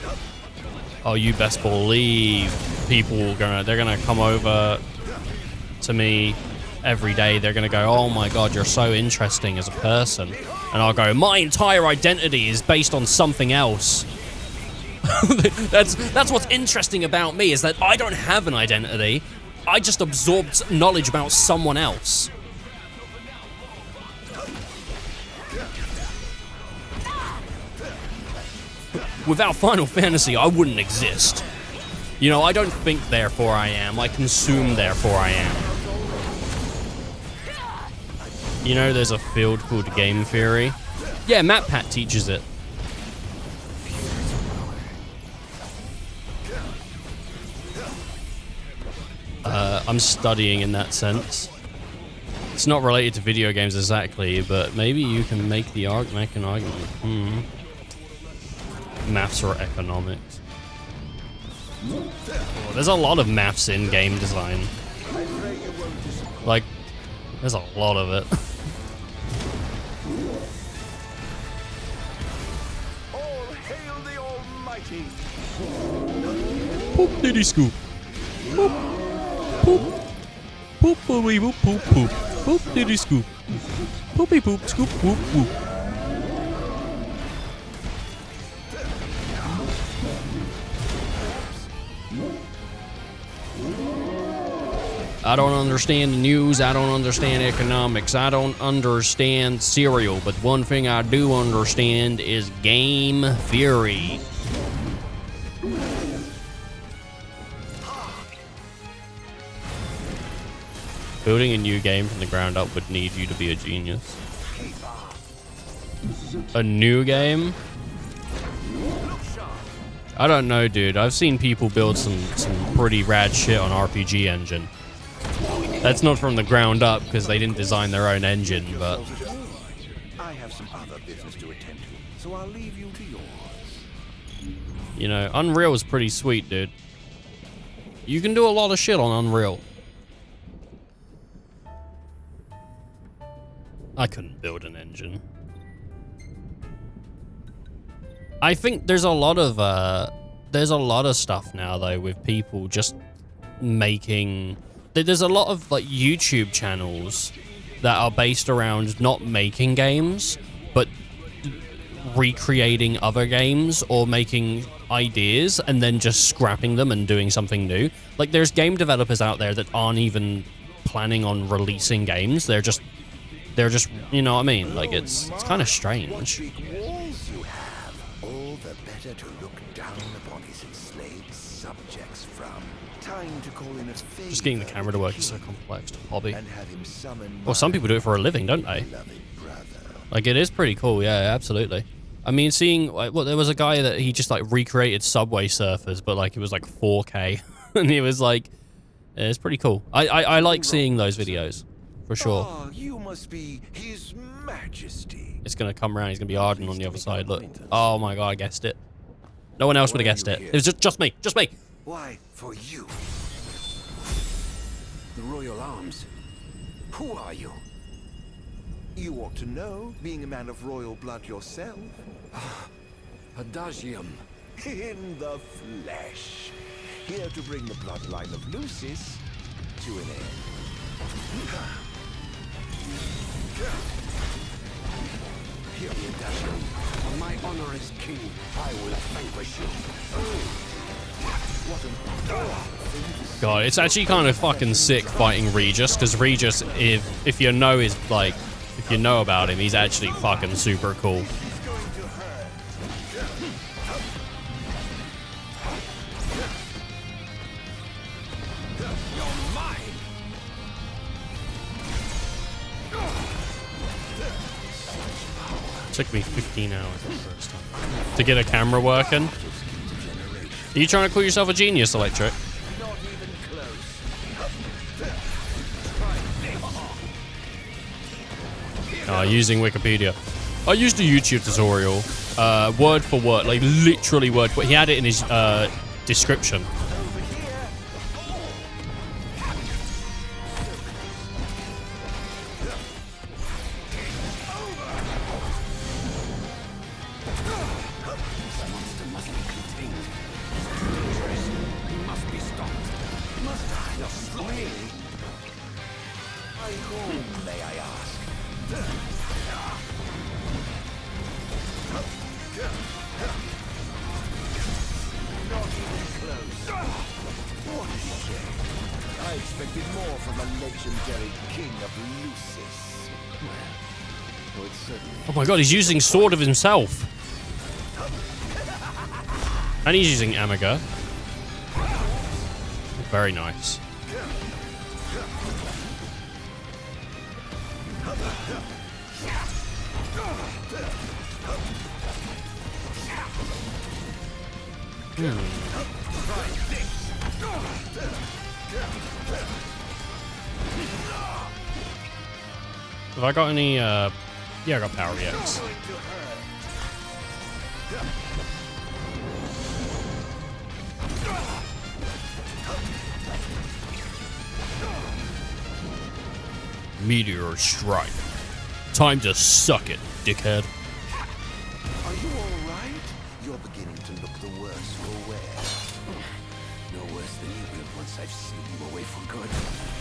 oh, you best believe people they're gonna come over to me every day. They're gonna go, oh my god, you're so interesting as a person. And I'll go, my entire identity is based on something else. That's what's interesting about me, is that I don't have an identity. I just absorbed knowledge about someone else. Without Final Fantasy, I wouldn't exist. You know, I don't think, therefore I am. I consume, therefore I am. You know, there's a field called game theory. Yeah, MatPat teaches it. I'm studying in that sense. It's not related to video games exactly, but maybe you can make an argument. Maths or economics. Oh, there's a lot of maths in game design. Like, there's a lot of it. All hail the Almighty. Poop diddy scoop. Poop. Poop. Poop boopy boop poop poop. Poop diddy scoop. Poopy poop scoop whoop whoop. I don't understand the news, I don't understand economics, I don't understand cereal, but one thing I do understand is game theory. Building a new game from the ground up would need you to be a genius. A new game? I don't know, dude. I've seen people build some pretty rad shit on RPG Engine. That's not from the ground up because they didn't design their own engine, but I have some other business to attend to, so I'll leave you to yours. you know, Unreal is pretty sweet, dude. You can do a lot of shit on Unreal. I couldn't build an engine. I think there's a lot of stuff now though with people just making. There's a lot of like YouTube channels that are based around not making games, but recreating other games or making ideas and then just scrapping them and doing something new. Like there's game developers out there that aren't even planning on releasing games. They're just, you know what I mean? Like it's kind of strange. Walls you have, all the better to look down upon his enslaved subjects from. Time to call in a favor. Just getting the camera to work is so complex to hobby. And have him summon Well, some people do it for a living, don't they? Like it is pretty cool, yeah, absolutely. I mean, seeing like, well, there was a guy that he just like recreated Subway Surfers, but like it was like 4K, and he was like, yeah, it's pretty cool. I like seeing those videos, for sure. Oh, you must be His Majesty. It's gonna come around. He's gonna be Ardin on the other side. Look. Oh my god, I guessed it. No one else would have guessed it. It was just me. Just me. Why, for you. The Royal Arms. Who are you? You ought to know, being a man of royal blood yourself. Adagium. In the flesh. Here to bring the bloodline of Lucis to an end. Hear me, Adagium. On my honor as king, I will vanquish you. What an God, it's actually kind of fucking sick fighting Regis, because Regis, if you know his like, if you know about him, he's actually fucking super cool. It took me 15 hours the first time to get a camera working. Are you trying to call yourself a genius, Electric? Using Wikipedia. I used a YouTube tutorial, word for word, like literally word for word. He had it in his description. Oh my god, he's using Sword of himself. And he's using Amiga. Very nice. Have I got any, yeah, I got Power EX. Meteor strike. Time to suck it, dickhead. Are you alright? You're beginning to look the worse for wear. No worse than you will once I've sealed you away for good.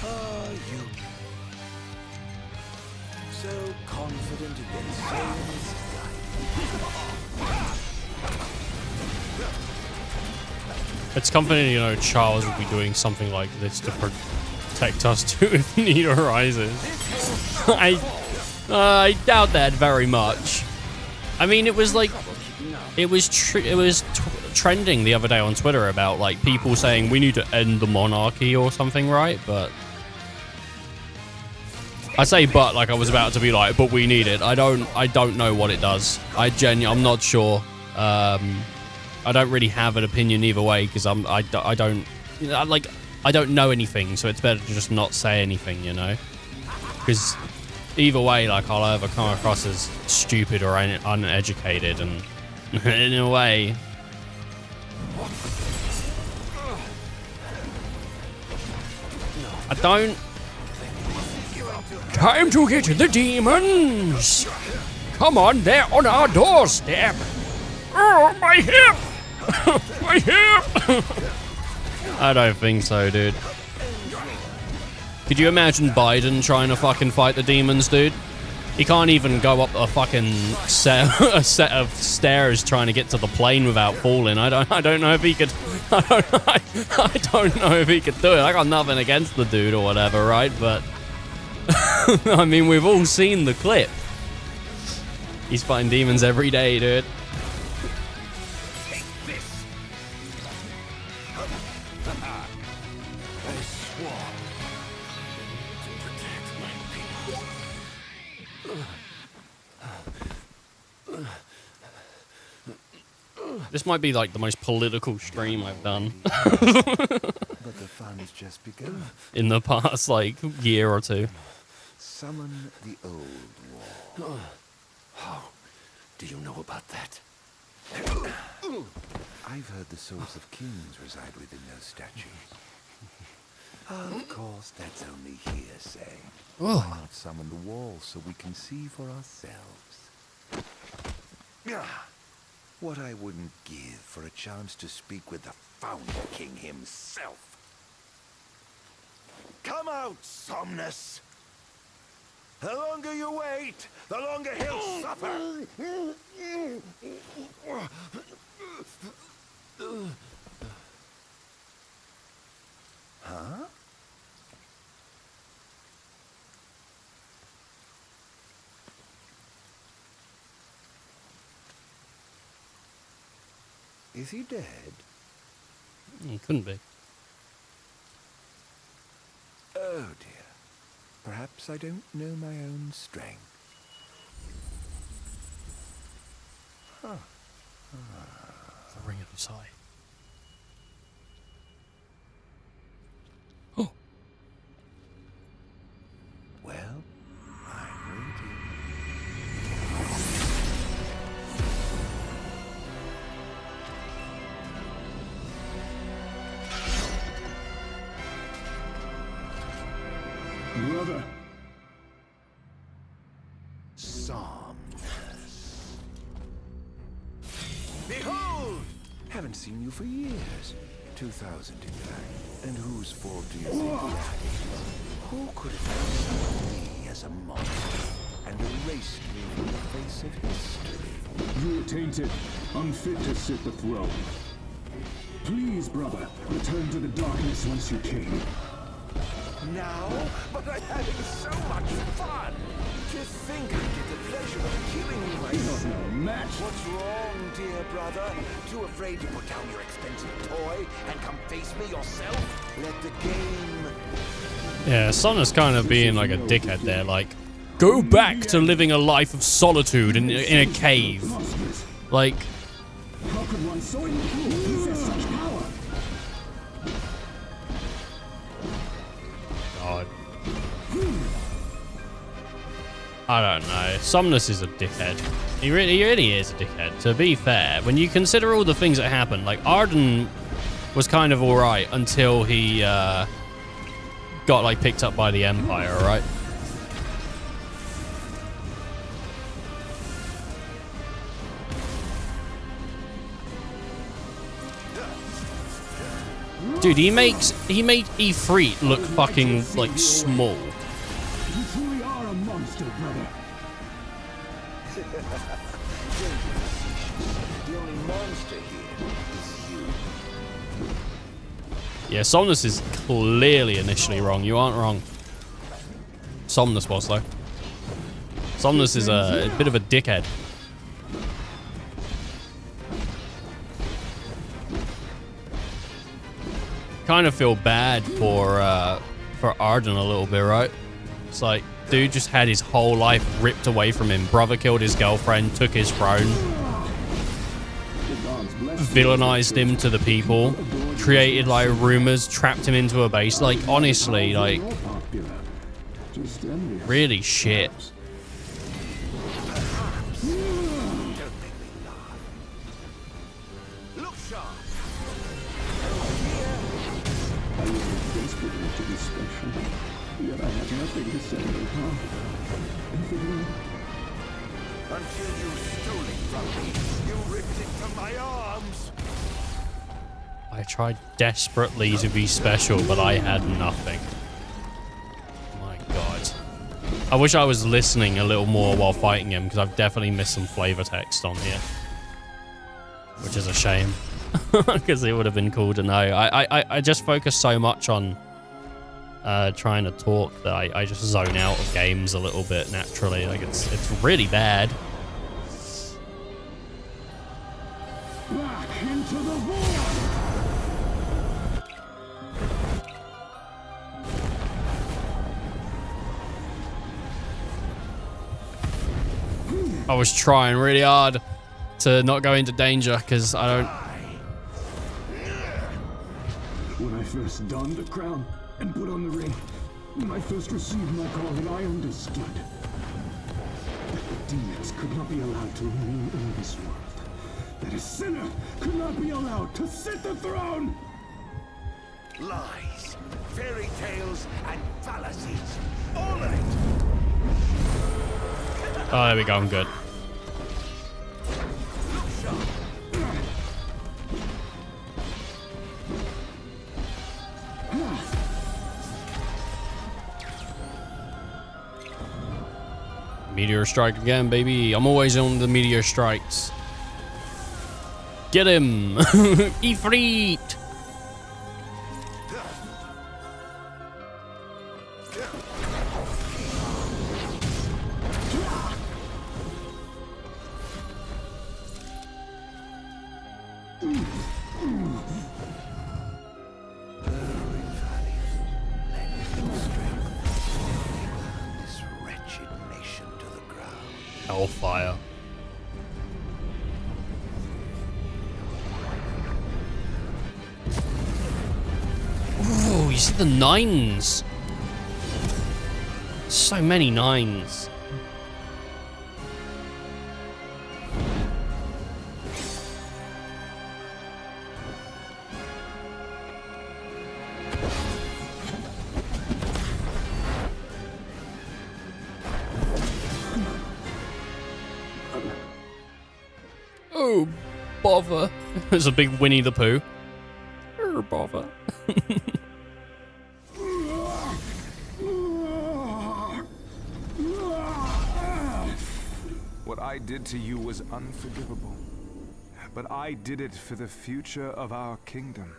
Ah, you. So confident against so misguided. It's confident, you know, Charles would be doing something like this to protect us too if need arises. I doubt that very much. I mean, it was like, it was trending the other day on Twitter about like people saying we need to end the monarchy or something, right? But I say but like I was about to be like, but we need it. I don't know what it does. I'm not sure. I don't really have an opinion either way because I don't know anything, so it's better to just not say anything, you know? Because either way, like I'll either come across as stupid or uneducated, and in a way. I don't. Time to get the demons! Come on, they're on our doorstep! Oh, my hip! My hip! I don't think so, dude. Could you imagine Biden trying to fucking fight the demons, dude? He can't even go up a fucking a set of stairs trying to get to the plane without falling. I don't know if he could. I don't know if he could do it. I got nothing against the dude or whatever, right? But I mean, we've all seen the clip. He's fighting demons every day, dude. This might be like the most political stream I've done. But the fun's just begun. In the past, like, year or two. Summon the old war. How do you know about that? I've heard the souls of kings reside within those statues. Of course, that's only hearsay. Why not summon the wall so we can see for ourselves? What I wouldn't give for a chance to speak with the Founder King himself. Come out, Somnus! The longer you wait, the longer he'll suffer! Huh? Is he dead? He couldn't be. Oh dear. Perhaps I don't know my own strength. Huh. The ring of his eye. Well, I'm waiting. Brother. Somnus. Behold! Haven't seen you for years. 2000, in fact. And whose fault do you think that is? Who could have found me as a monster and erased me from the face of history? You are tainted, unfit to sit the throne. Please, brother, return to the darkness whence you came. Now? But I'm having so much fun! To think I get the pleasure of killing myself. No match. What's wrong, dear brother? Too afraid to put down your expensive toy and come face me yourself? Let the game... Yeah, Somnus kind of being like a dickhead there, like, go back to living a life of solitude in a cave. Like... How could one so improved possess such power? God. I don't know. Somnus is a dickhead. He really is a dickhead. To be fair, when you consider all the things that happened, like Ardin was kind of alright until he got like picked up by the Empire, right? Dude, he made Ifrit look fucking like small. You truly are a monster, brother. The only monster here is you. Yeah, Somnus is clearly initially wrong. You aren't wrong. Somnus was, though. Somnus is a bit of a dickhead. Kind of feel bad for Ardin a little bit, right? It's like, dude just had his whole life ripped away from him. Brother killed his girlfriend, took his throne, villainized him to the people, created like rumors, trapped him into a base. Like, honestly, like, really shit. Look sharp. To be special, yet I have nothing to say, huh? Until you stole it from me, you ripped it from my arms. I tried desperately to be special, but I had nothing. My God. I wish I was listening a little more while fighting him, because I've definitely missed some flavor text on here. Which is a shame. Because it would have been cool to know. I just focus so much on trying to talk that I just zone out of games a little bit naturally. Like, it's really bad. Back into the void. I was trying really hard to not go into danger because I don't... When I first donned the crown and put on the ring, when I first received my calling, I understood that the demons could not be allowed to remain in this world. That a sinner could not be allowed to sit the throne! Lies, fairy tales, and fallacies. All of it. Oh, there we go. I'm good. Look sharp. Meteor strike again, baby. I'm always on the meteor strikes. Get him! Ifrit! Hellfire. Ooh, you see the 9s. So many 9s. bother. There's a big Winnie the Pooh. Bother. What I did to you was unforgivable. But I did it for the future of our kingdom,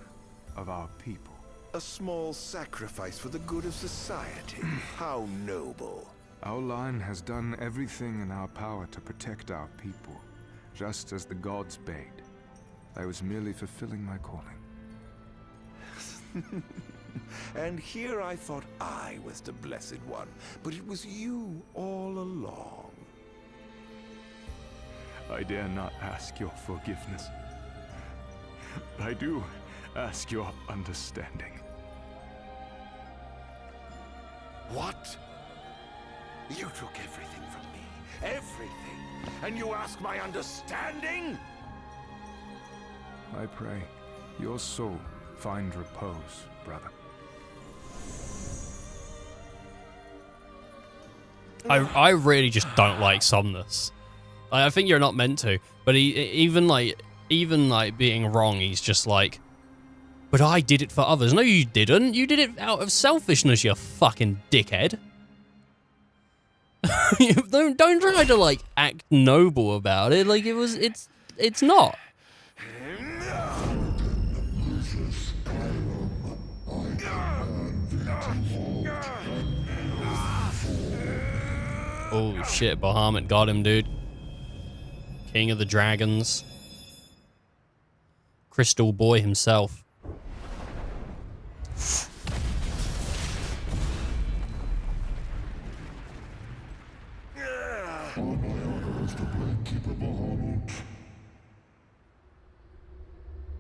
of our people. A small sacrifice for the good of society. How noble. Our line has done everything in our power to protect our people, just as the gods bade. I was merely fulfilling my calling. And here I thought I was the Blessed One, but it was you all along. I dare not ask your forgiveness. I do ask your understanding. What? You took everything from me. Everything. And you ask my understanding? I pray your soul find repose, brother. I really just don't like Somnus. I think you're not meant to, but he even like being wrong, he's just like, but I did it for others. No, you didn't. You did it out of selfishness, you fucking dickhead. don't try to like act noble about it. Like it's not. Oh shit, Bahamut got him, dude. King of the Dragons. Crystal Boy himself. On my honor as the Blade Keeper Bahamut,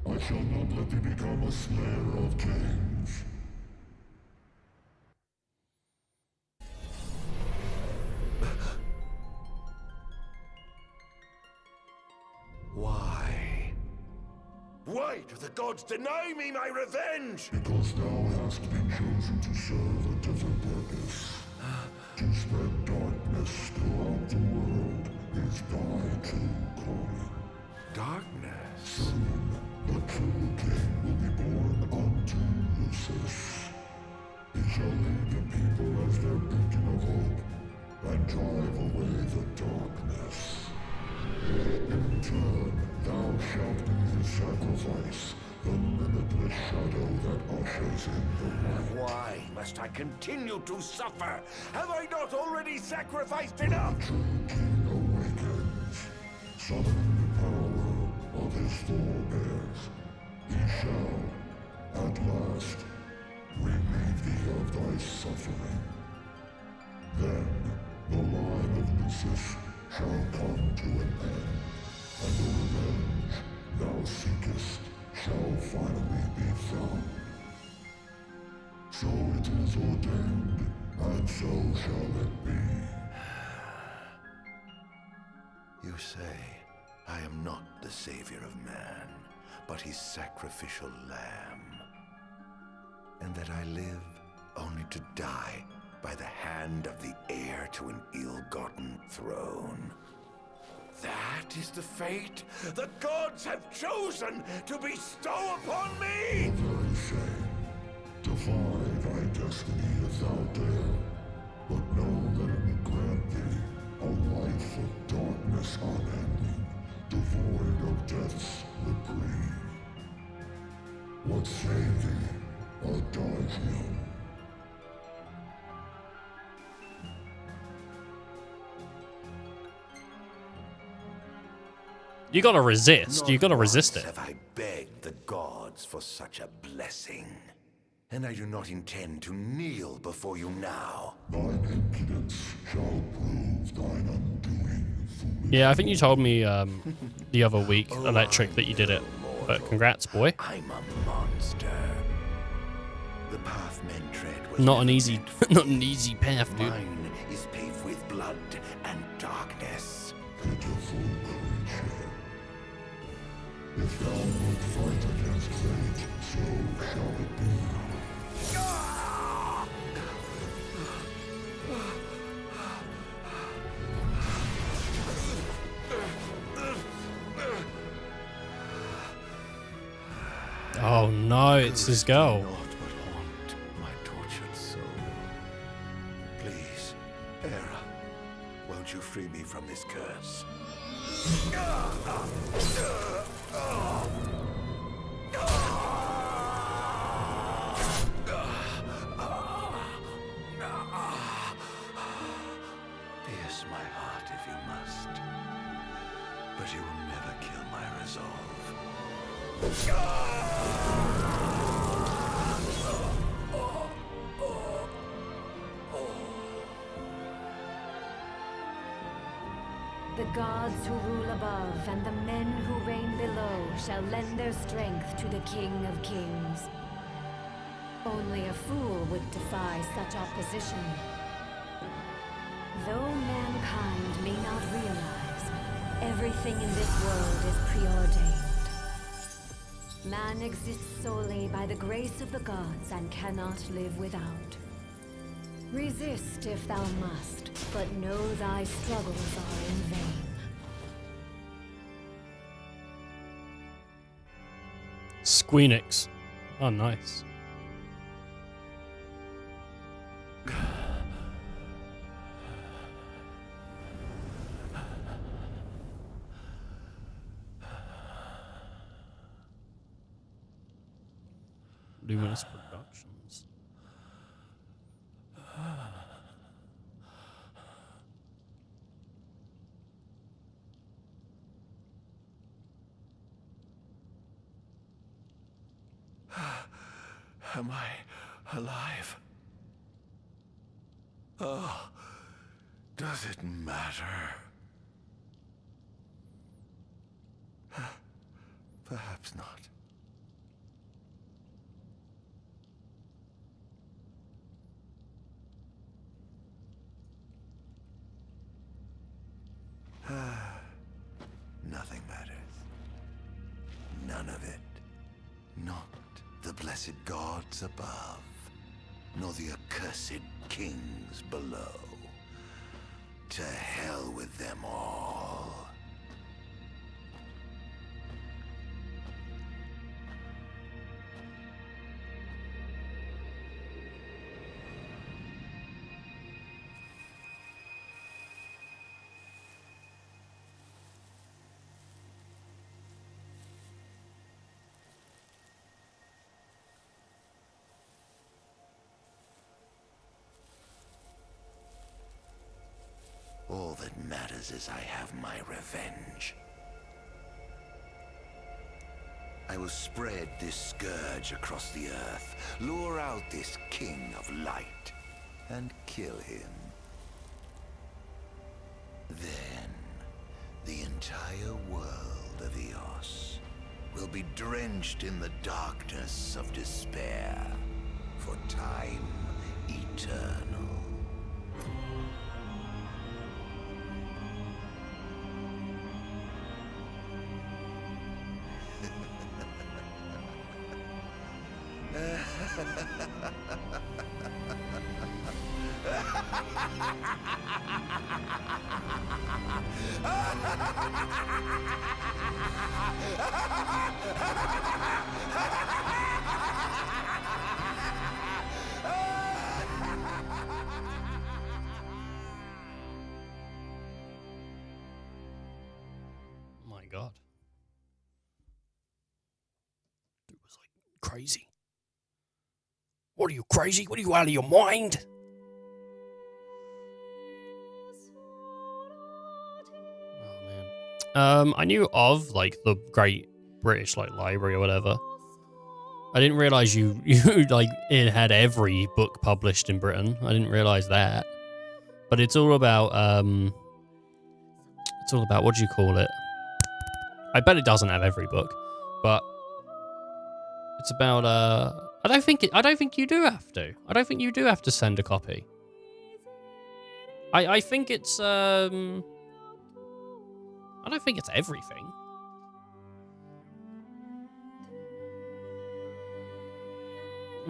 I shall not let thee become a slayer of kings. Why? Why do the gods deny me my revenge? Because thou hast been chosen to serve a different purpose. To spread darkness throughout the world is thy true calling. Darkness? Soon, the true king will be born unto Lucis. He shall lead the people as their beacon of hope, and drive away the darkness. In turn, thou shalt be his sacrifice, the limitless shadow that ushers in the light. Why must I continue to suffer? Have I not already sacrificed enough? The true king awakens, summoning the power of his forebears. He shall, at last, relieve thee of thy suffering. Then, the line of Lucis shall come to an end, and the revenge thou seekest shall finally be found. So it is ordained, and so shall it be. You say I am not the savior of man, but his sacrificial lamb. And that I live only to die by the hand of the heir to an ill-gotten throne. That is the fate the gods have chosen to bestow upon me! The very same. Defy thy destiny if thou dare, but know that it will grant thee a life of darkness unending, devoid of death's reprieve. What say thee, Ardin? You gotta resist. You gotta resist it. Have I begged the gods for such a blessing? And I do not intend to kneel before you now. Thine impudence shall prove thine undoing, foolish. Yeah, I think you told me the other week, Electric, that you did it. But congrats, boy. I'm a monster. The path men tread was not an easy path, dude. Mine is paved with blood and darkness. Pitiful creature. If thou wilt fight against fate, so shall it be. no, it's his girl. Naught but haunt my tortured soul. Please, Era, won't you free me from this curse? Pierce my heart if you must, but you will never kill my resolve. The gods who rule above and the men who reign below shall lend their strength to the King of Kings. Only a fool would defy such opposition. Though mankind may not realize, everything in this world is preordained. Man exists solely by the grace of the gods and cannot live without. Resist if thou must, but know thy struggles are in vain. Squeenix. Oh, nice. Luminous Productions. Am I alive? Oh, does it matter? Perhaps not. Nothing matters. None of it. Not the blessed gods above, nor the accursed kings below. To hell with them all. All that matters is I have my revenge. I will spread this scourge across the earth, lure out this king of light, and kill him. Then, the entire world of Eos will be drenched in the darkness of despair for time eternal. My God. It was like crazy. What are you, crazy? What are you, out of your mind? Oh, man. I knew of, like, the Great British, like, Library or whatever. I didn't realize you like, it had every book published in Britain. I didn't realize that. But it's all about, what do you call it? I bet it doesn't have every book, but it's about, I don't think you do have to. I don't think you do have to send a copy. I think it's, I don't think it's everything.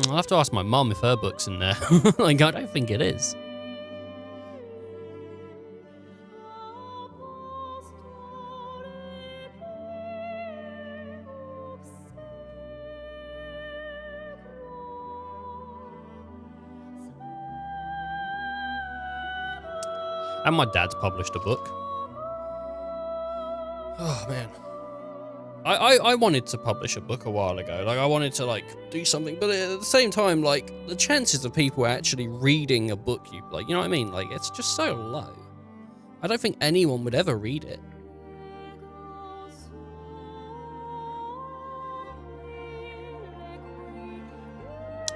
I'll have to ask my mum if her book's in there. Like, I don't think it is. And my dad's published a book. Oh, man. I wanted to publish a book a while ago. Like, I wanted to, like, do something. But at the same time, like, the chances of people actually reading a book you... Like, you know what I mean? Like, it's just so low. I don't think anyone would ever read it.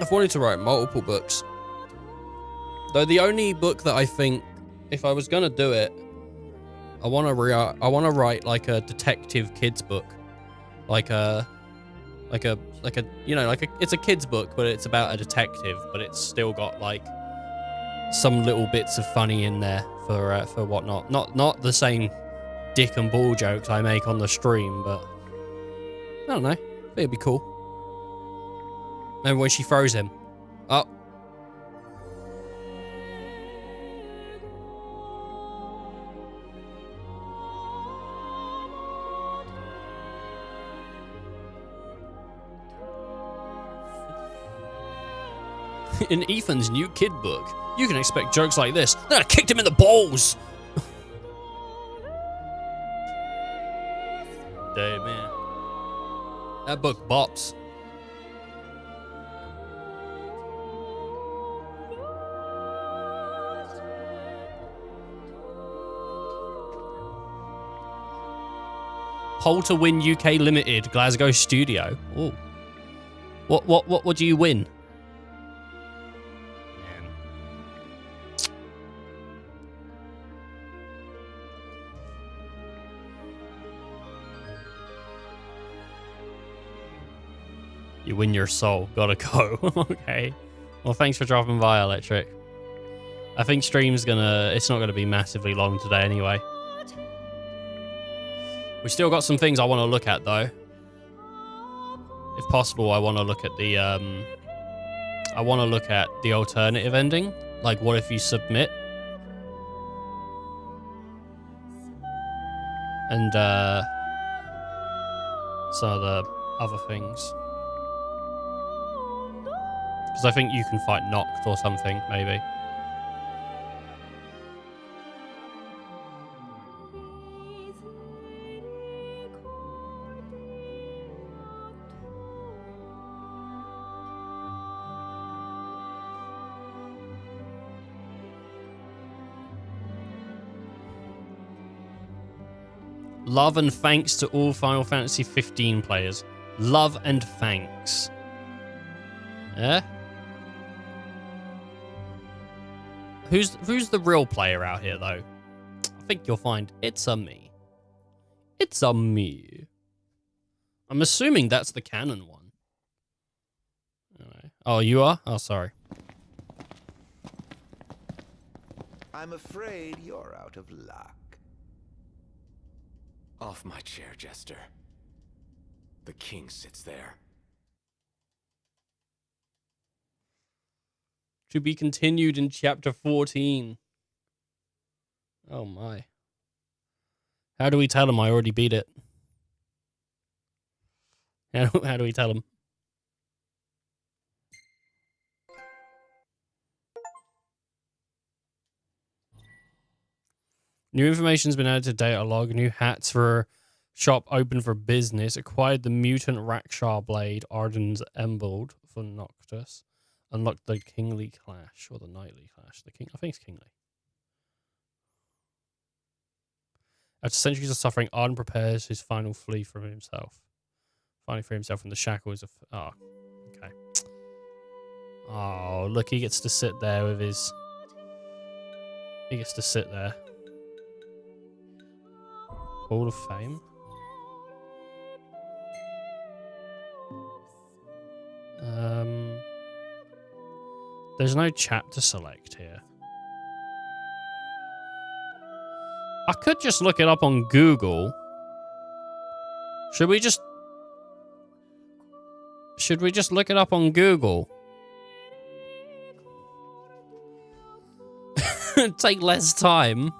I've wanted to write multiple books. Though the only book that I think, if I was gonna do it, I want to write like a detective kids book, it's a kids book, but it's about a detective, but it's still got like some little bits of funny in there for whatnot. Not the same dick and ball jokes I make on the stream, but I don't know. I think it'd be cool. Remember when she throws him? Oh. In Ethan's new kid book, you can expect jokes like this. Then I kicked him in the balls! Damn, man. That book bops. Poll to win UK Limited, Glasgow Studio. Oh. What do you win? You win your soul. Gotta go. Okay. Well, thanks for dropping by, Electric. I think stream's it's not gonna be massively long today anyway. We still got some things I want to look at though. If possible, I want to look at the alternative ending. Like, what if you submit? And some of the other things. Because I think you can fight Noct or something, maybe. Love and thanks to all Final Fantasy 15 players. Love and thanks. Yeah? Who's the real player out here, though? I think you'll find it's a me. It's a me. I'm assuming that's the canon one. Anyway. Oh, you are? Oh, sorry. I'm afraid you're out of luck. Off my chair, Jester. The king sits there. To be continued in chapter 14. Oh my. How do we tell him I already beat it? How do we tell him? New information's been added to data log. New hats for shop open for business. Acquired the mutant Rakshar blade. Ardin's emerald for Noctis. Unlocked the kingly clash or the knightly clash. I think it's kingly. After centuries of suffering, Ardin prepares his final flee from himself. Finally free himself from the shackles of... Oh, okay. Oh, look, he gets to sit there with his... He gets to sit there. Hall of Fame? There's no chat to select here. I could just look it up on Google. Should we just look it up on Google? Take less time.